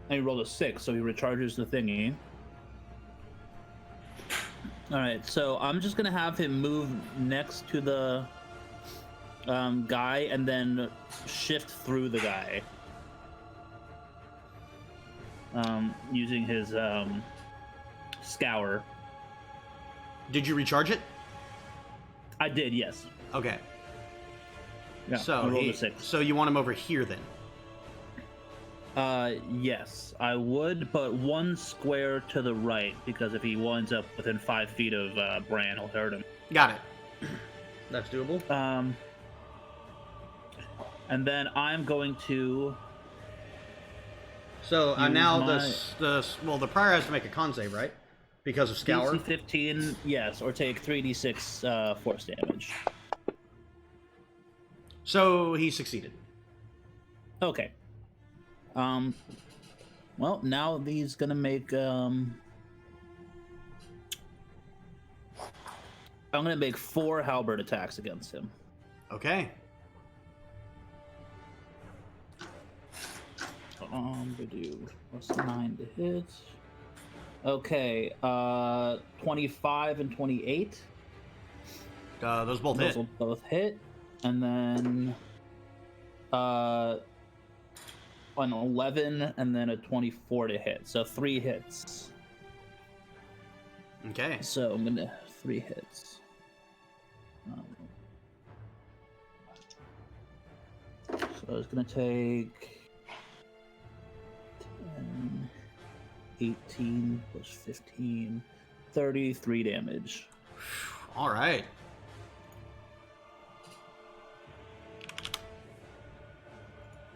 he rolled a 6, so he recharges the thingy. All right, so I'm just gonna have him move next to the guy and then shift through the guy. Using his scour. Did you recharge it? I did, yes. Okay. Yeah, I rolled a 6. So you want him over here then? Yes, I would, but one square to the right, because if he winds up within 5 feet of Bran, he'll hurt him. Got it. That's doable. And then I'm going to... So use now my- the prior has to make a con save, right? Because of Scour. DC 15, yes, or take 3d6 force damage. So he succeeded. Okay. Well, now he's gonna make, I'm gonna make 4 halberd attacks against him. Okay. We do +9 to hit. Okay, 25 and 28. Those both Those hit. will both hit. And then an 11 and then a 24 to hit. So 3 hits. Okay. So I'm gonna 3 hits. So it's gonna take 10, 18 plus 15, 33 damage. All right.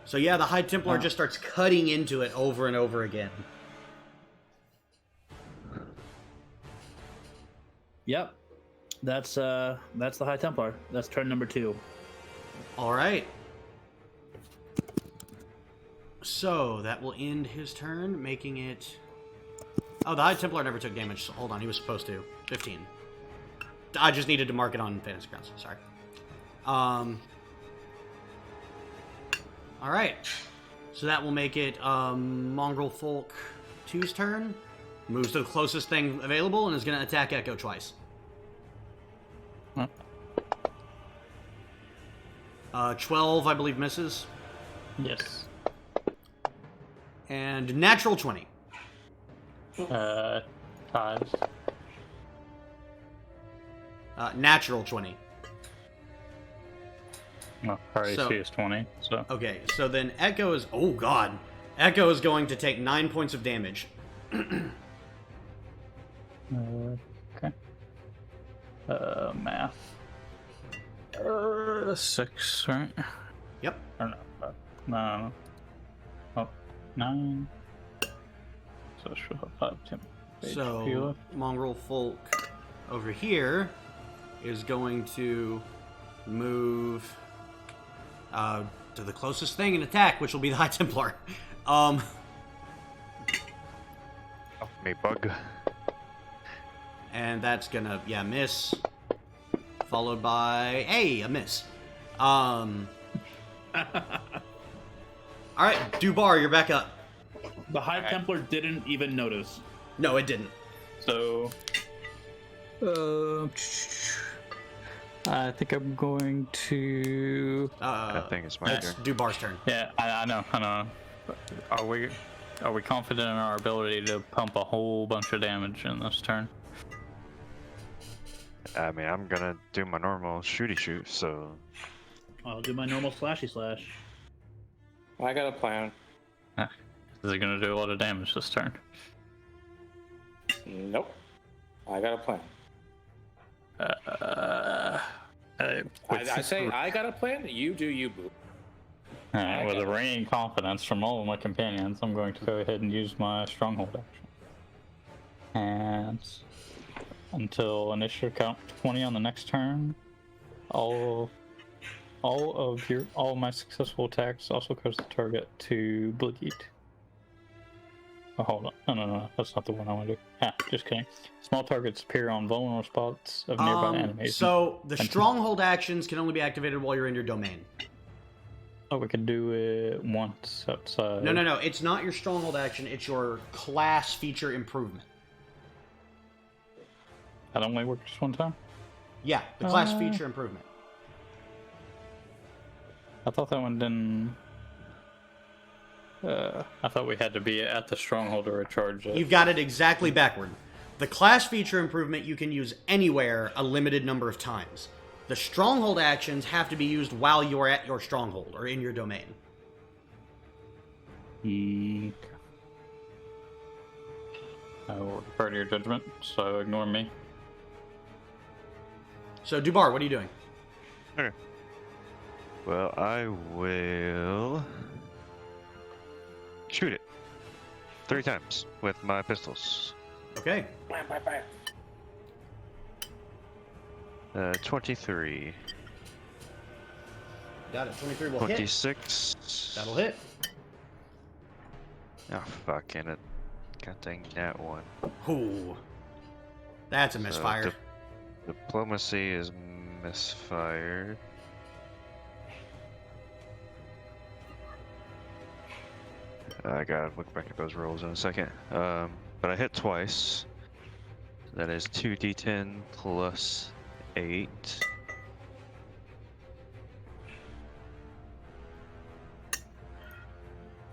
So yeah, the High Templar just starts cutting into it over and over again. Yep. That's the High Templar. That's turn number 2. All right. So that will end his turn, making it... Oh, the High Templar never took damage. So hold on, he was supposed to. 15. I just needed to mark it on Fantasy Grounds. Sorry. All right. So that will make it Mongrel Folk 2's turn. Moves to the closest thing available and is going to attack Echo twice. Huh. 12, I believe, misses. Yes. And natural 20. Ties. Natural 20. No, our AC So- is 20, so... Okay, so then Echo is... Oh, God. Echo is going to take 9 points of damage. Okay. Math. 6, right? Yep. Or no. Oh, 9. So she'll have 5, 10. So, Mongrel Folk over here is going to move to the closest thing and attack, which will be the High Templar. Oh, me bug. And that's gonna, miss. Followed by, a miss. Alright, Dwbar, you're back up. The High Templar didn't even notice. No, it didn't. So... I think I'm going to... That thing is my That's turn. Dwbar's turn. Yeah, I know. But are we confident in our ability to pump a whole bunch of damage in this turn? I mean, I'm gonna do my normal shooty shoot, so... I'll do my normal slashy slash. I got a plan. Is it going to do a lot of damage this turn? Nope. I got a plan. I say I got a plan. You do you, boo. With a reigning confidence from all of my companions, I'm going to go ahead and use my stronghold action. And until initiative count 20 on the next turn, all of my successful attacks also cause the target to bleed. Oh, hold on. No. That's not the one I want to do. Ah, just kidding. Small targets appear on vulnerable spots of nearby enemies. So the stronghold actions can only be activated while you're in your domain. Oh, we could do it once outside. No. It's not your stronghold action. It's your class feature improvement. That only works one time? Yeah, the class feature improvement. I thought that one didn't... I thought we had to be at the stronghold to recharge it. You've got it exactly backward. The class feature improvement you can use anywhere a limited number of times. The stronghold actions have to be used while you're at your stronghold or in your domain. I will defer to your judgment, so ignore me. So, Dwbar, what are you doing? Okay. Well, I will shoot it 3 times with my pistols. Okay. Bam, bam, bam. 23. Got it. 23 will hit. 26. That'll hit. Oh, fuck, and it. God dang that one. Ooh. That's a misfire. Diplomacy is misfired. I gotta look back at those rolls in a second. But I hit twice. That is 2d10 plus 8.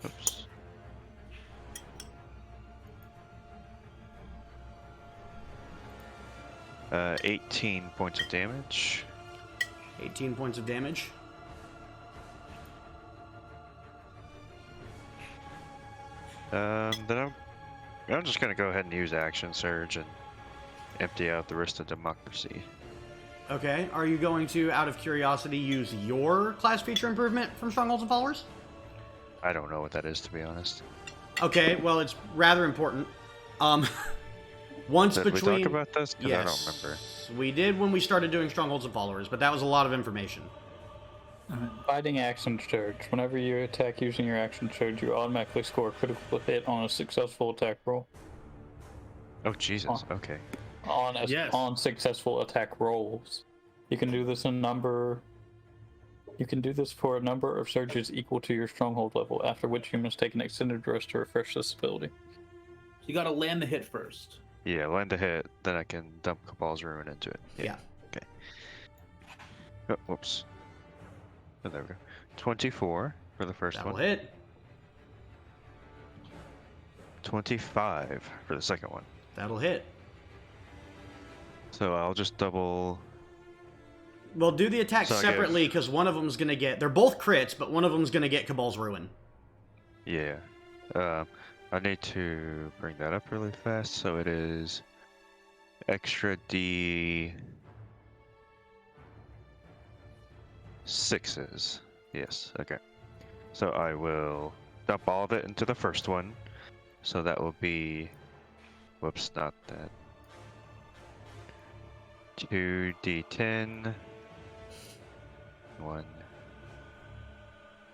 Oops. Uh, 18 points of damage. 18 points of damage. Then I'm just gonna go ahead and use Action Surge and empty out the rest of Democracy. Okay. Are you going to, out of curiosity, use your class feature improvement from Strongholds and Followers? I don't know what that is, to be honest. Okay, well, it's rather important. Once Did between... we talk about this? 'Cause Yes, I don't remember. we did when we started doing Strongholds and Followers, but that was a lot of information. Fighting action surge. Whenever you attack using your action surge, you automatically score a critical hit on a successful attack roll. Oh, Jesus. Okay. On successful attack rolls. You can do this for a number of surges equal to your stronghold level, after which you must take an extended rest to refresh this ability. You gotta land the hit first. Yeah, land the hit, then I can dump Cabal's Ruin into it. Yeah. Okay. Oh, whoops. Oh, there we go. 24 for the first That'll one. hit. 25 for the second one. That'll hit. So I'll just double... Well, do the attacks So I separately, because one of them's going to get... They're both crits, but one of them's going to get Cabal's Ruin. Yeah. I need to bring that up really fast, so it is extra D6s. Yes, okay. So I will dump all of it into the first one. So that will be... Whoops, not that. 2d10. 1,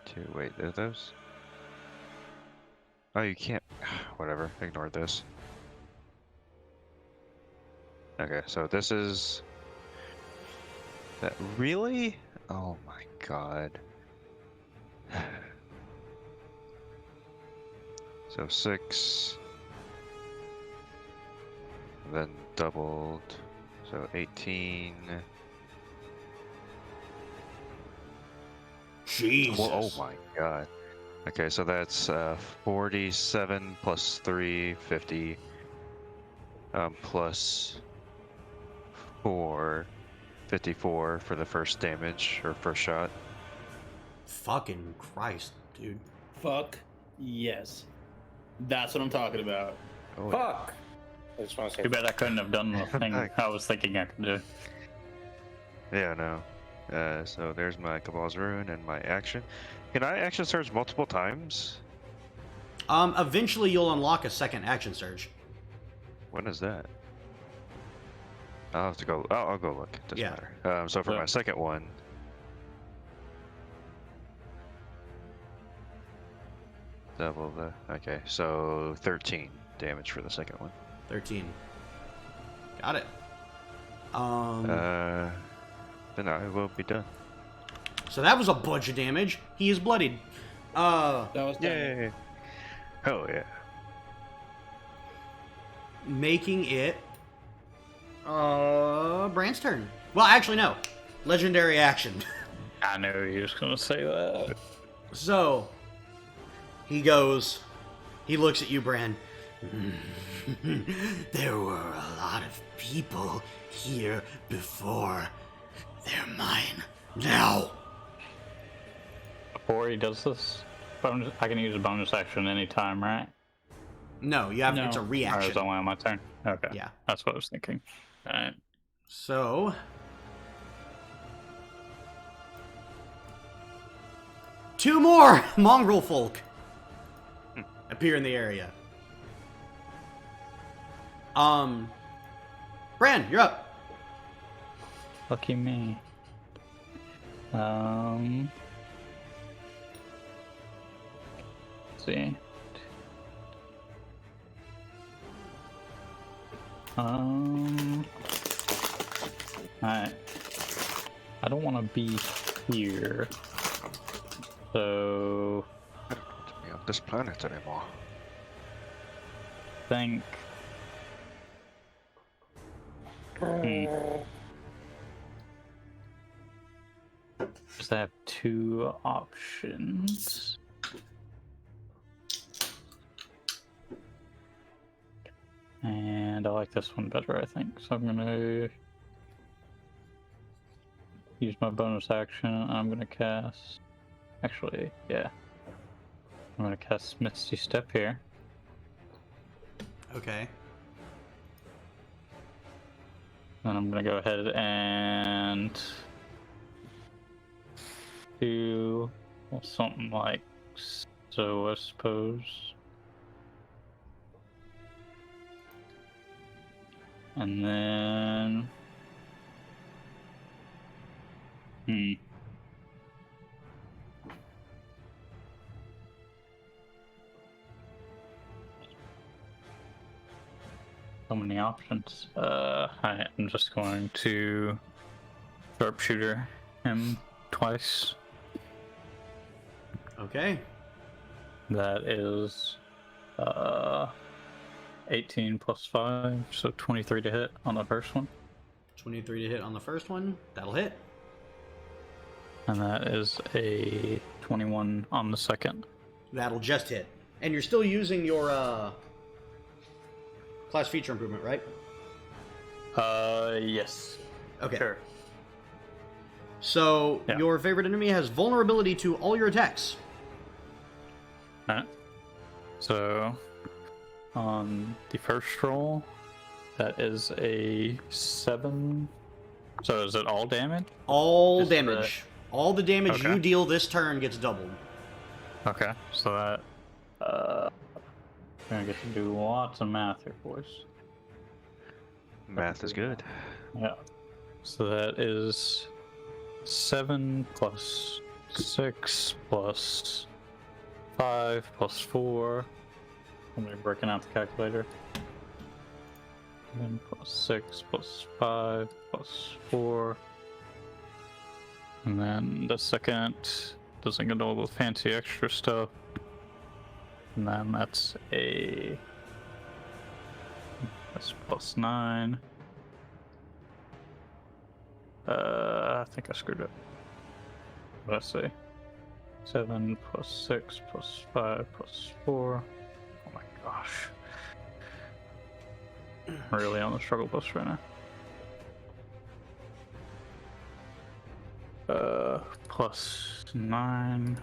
2, wait, are those? Oh, you can't. Whatever, ignore this. Okay, so this is. That really? Oh my god. So 6. Then doubled. So 18. Jesus. Well, oh my god. Okay, so that's 47 plus 3, 50. Plus 4, 54 for the first damage, or first shot. Fucking Christ, dude. Fuck yes. That's what I'm talking about. Oh, Fuck! I just want to say. Too bad I couldn't have done the thing I was thinking I could do. yeah, no. So there's my Cabal's Ruin and my action. Can I action surge multiple times? Eventually you'll unlock a second action surge. When is that? I'll have to go. I'll go look. Doesn't Yeah. matter. So for Yeah. my second one. double the. Okay, so 13 damage for the second one. 13. Got it. Then I will be done. So that was a bunch of damage. He is bloodied. That was Yay! Oh yeah. Making it Bran's turn. Well, actually no. Legendary action. I knew he was gonna say that. So he goes, he looks at you, Bran. There were a lot of people here before. They're mine now. Before he does this, I can use a bonus action anytime, right? No, you have No. it's a Or is reaction. it only on my turn? Okay. Yeah. That's what I was thinking. Alright. So two more mongrel folk appear in the area. Bran, you're up. Lucky me. Let's see. Alright. I don't want to be here. So, I don't want to be on this planet anymore. think. Just have two options. And I like this one better, I think. So I'm gonna use my bonus action. I'm gonna cast. Actually, yeah. I'm gonna cast Misty Step here. Okay. Then I'm gonna go ahead and do something like so, I suppose. And then so many options. I'm just going to sharpshooter him twice. Okay. That is 18 plus 5, so 23 to hit on the first one. 23 to hit on the first one. That'll hit. And that is a 21 on the second. That'll just hit. And you're still using your class feature improvement, right? Yes. Okay. Sure. So Yeah. your favorite enemy has vulnerability to all your attacks. Alright. So, on the first roll, that is a 7. So is it all damage? All Just damage. All the damage Okay. you deal this turn gets doubled. Okay, so that, I'm gonna get to do lots of math here, boys. Math is good. Yeah. So that is 7 plus 6 plus 5 plus 4. I'm gonna be breaking out the calculator. 7 plus 6 plus 5 plus 4. And then the second doesn't get all the fancy extra stuff. And then that's plus 9. I think I screwed up. What did I say? 7 plus 6 plus 5 plus 4. Oh my gosh. I'm really on the struggle bus right now. Plus 9.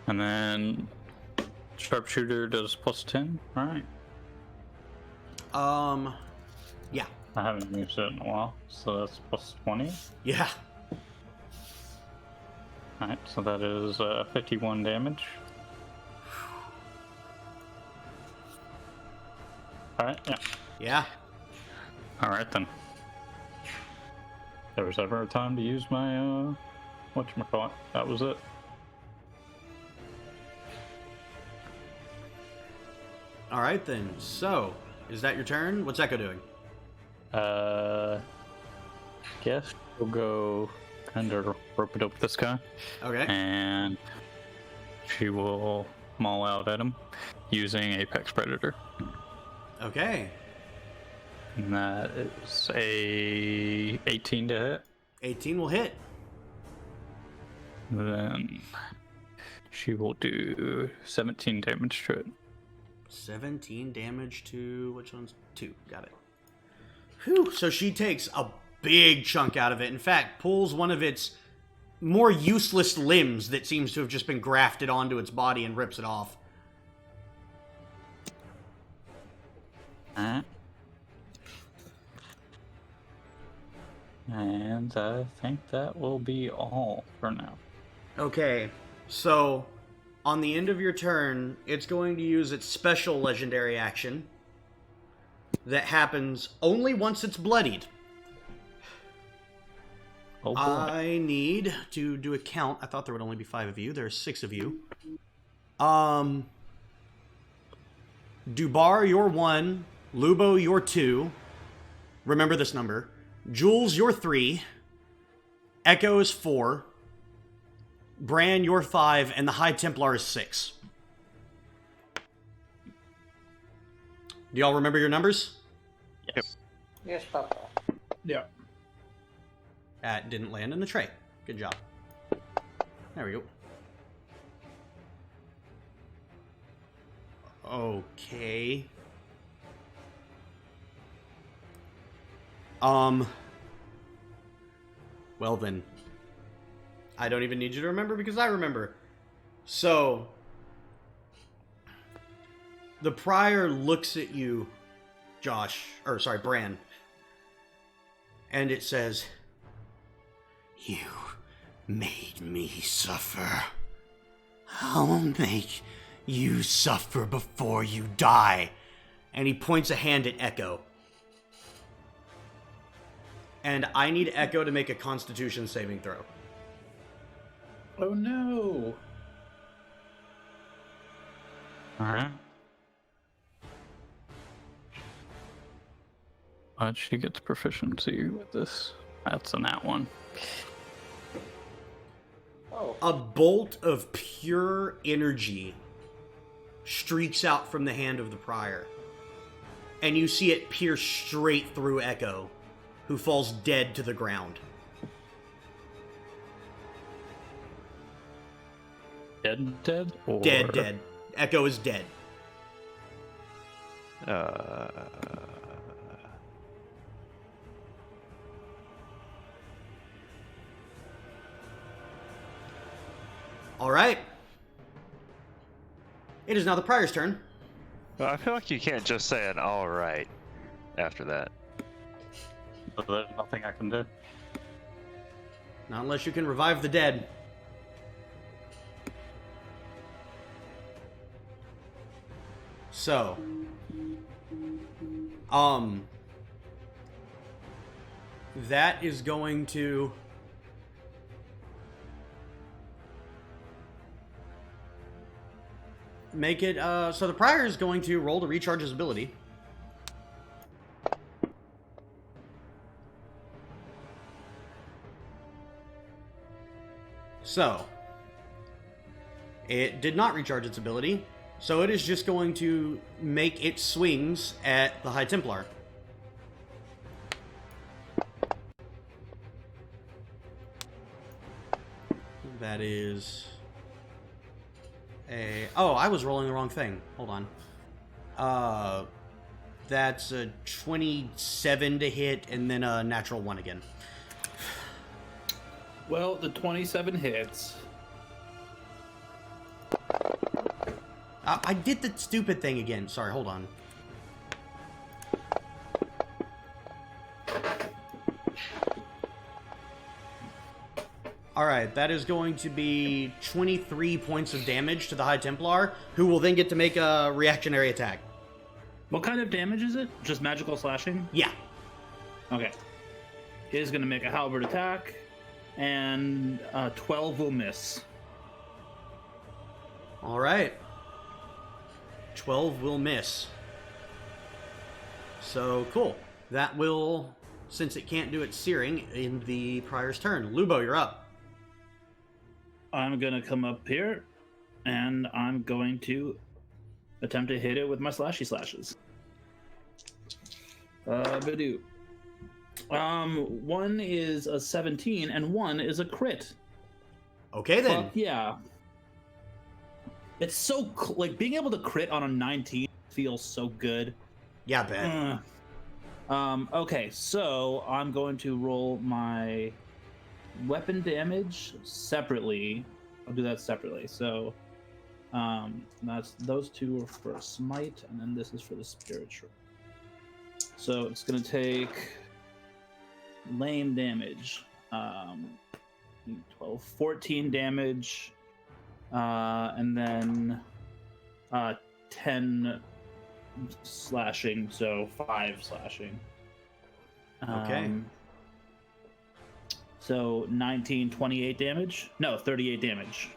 And then sharpshooter does plus 10, right? Yeah. I haven't used it in a while, so that's plus 20. Yeah. Alright, so that is 51 damage. Alright, yeah. Yeah. Alright then. If there was ever a time to use my, whatchamacallit, that was it. All right then. So, is that your turn? What's Echo doing? Guess we'll go kind of rope it up with this guy, Okay. and she will maul out at him using Apex Predator. Okay. And that is a 18 to hit. 18 will hit. Then she will do 17 damage to it. 17 damage to which one's 2? Got it. Whew. So she takes a big chunk out of it. In fact, pulls one of its more useless limbs that seems to have just been grafted onto its body and rips it off. And I think that will be all for now. Okay, so on the end of your turn, it's going to use its special legendary action that happens only once it's bloodied. Oh boy. I need to do a count. I thought there would only be 5 of you. There's 6 of you. Dwbar, you're 1. Lubo, you're 2. Remember this number. Jules, you're 3. Echo is 4. Bran, you're 5. And the High Templar is 6. Do y'all remember your numbers? Yes. Yes, Papa. Yeah. That didn't land in the tray. Good job. There we go. Okay. Well then. I don't even need you to remember because I remember. So, the Prior looks at you, Bran, and it says, "You made me suffer. I'll make you suffer before you die." And he points a hand at Echo. And I need Echo to make a Constitution saving throw. Oh no. Alright. But she gets proficiency with this. That's a nat 1. A bolt of pure energy streaks out from the hand of the Prior. And you see it pierce straight through Echo, who falls dead to the ground. Dead? Or... Dead. Echo is dead. All right. It is now the Prior's turn. Well, I feel like you can't just say an all right after that. So there's nothing I can do. Not unless you can revive the dead. So, that is going to make it, so the Prior is going to roll to recharge his ability. So, it did not recharge its ability, so it is just going to make its swings at the High Templar. That is a... Oh, I was rolling the wrong thing. Hold on. That's a 27 to hit, and then a natural 1 again. Well, the 27 hits. I did the stupid thing again. Sorry, hold on. Alright, that is going to be 23 points of damage to the High Templar, who will then get to make a reactionary attack. What kind of damage is it? Just magical slashing? Yeah. Okay. It is going to make a Halberd Attack, and 12 will miss. Alright. 12 will miss. So, cool. That will, since it can't do its searing, in the Prior's turn. Lubo, you're up. I'm gonna come up here, and I'm going to attempt to hit it with my slashy slashes. Badoo. One is a 17, and one is a crit. Okay, then. Fuck yeah. It's so like being able to crit on a 19 feels so good. Yeah, bet. Okay, so I'm going to roll my weapon damage separately. I'll do that separately. So that's those two are for a smite, and then this is for the spiritual. So it's gonna take lame damage. 12, 14 damage, and then 10 slashing, so 5 slashing. Okay. So 19, 28 damage? No, 38 damage.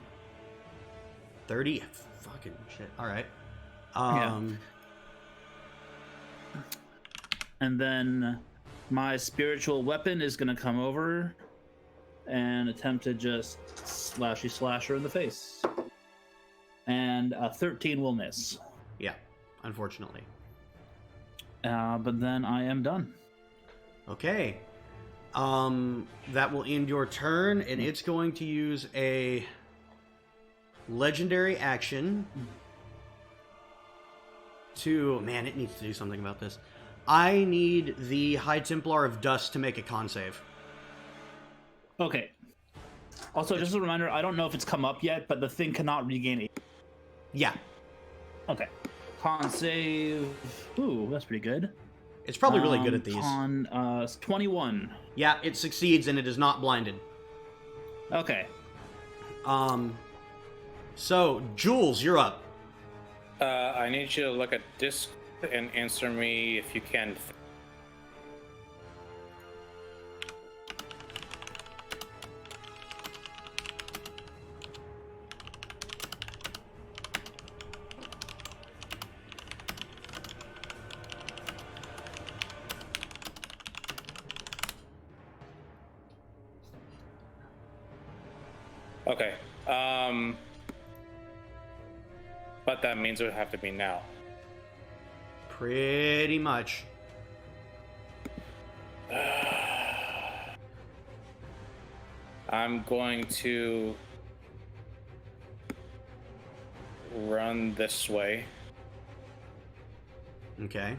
30? Fucking shit. Alright. And then my spiritual weapon is going to come over and attempt to just slash her in the face. And 13 will miss. Yeah, unfortunately. But then I am done. Okay. That will end your turn, and it's going to use a legendary action to... Man, it needs to do something about this. I need the High Templar of Dust to make a con save. Okay. Also, just a reminder, I don't know if it's come up yet, but the thing cannot regain it. Yeah. Okay. Con save... Ooh, that's pretty good. It's probably really good at these. Con 21. Yeah, it succeeds, and it is not blinded. Okay. So, Jules, you're up. I need you to look at disc and answer me if you can. Okay. But that means it would have to be now. Pretty much. I'm going to run this way. Okay.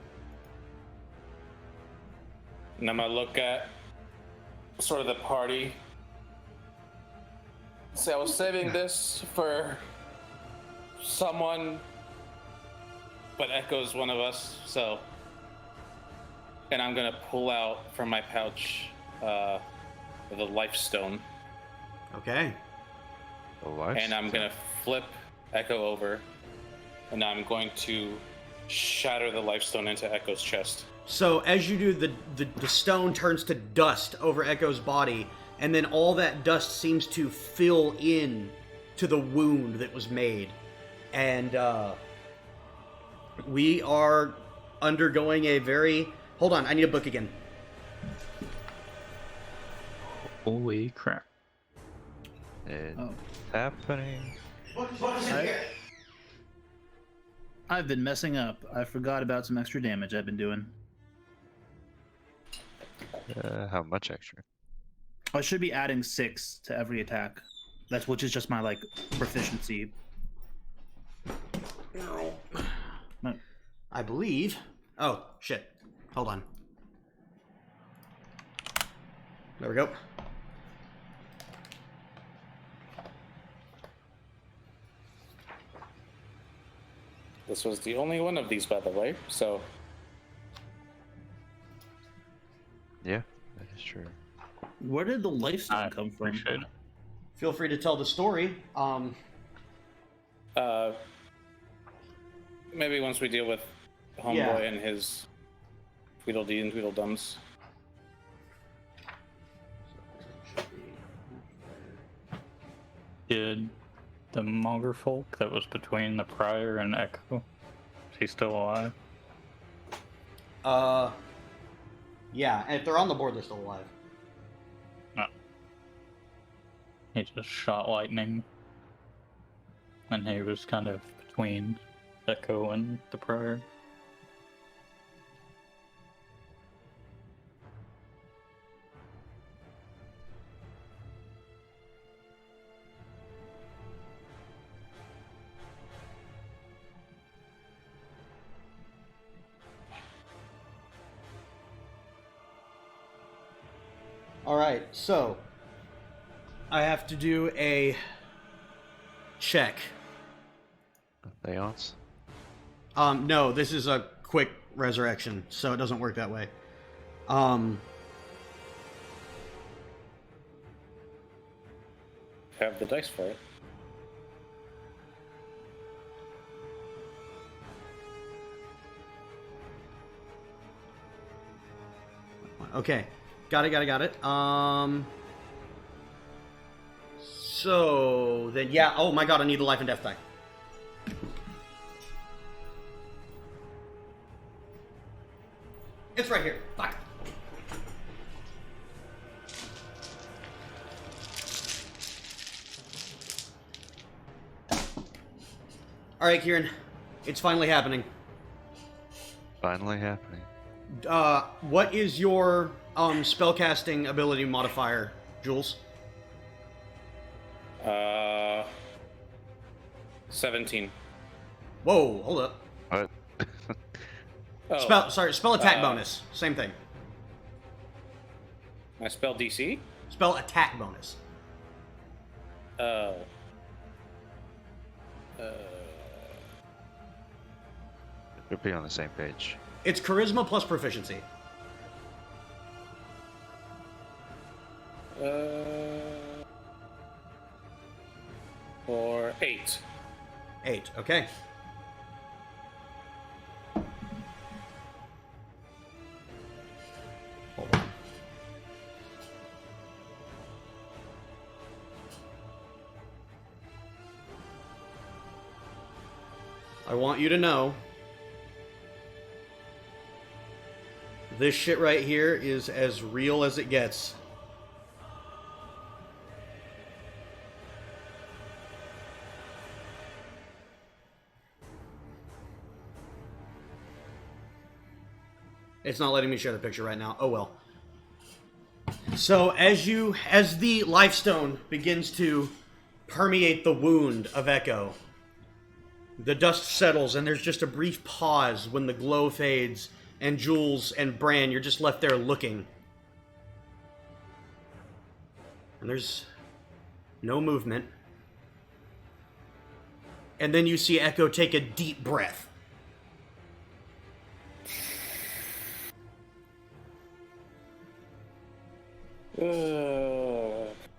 And I'm going to look at sort of the party. See, I was saving this for someone, but Echo's one of us, so... And I'm going to pull out from my pouch the life stone. Okay. The life And I'm going to flip Echo over, and I'm going to shatter the life stone into Echo's chest. So, as you do, the stone turns to dust over Echo's body, and then all that dust seems to fill in to the wound that was made. And we are undergoing a very... Hold on, I need a book again. Holy crap. It's happening. I've been messing up. I forgot about some extra damage I've been doing. How much extra? I should be adding 6 to every attack. Which is just my like proficiency. No. No. I believe... Oh, shit. Hold on. There we go. This was the only one of these, by the way, so... Yeah, that is true. Where did the lifestone come from? Appreciate it. Feel free to tell the story. Maybe once we deal with Homeboy Yeah. and his Tweedledee and Tweedledums. Did the Monger folk that was between the Prior and Echo he still alive? Yeah, and if they're on the board, they're still alive. No. He just shot lightning. And he was kind of between Echo and the Prior. Alright, so I have to do a check. Leonce? No, this is a quick resurrection, so it doesn't work that way. Have the dice for it. Okay. Got it. So then, yeah. Oh my god, I need the life and death die. It's right here. Fuck. All right, Kieran. It's finally happening. Finally happening. What is your spellcasting ability modifier, Jules? 17. Whoa, hold up. What? Oh, Spell attack bonus. Same thing. my spell DC? Spell attack bonus. Oh. We'll be on the same page. It's charisma plus proficiency. For 8. 8. Okay. Hold on. I want you to know this shit right here is as real as it gets. It's not letting me share the picture right now. Oh well. So as the lifestone begins to permeate the wound of Echo, the dust settles and there's just a brief pause when the glow fades, and Jules and Bran, you're just left there looking. And there's no movement. And then you see Echo take a deep breath.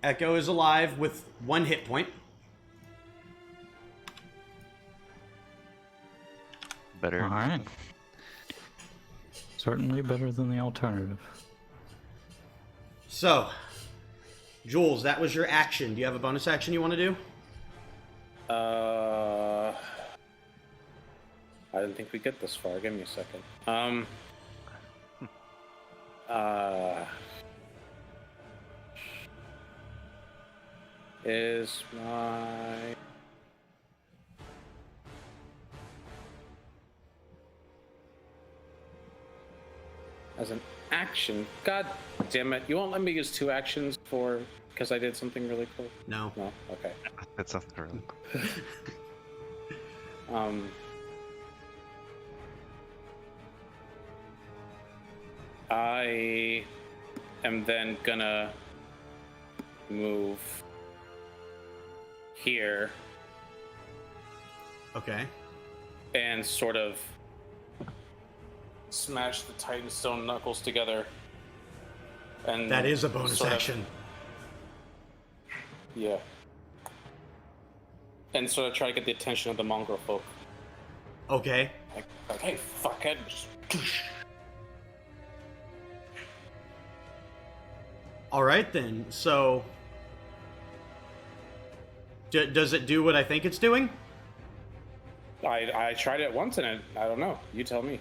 Echo is alive with 1 hit point. Better. Alright. Certainly better than the alternative. So, Jules, that was your action. Do you have a bonus action you want to do? I didn't think we'd get this far. Give me a second. Is my... As an action? God damn it. You won't let me use 2 actions for... Because I did something really cool? No. No? Okay. That's something really cool. I am then gonna move here Okay. and sort of smash the Titan Stone knuckles together. And That is a bonus sort of- action. Yeah. And sort of try to get the attention of the mongrel folk. Okay. Like, hey, fuckhead. Just... Alright then, so... does it do what I think it's doing? I tried it once and I don't know. You tell me.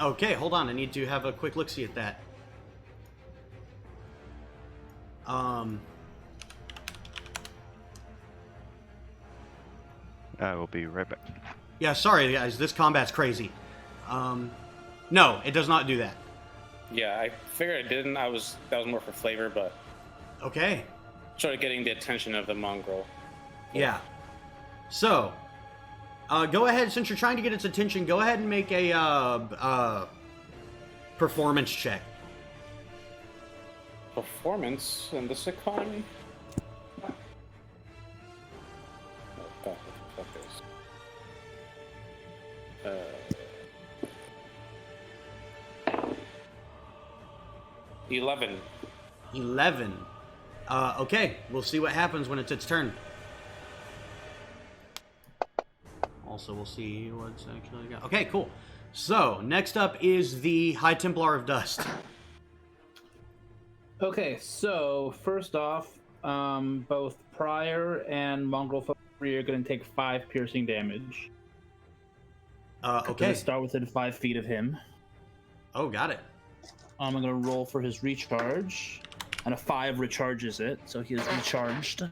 Okay, hold on. I need to have a quick look-see at that. I will be right back. Yeah, sorry, guys. This combat's crazy. No, it does not do that. Yeah, I figured it didn't. That was more for flavor, but Okay. sort of getting the attention of the mongrel. Yeah. So, go ahead. Since you're trying to get its attention, go ahead and make a performance check. Performance in this economy? Oh, God, what the fuck is? 11. 11. Okay, we'll see what happens when it's its turn. Also, we'll see what's actually got. Okay, cool. So, next up is the High Templar of Dust. Okay, so first off, both Prior and Mongrel Folk 3 are going to take 5 piercing damage. Okay. Gonna start within 5 feet of him. Oh, got it. I'm going to roll for his recharge, and a 5 recharges it, so he is recharged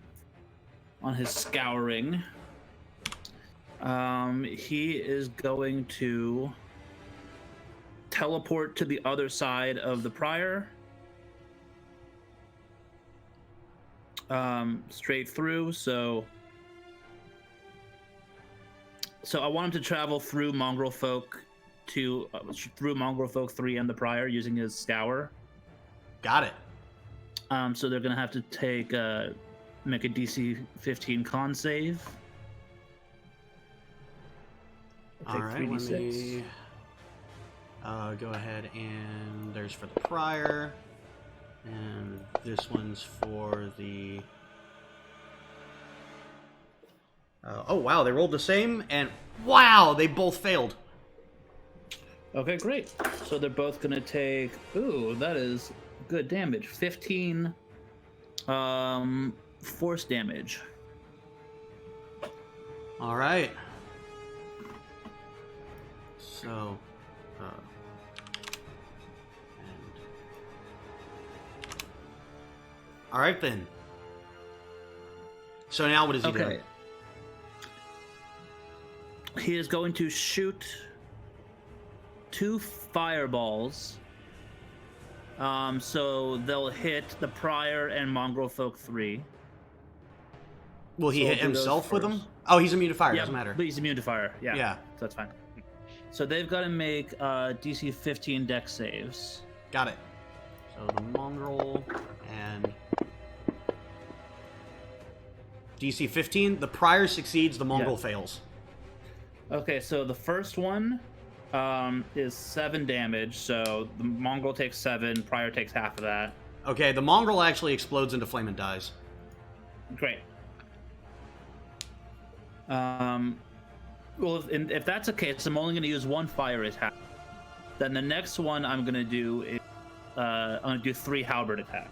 on his scouring. He is going to teleport to the other side of the Prior. Straight through, so I want him to travel through Mongrel Folk through Mongrel Folk 3 and the Prior using his scour. Got it. So they're gonna have to make a DC 15 con save. All right, let me go ahead and there's for the Prior, and this one's for the. Oh wow, they rolled the same, and wow, they both failed. Okay, great. So they're both gonna take. Ooh, that is good damage. 15 force damage. All right. So, and all right then. So now what is he doing? He is going to shoot 2 fireballs. So they'll hit the Prior and Mongrel Folk 3. Will he So hit I'll do those himself with them? first. Oh, he's immune to fire. Yeah, Doesn't matter. but he's immune to fire. Yeah. Yeah. So that's fine. So they've got to make DC 15 dex saves. Got it. So the mongrel and DC 15. The Prior succeeds. The mongrel fails. Okay, so the first one is 7 damage. So the mongrel takes 7. Prior takes half of that. Okay, the mongrel actually explodes into flame and dies. Great. Well, if that's the case, I'm only going to use 1 fire attack. Then the next one I'm going to do is I'm going to do 3 Halberd Attack.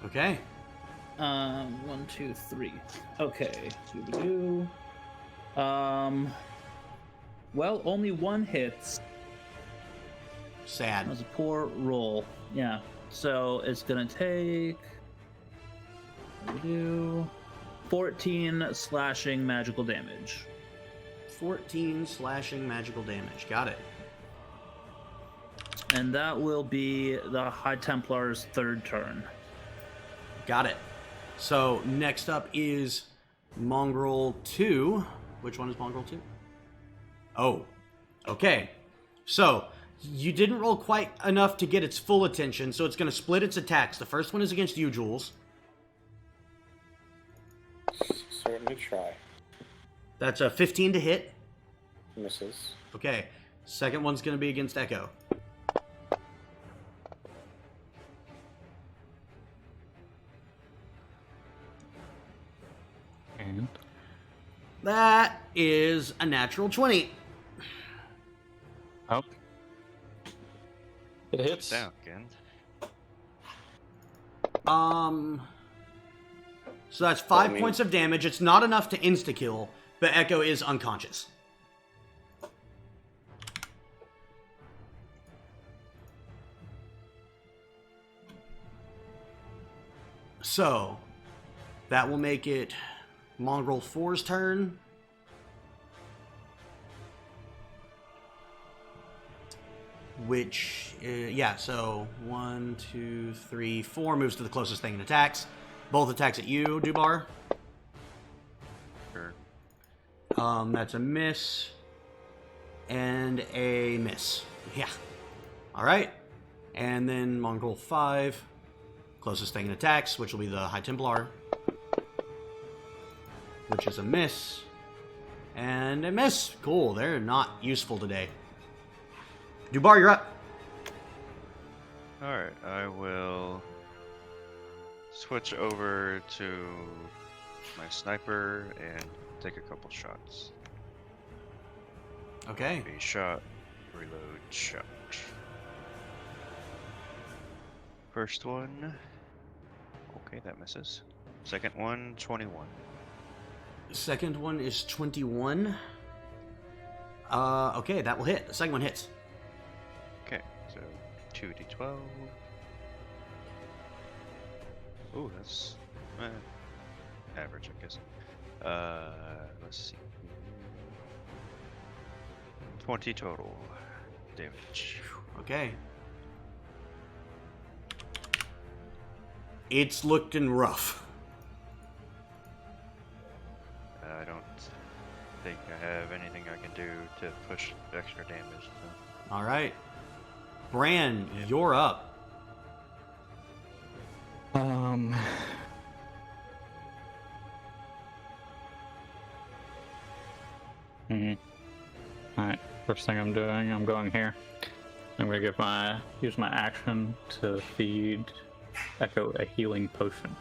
Okay. 1, 2, 3. Okay. Doo-doo-doo. Well, only 1 hits. Sad. That was a poor roll. Yeah. So it's going to take 14 slashing magical damage. 14 slashing magical damage. Got it. And that will be the High Templar's 3rd turn. Got it. So next up is Mongrel 2. Which one is Mongrel 2? Oh. Okay. So you didn't roll quite enough to get its full attention, so it's going to split its attacks. The first one is against you, Jules. Certainly try. That's a 15 to hit. Misses. Okay. Second one's going to be against Echo. And That is a natural 20. oh, it hits. Down again. So that's 5 points of damage. It's not enough to insta-kill, But Echo is unconscious. So, that will make it Mongrel 4's turn. Which, yeah, so 1, 2, 3, 4 moves to the closest thing and attacks. Both attacks at you, Dwbar. Sure. That's a miss. And a miss. Yeah. Alright. And then Mongrel 5. Closest thing and attacks, which will be the High Templar. Which is a miss. And a miss. Cool, they're not useful today. Dwbar, you're up. Alright, I will switch over to my sniper and take a couple shots. Okay. Be shot, reload, shot. First one. Okay, that misses. Second one, 21. Second one is 21. Okay, that will hit. The second one hits. Okay, so 2d12. Ooh, that's average, I guess. Let's see. 20 total damage. Okay. It's looking rough. I don't think I have anything I can do to push extra damage. So. Alright. Bran, you're up. Alright, first thing I'm doing, I'm going here. I'm gonna use my action to feed Echo a healing potion.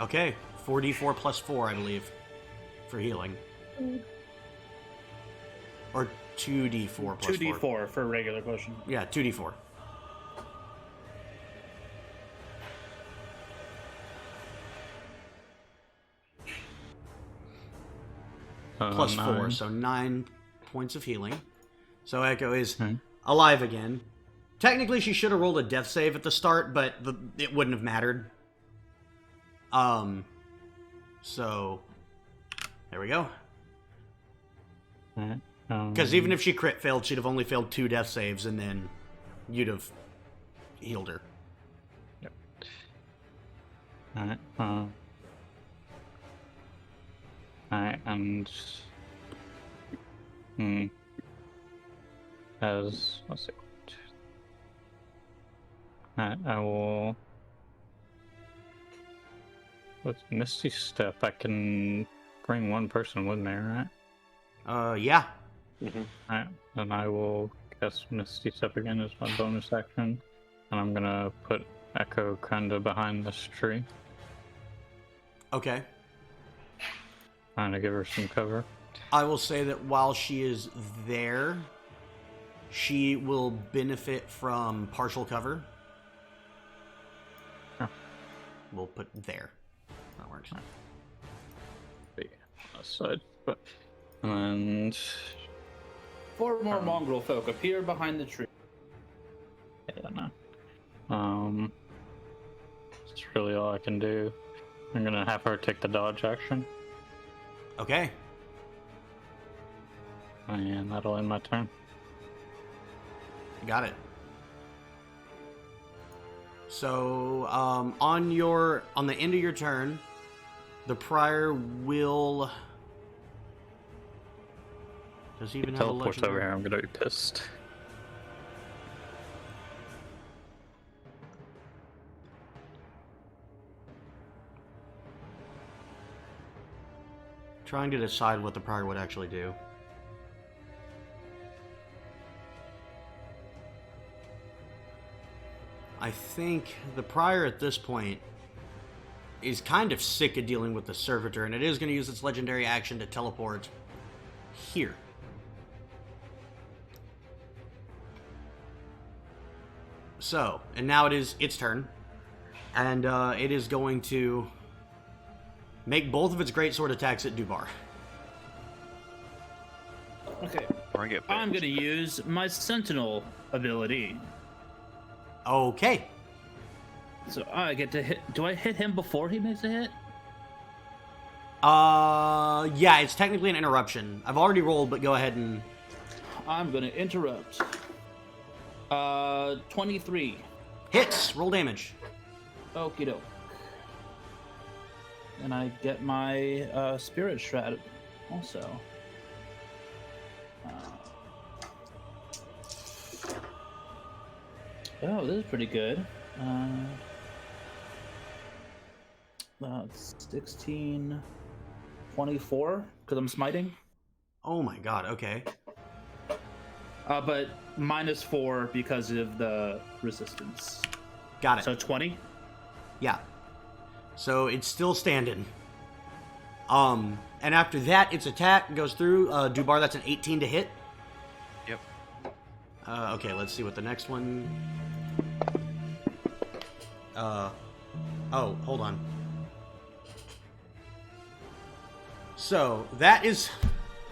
Okay. 4d4 plus 4, I believe, for healing. Or 2d4 plus 4. 2d4 for a regular potion. Yeah, 2d4. Plus 4, 9. so 9 points of healing. So Echo is alive again. Technically, she should have rolled a death save at the start, but it wouldn't have mattered. So there we go. Alright, Because even if she crit failed, she'd have only failed 2 death saves, and then you'd have healed her. Yep. Alright, alright, and let's see. Alright, I will. With Misty Step, I can bring one person with me, right? Yeah. Alright, then I will cast Misty Step again as my bonus action, and I'm gonna put Echo kinda behind this tree, Okay. trying to give her some cover. I will say that while she is there, she will benefit from partial cover. Oh. We'll put there. That works. Be on this side, but and 4 more mongrel folk appear behind the tree. yeah, no. That's really all I can do. I'm gonna have her take the dodge action, Okay. and that'll end my turn. Got it. So, on the end of your turn, the Prior will. Does he even have a Teleports legendary? over here. I'm gonna be pissed. Trying to decide what the Prior would actually do. I think the Prior at this point is kind of sick of dealing with the Servitor, and it is going to use its legendary action to teleport here. So, and now it is its turn, and it is going to make both of its greatsword attacks at Dwbar. Bring it back. I'm gonna use my Sentinel ability. Okay. So I get to hit. Do I hit him before he makes a hit? Yeah, it's technically an interruption. I've already rolled, but go ahead and... I'm gonna interrupt. 23. Hits! Roll damage. Okie doke. And I get my Spirit Shroud also. Oh, this is pretty good. That's 16, 24, because I'm smiting. Oh my god, okay. But -4 because of the resistance. Got it. So 20? Yeah. So it's still standing. And after that, its attack goes through. Dwbar, that's an 18 to hit. Yep. Okay, let's see what the next one... Oh, hold on. So, that is...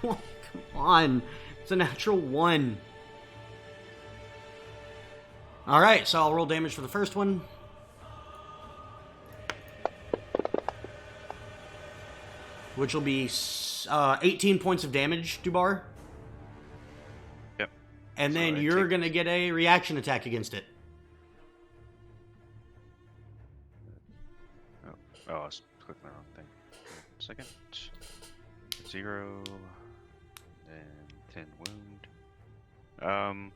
Oh, come on. It's a natural 1. Alright, so I'll roll damage for the first one. Which will be 18 points of damage, Dwbar. Yep. And So then I you're take- gonna get a reaction attack against it. Oh, I was clicking the wrong thing. 1 second. 0. And 10 wound.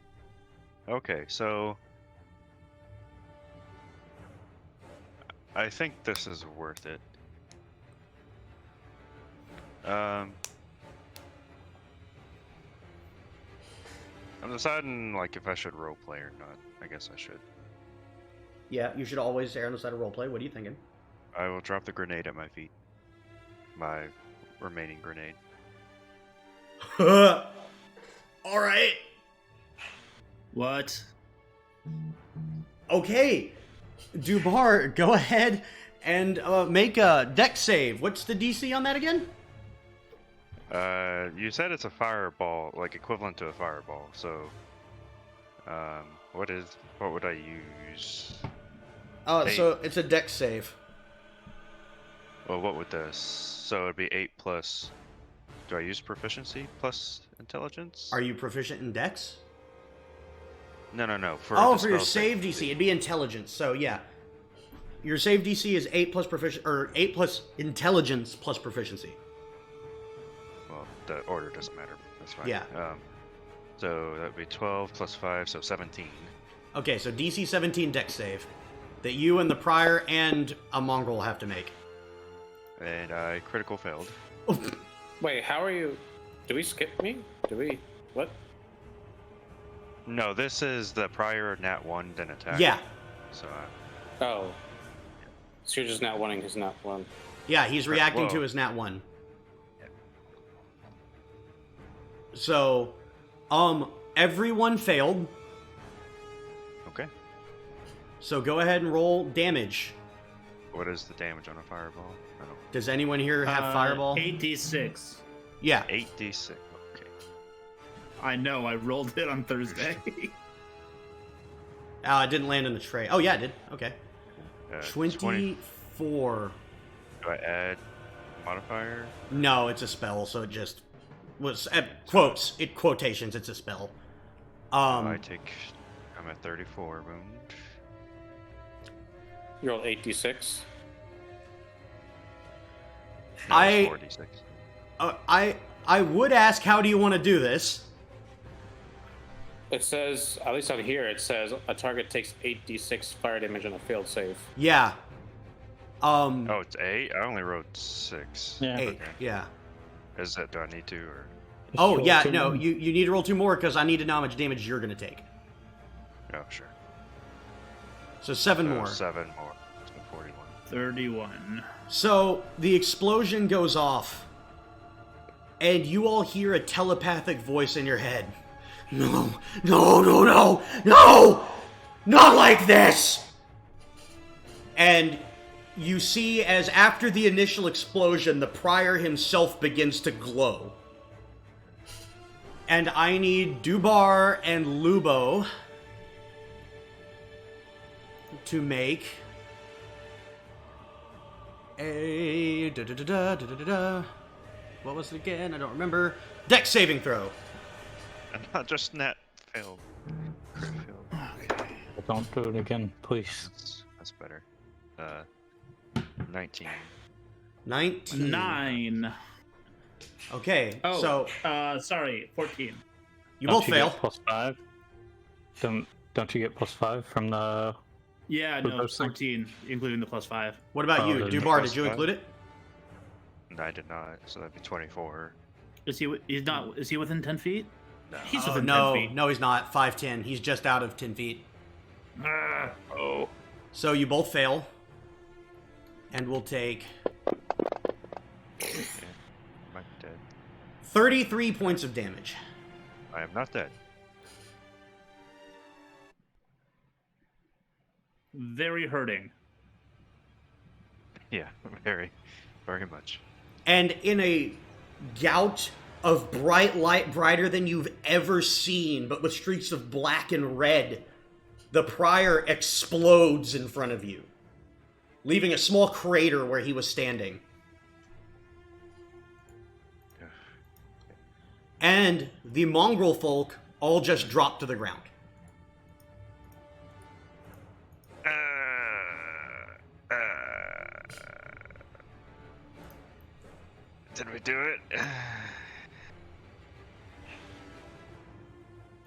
Okay, so... I think this is worth it. I'm deciding, like, if I should roleplay or not. I guess I should. Yeah, you should always err on the side of roleplay. What are you thinking? I will drop the grenade at my feet. My remaining grenade. Alright. What? Okay. Dwbar, go ahead and make a dex save. What's the DC on that again? You said it's a fireball, like equivalent to a fireball. So, what would I use? Oh, 8. so it's a dex save. Well, what would this? So it'd be 8 plus. Do I use proficiency plus intelligence? Are you proficient in dex? No. For For your spell save DC, it'd be intelligence. So yeah, your save DC is 8 plus proficient, or 8 plus intelligence plus proficiency. Well, the order doesn't matter. That's fine. Yeah. So that'd be 12 plus 5, so 17. Okay, so DC 17 dex save that you and the prior and a mongrel have to make. And I critical failed. Wait, how are you? Do we skip me? Do we? What? No, this is the prior nat 1 then attack. Yeah, So Oh. So you're just not wanting his not one. yeah, he's reacting whoa. to his nat 1. Yeah. So, everyone failed. okay. So go ahead and roll damage. What is the damage on a fireball? I don't. Does anyone here have fireball? 8d6. Yeah. 8d6. Okay. I know, I rolled it on Thursday. It didn't land in the tray. Oh yeah, it did. Okay. 20. 24. Do I add modifier? No, it's a spell, so it just was quotes. It quotations. It's a spell. I'm at 34 wound. You roll 8d6. No, I- it's 4d6. I would ask, how do you want to do this? It says, at least on here, it says a target takes 8d6 fire damage on a failed save. Yeah. Oh, it's 8? I only wrote 6. Yeah. 8. Okay. Yeah. Is that, do I need to, or? Oh yeah. No, you need to roll 2 more because I need to know how much damage you're gonna take. Oh, sure. So 7 So more. 7 more. So 41. 31. So the explosion goes off, and you all hear a telepathic voice in your head. No, no, no, no, no! Not like this! And you see, as after the initial explosion, the prior himself begins to glow. And I need Dwbar and Lubo to make a what was it again? I don't remember. Dex saving throw. And not just net failed. Crit failed. Okay. Don't do it again, please. That's better. 19. 19. 9. Okay, Oh, so sorry, 14. you Don't both you fail. get +5? Don't you get +5 from the? Yeah, For no, those things? 14, including the +5. What about Oh, you, then Dwbar? plus Did you five. include it? No, I did not. So that'd be 24. Is he? He's not. Is he within 10 feet? No. He's Oh, within no, 10 feet. no, he's not. 5'10". He's just out of 10 feet. Oh. So you both fail, and we'll take Yeah. I'm dead. 33 points of damage. I am not dead. Very hurting. Yeah, very, very much. And in a gout of bright light, brighter than you've ever seen, but with streaks of black and red, the prior explodes in front of you, leaving a small crater where he was standing. And the mongrel folk all just drop to the ground. Did we do it?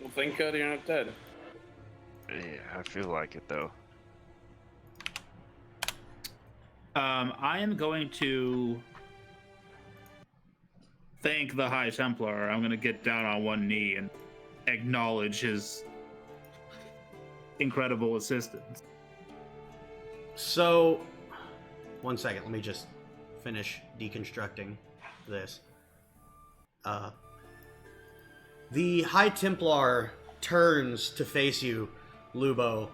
Well, thank God you're not dead. Yeah, I feel like it though. I am going to thank the High Templar. I'm going to get down on one knee and acknowledge his incredible assistance. So, one second, let me just finish deconstructing this. The High Templar turns to face you, Lubo,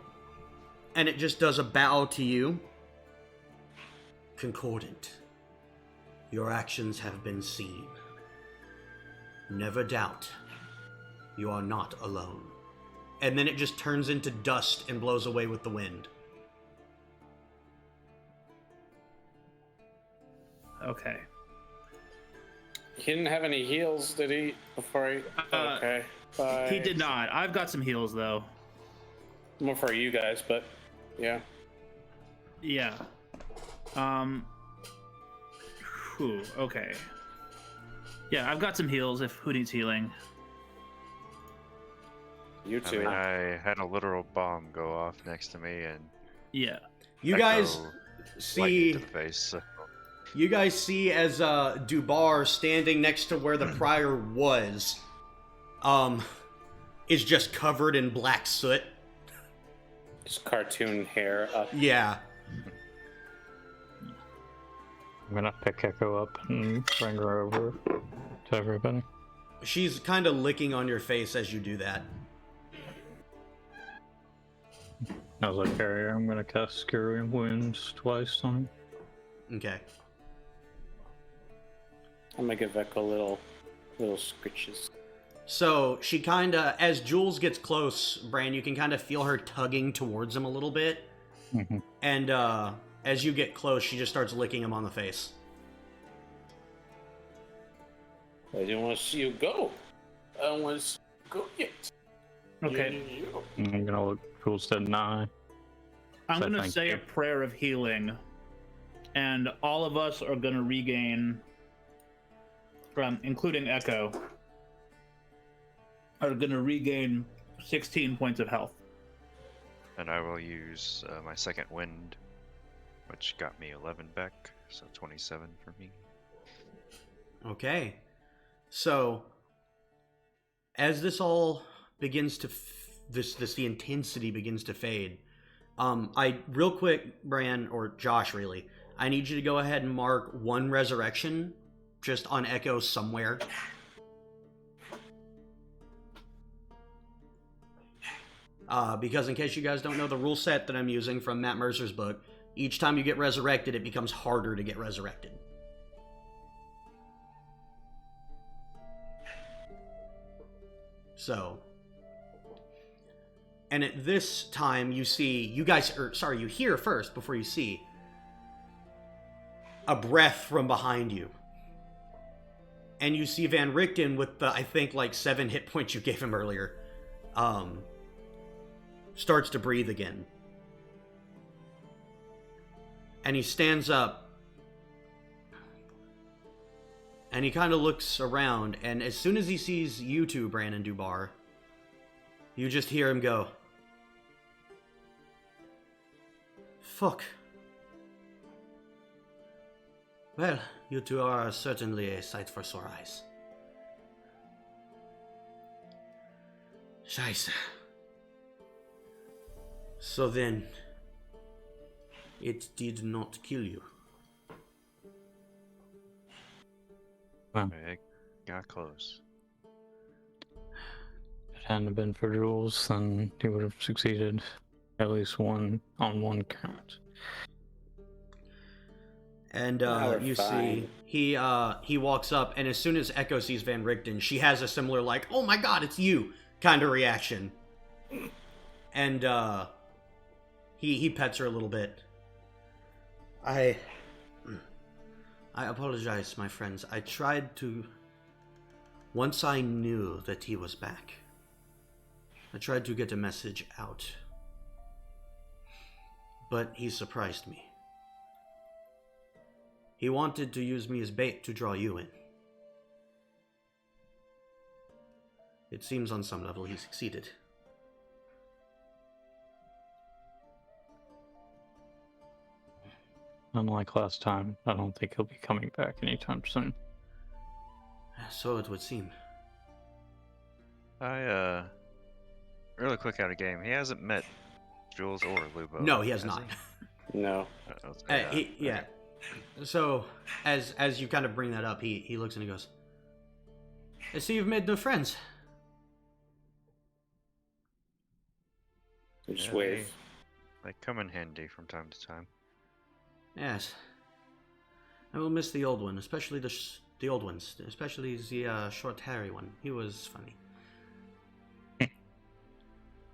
and it just does a bow to you. Concordant, your actions have been seen. Never doubt, you are not alone. And then it just turns into dust and blows away with the wind. Okay. He didn't have any heals, did he? Before he. Okay. Bye. He did not. I've got some heals, though. More for you guys, but yeah. Yeah. Okay. Yeah, I've got some heals if who needs healing. You I two. mean, I had a literal bomb go off next to me and You echo guys lightning see to the face. So. You guys see as Dwbar standing next to where the prior was, is just covered in black soot. Just cartoon hair up. Yeah. I'm gonna pick Echo up and bring her over to everybody. She's kind of licking on your face as you do that. I was like, Harry, I'm gonna cast Scary Wounds twice on him. Okay. I'll make a Vecco little scritches. So she kind of, as Jules gets close, Bran, you can kind of feel her tugging towards him a little bit. Mm-hmm. And as you get close, she just starts licking him on the face. I didn't want to see you go. I don't want to see you go yet. Okay. I'm gonna look Jules dead in the eye. I'm So going to thank say you. a prayer of healing, and all of us are going to regain, including Echo, are going to regain 16 points of health. And I will use my second wind, which got me 11 back, so 27 for me. Okay. So, as this all begins to, the intensity begins to fade, real quick, Bran, or Josh really, I need you to go ahead and mark one resurrection just on Echo somewhere. Because in case you guys don't know the rule set that I'm using from Matt Mercer's book, each time you get resurrected, it becomes harder to get resurrected. So, and at this time, you hear first before you see a breath from behind you. And you see Van Richten with the, I think, like 7 hit points you gave him earlier, starts to breathe again. And he stands up. And he kind of looks around, and as soon as he sees you two, Bran and Dwbar, you just hear him go, "Fuck. Well, you two are certainly a sight for sore eyes." Scheiße. So then, it did not kill you. It got close. If it hadn't been for Jules, then he would have succeeded at least one count. And we're you fine. see, he walks up, and as soon as Echo sees Van Richten, she has a similar like, "Oh my god, it's you," kind of reaction. And he pets her a little bit. I apologize, my friends. I tried to... Once I knew that he was back, I tried to get a message out. But he surprised me. He wanted to use me as bait to draw you in. It seems on some level he succeeded. Unlike last time, I don't think he'll be coming back anytime soon. So it would seem. Really quick out of game. He hasn't met Jules or Lubo. No, he has not. No. Yeah. So, as you kind of bring that up, he looks and he goes, "I see you've made new friends." Just Yeah, wave. They come in handy from time to time. Yes. I will miss the old one, especially the old ones, especially the short hairy one. He was funny.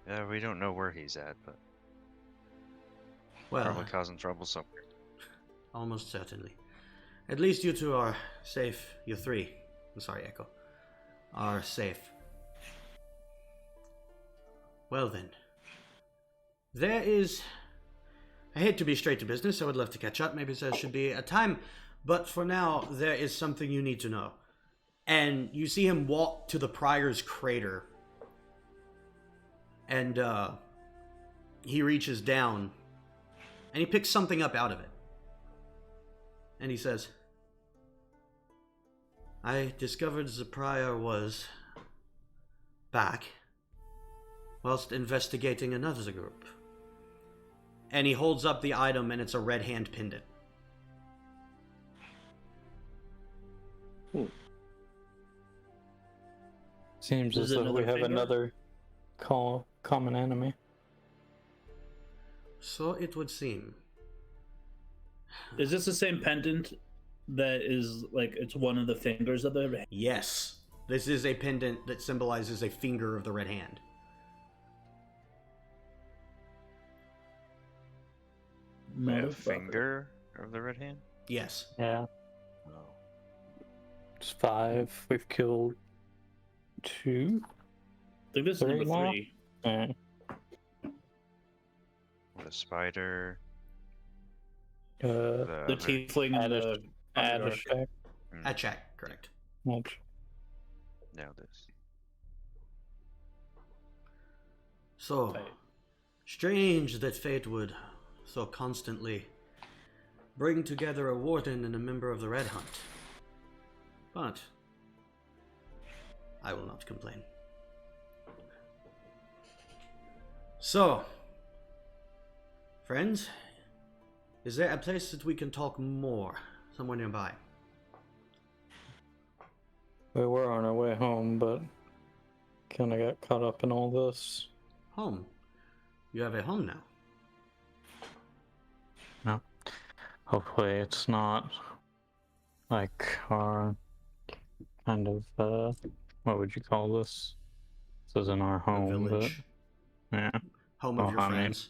Yeah, we don't know where he's at, but Well, probably causing trouble somewhere. almost certainly. At least you two are safe. You three. I'm sorry, Echo. Are safe. Well then. There is... I hate to be straight to business. I would love to catch up. Maybe there should be a time. But for now, there is something you need to know. And you see him walk to the Prior's crater. And he reaches down. And he picks something up out of it. And he says, "I discovered the Prior was back whilst investigating another group." And he holds up the item, and it's a red hand pendant. Seems Is as it though we another have finger? another common enemy. So it would seem. Is this the same pendant that is like it's one of the fingers of the? Yes. This is a pendant that symbolizes a finger of the red hand. Wait, a Motherfucker. finger of the red hand? Yes. Yeah, Oh. it's 5. We've killed 2. I think this is number Three more? 3. Yeah. The spider. Uh, The tiefling and the underdark. Attack. A check, correct. Much. Now this. So, strange that fate would so constantly bring together a warden and a member of the Red Hunt. But I will not complain. So, friends, is there a place that we can talk more? Somewhere nearby? We were on our way home, but kind of got caught up in all this. Home. You have a home now. No. Hopefully it's not like our kind of, what would you call this? This isn't our A home, but village. yeah, Home of Well, your I mean- friends.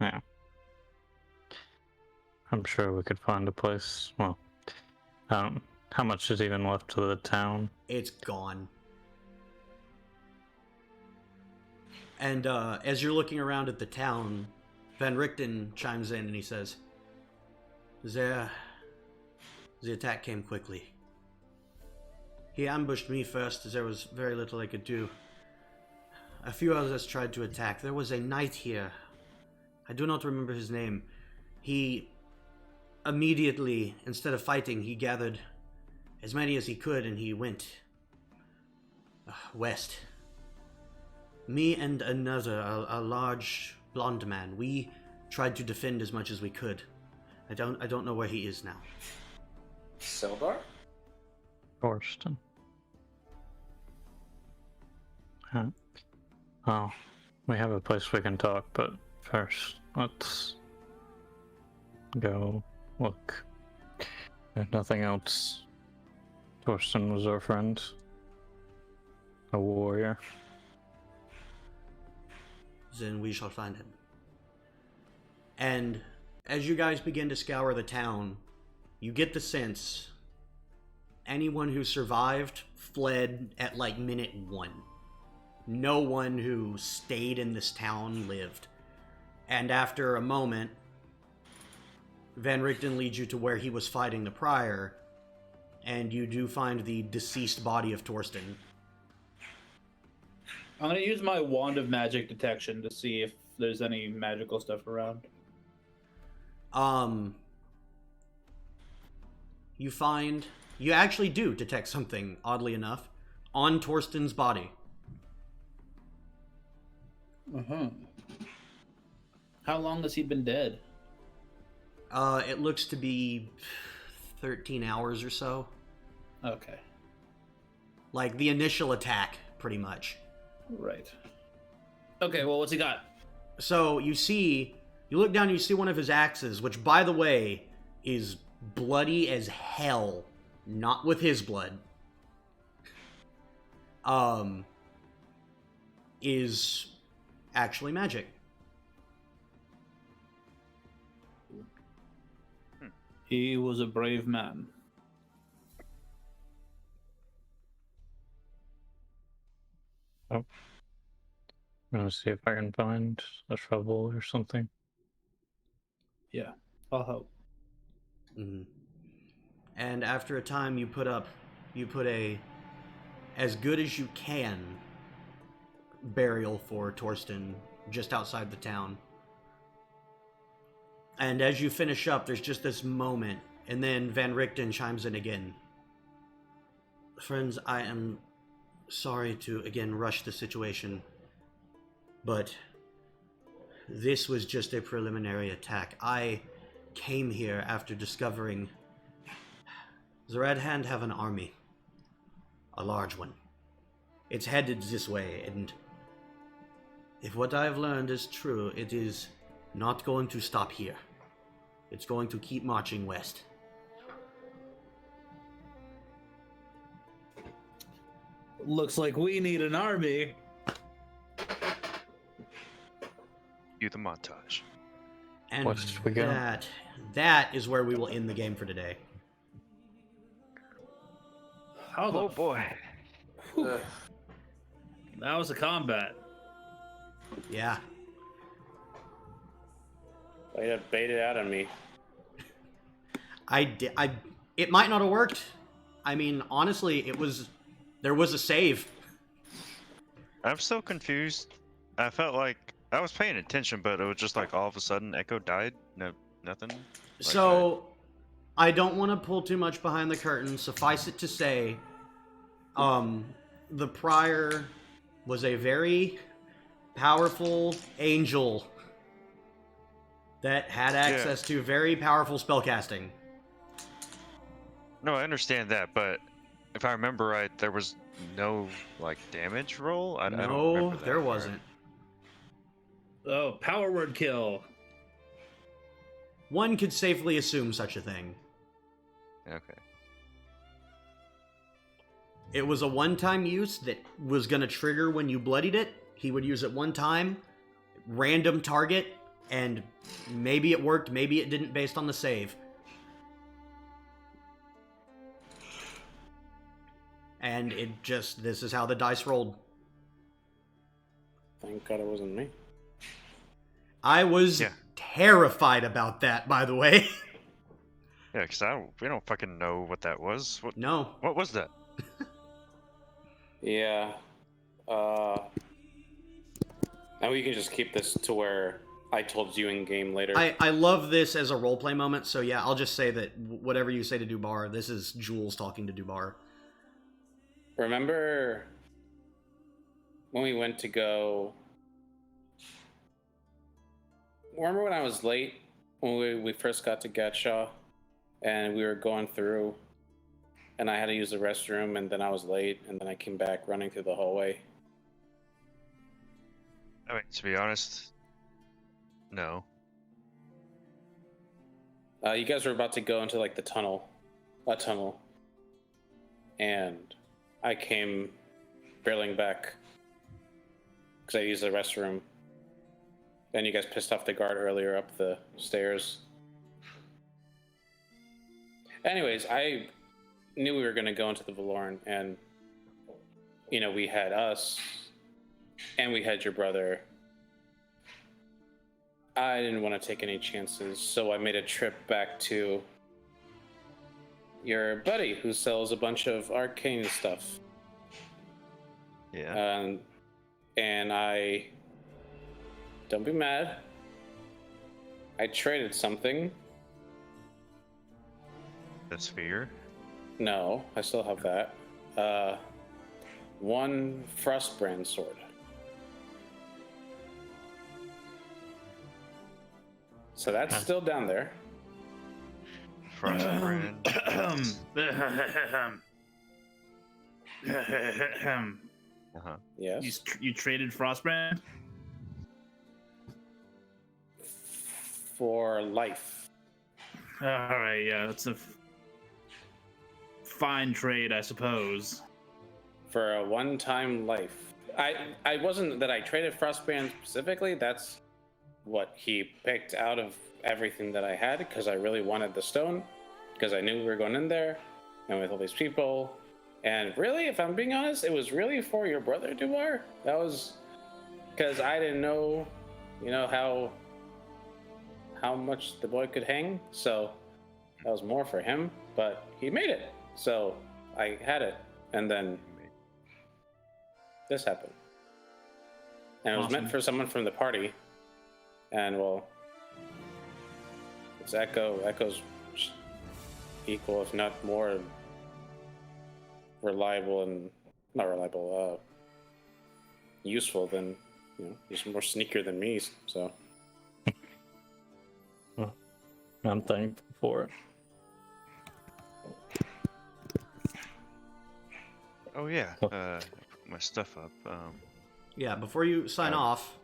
yeah. I'm sure we could find a place. Well, how much is even left to the town? It's gone. And as you're looking around at the town, Van Richten chimes in and he says, The attack came quickly. He ambushed me first, as there was very little I could do. A few others tried to attack. There was a knight here. I do not remember his name. He immediately, instead of fighting, he gathered as many as he could and he went west. Me and another, a large blonde man, we tried to defend as much as we could. I don't know where he is now. Sildar? Torsten. Huh. Well, we have a place we can talk, but first, let's go look. If nothing else, Torsten was our friend. A warrior. Then we shall find him. And as you guys begin to scour the town, you get the sense anyone who survived fled at like minute 1. No one who stayed in this town lived. And after a moment, Van Richten leads you to where he was fighting the prior, and you do find the deceased body of Torsten. I'm gonna use my wand of magic detection to see if there's any magical stuff around. You actually do detect something, oddly enough, on Torsten's body. How long has he been dead? It looks to be 13 hours or so. Okay. Like the initial attack, pretty much. Right. Okay, well, what's he got? So you look down and you see one of his axes, which, by the way, is bloody as hell. Not with his blood. Is actually magic. He was a brave man. Oh. I'm gonna see if I can find a shovel or something. Yeah, I'll help. Mm-hmm. And after a time, you put a as good as you can burial for Torsten just outside the town. And as you finish up, there's just this moment, and then Van Richten chimes in again. Friends, I am sorry to again rush the situation, but this was just a preliminary attack. I came here after discovering the Red Hand have an army. A large one. It's headed this way, and if what I have learned is true, it is not going to stop here. It's going to keep marching west. Looks like we need an army. Cue the montage. And What did we got? that is where we will end the game for today. How the Oh boy. Ugh. That was a combat. Yeah. Way to bait it out on me. It might not have worked. I mean, honestly, there was a save. I'm still confused. I felt like I was paying attention, but it was just like all of a sudden Echo died. No, nothing. Like So, I don't want to pull too much behind the curtain. Suffice it to say, the prior was a very powerful angel that had access to very powerful spellcasting. No, I understand that, but if I remember right, there was no like damage roll. I don't No, remember that there part. wasn't. Oh, power word kill. One could safely assume such a thing. Okay. It was a one-time use that was going to trigger when you bloodied it. He would use it one time, random target, and maybe it worked, maybe it didn't based on the save. And it just, this is how the dice rolled. Thank God it wasn't me. I was Yeah. terrified about that, by the way. Yeah, because we don't fucking know what that was. No. What was that? Yeah. And we can just keep this to where I told you in game later. I love this as a roleplay moment, so yeah, I'll just say that whatever you say to Dwbar, this is Jules talking to Dwbar. Remember when we went to go... Remember when I was late? When we first got to Gatshaw? And we were going through, and I had to use the restroom, and then I was late, and then I came back running through the hallway. I mean, to be honest, no. You guys were about to go into like a tunnel, and I came barreling back because I used the restroom. And you guys pissed off the guard earlier up the stairs. Anyways, I knew we were going to go into the Valoran, and, you know, we had us, and we had your brother. I didn't want to take any chances, so I made a trip back to your buddy who sells a bunch of arcane stuff. Yeah. And I... Don't be mad. I traded something. The sphere. No, I still have that. One Frostbrand sword. So that's still down there. Frostbrand. Uh-huh. Yes. You traded Frostbrand? For life. All right, yeah, that's a fine trade, I suppose. For a one-time life. I wasn't that I traded Frostbrand specifically. That's what he picked out of everything that I had because I really wanted the stone. Because I knew we were going in there and with all these people. And really, if I'm being honest, it was really for your brother, Dwbar. That was because I didn't know, you know, how much the boy could hang. So that was more for him. But he made it. So I had it. And then this happened. And it was meant for someone from the party. And well, it's Echo's equal, if not more reliable and not reliable, useful than, you know, he's more sneaker than me, so. I'm thankful for it. Oh yeah. Put my stuff up. Yeah, before you sign off.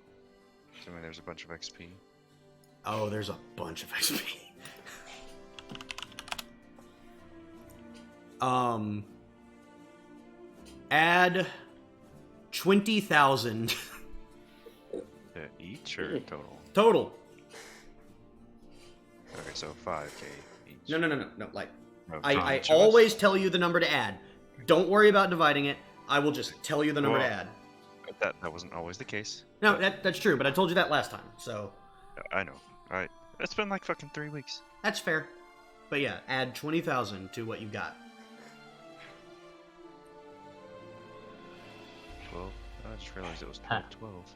Assuming there's a bunch of XP. Oh, there's a bunch of XP. Add 20,000 Each or total? total. Okay, so 5k each. No. Like, No, I each of us? always tell you the number to add. Don't worry about dividing it. I will just tell you the number to Well, add. That wasn't always the case. No, that's true, but I told you that last time, so I know. Alright. It's been like fucking 3 weeks. that's fair. But yeah, add 20,000 to what you've got. 12. I just realized it was Huh. 12.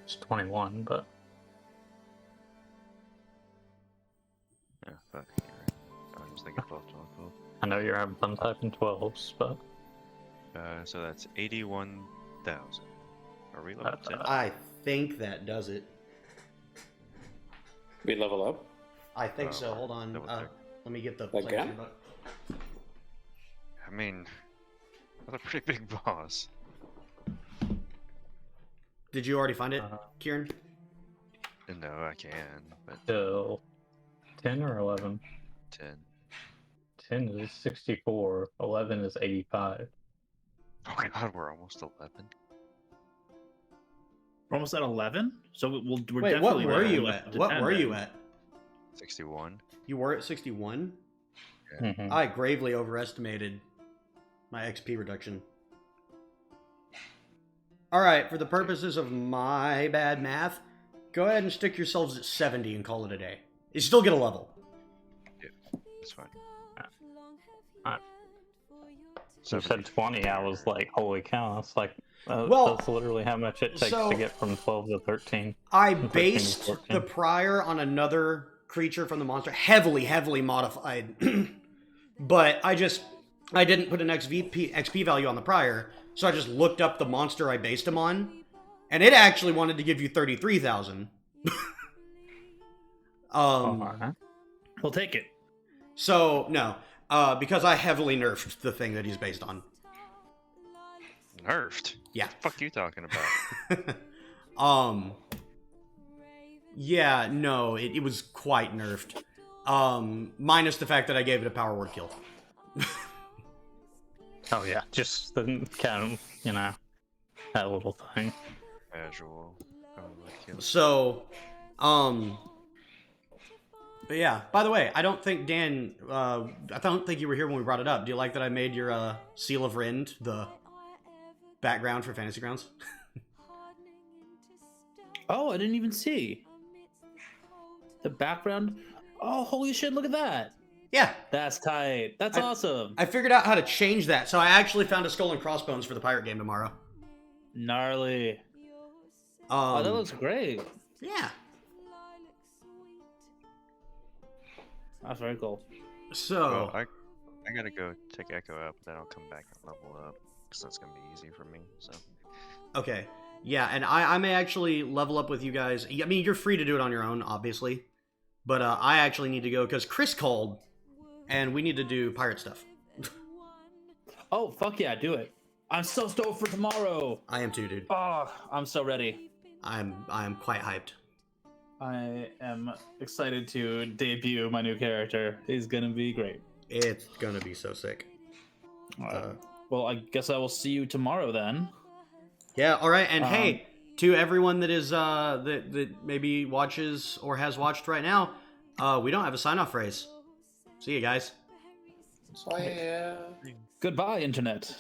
It's 21, but Yeah, fuck. You're right. I was thinking 12. I know you're having fun typing 12s, but So that's 81,000. Are we level 10? I think that does it. We level up? I think Oh, so. Hold on. double check. Let me get the Again? player's handbook. I mean, that's a pretty big boss. Did you already find it, Kieran? No, I can, but still 10 or 11. 10. 10 is 64. 11 is 85. Oh god, we're almost 11. We're almost at 11, so we're Wait, definitely. what were you going at? up to What 10 were then. you at? 61. You were at 61? Mhm. I gravely overestimated my XP reduction. Alright, for the purposes of my bad math, go ahead and stick yourselves at 70 and call it a day. You still get a level. It's fine. You said 20, I was like, holy cow, that's like, Well, that's literally how much it takes so- to get from 12 to 13. I 13 based 14. the prior on another creature from the monster, heavily modified. But I didn't put an XP value on the prior, so I just looked up the monster I based him on, and it actually wanted to give you 33,000. Alright. We'll take it. So, no. Because I heavily nerfed the thing that he's based on. Nerfed? Yeah. What the fuck you talking about? Yeah, no, it was quite nerfed. Minus the fact that I gave it a power word kill. Oh yeah, just the kind of, that little thing. Casual. So, but yeah, by the way, I don't think Dan, I don't think you were here when we brought it up. Do you like that I made your, Seal of Rend the background for Fantasy Grounds? Oh, I didn't even see the background. Oh, holy shit! Look at that. Yeah, That's tight. That's awesome. I figured out how to change that, so I actually found a Skull and Crossbones for the pirate game tomorrow. Gnarly. Oh, that looks great. Yeah. That's very cool. So, Well, I gotta go take Echo out, but then I'll come back and level up, because that's gonna be easy for me, so. okay. Yeah, and I may actually level up with you guys. I mean, you're free to do it on your own, obviously. But I actually need to go, because Chris called, and we need to do pirate stuff. Oh, fuck yeah, do it. I'm so stoked for tomorrow. I am too, dude. Oh, I'm so ready. I'm quite hyped. I am excited to debut my new character. He's gonna be great. It's gonna be so sick. Well, I guess I will see you tomorrow then. Yeah, alright, and hey, to everyone that is, that maybe watches or has watched right now, we don't have a sign-off phrase. See you guys. So yeah. Goodbye, Internet.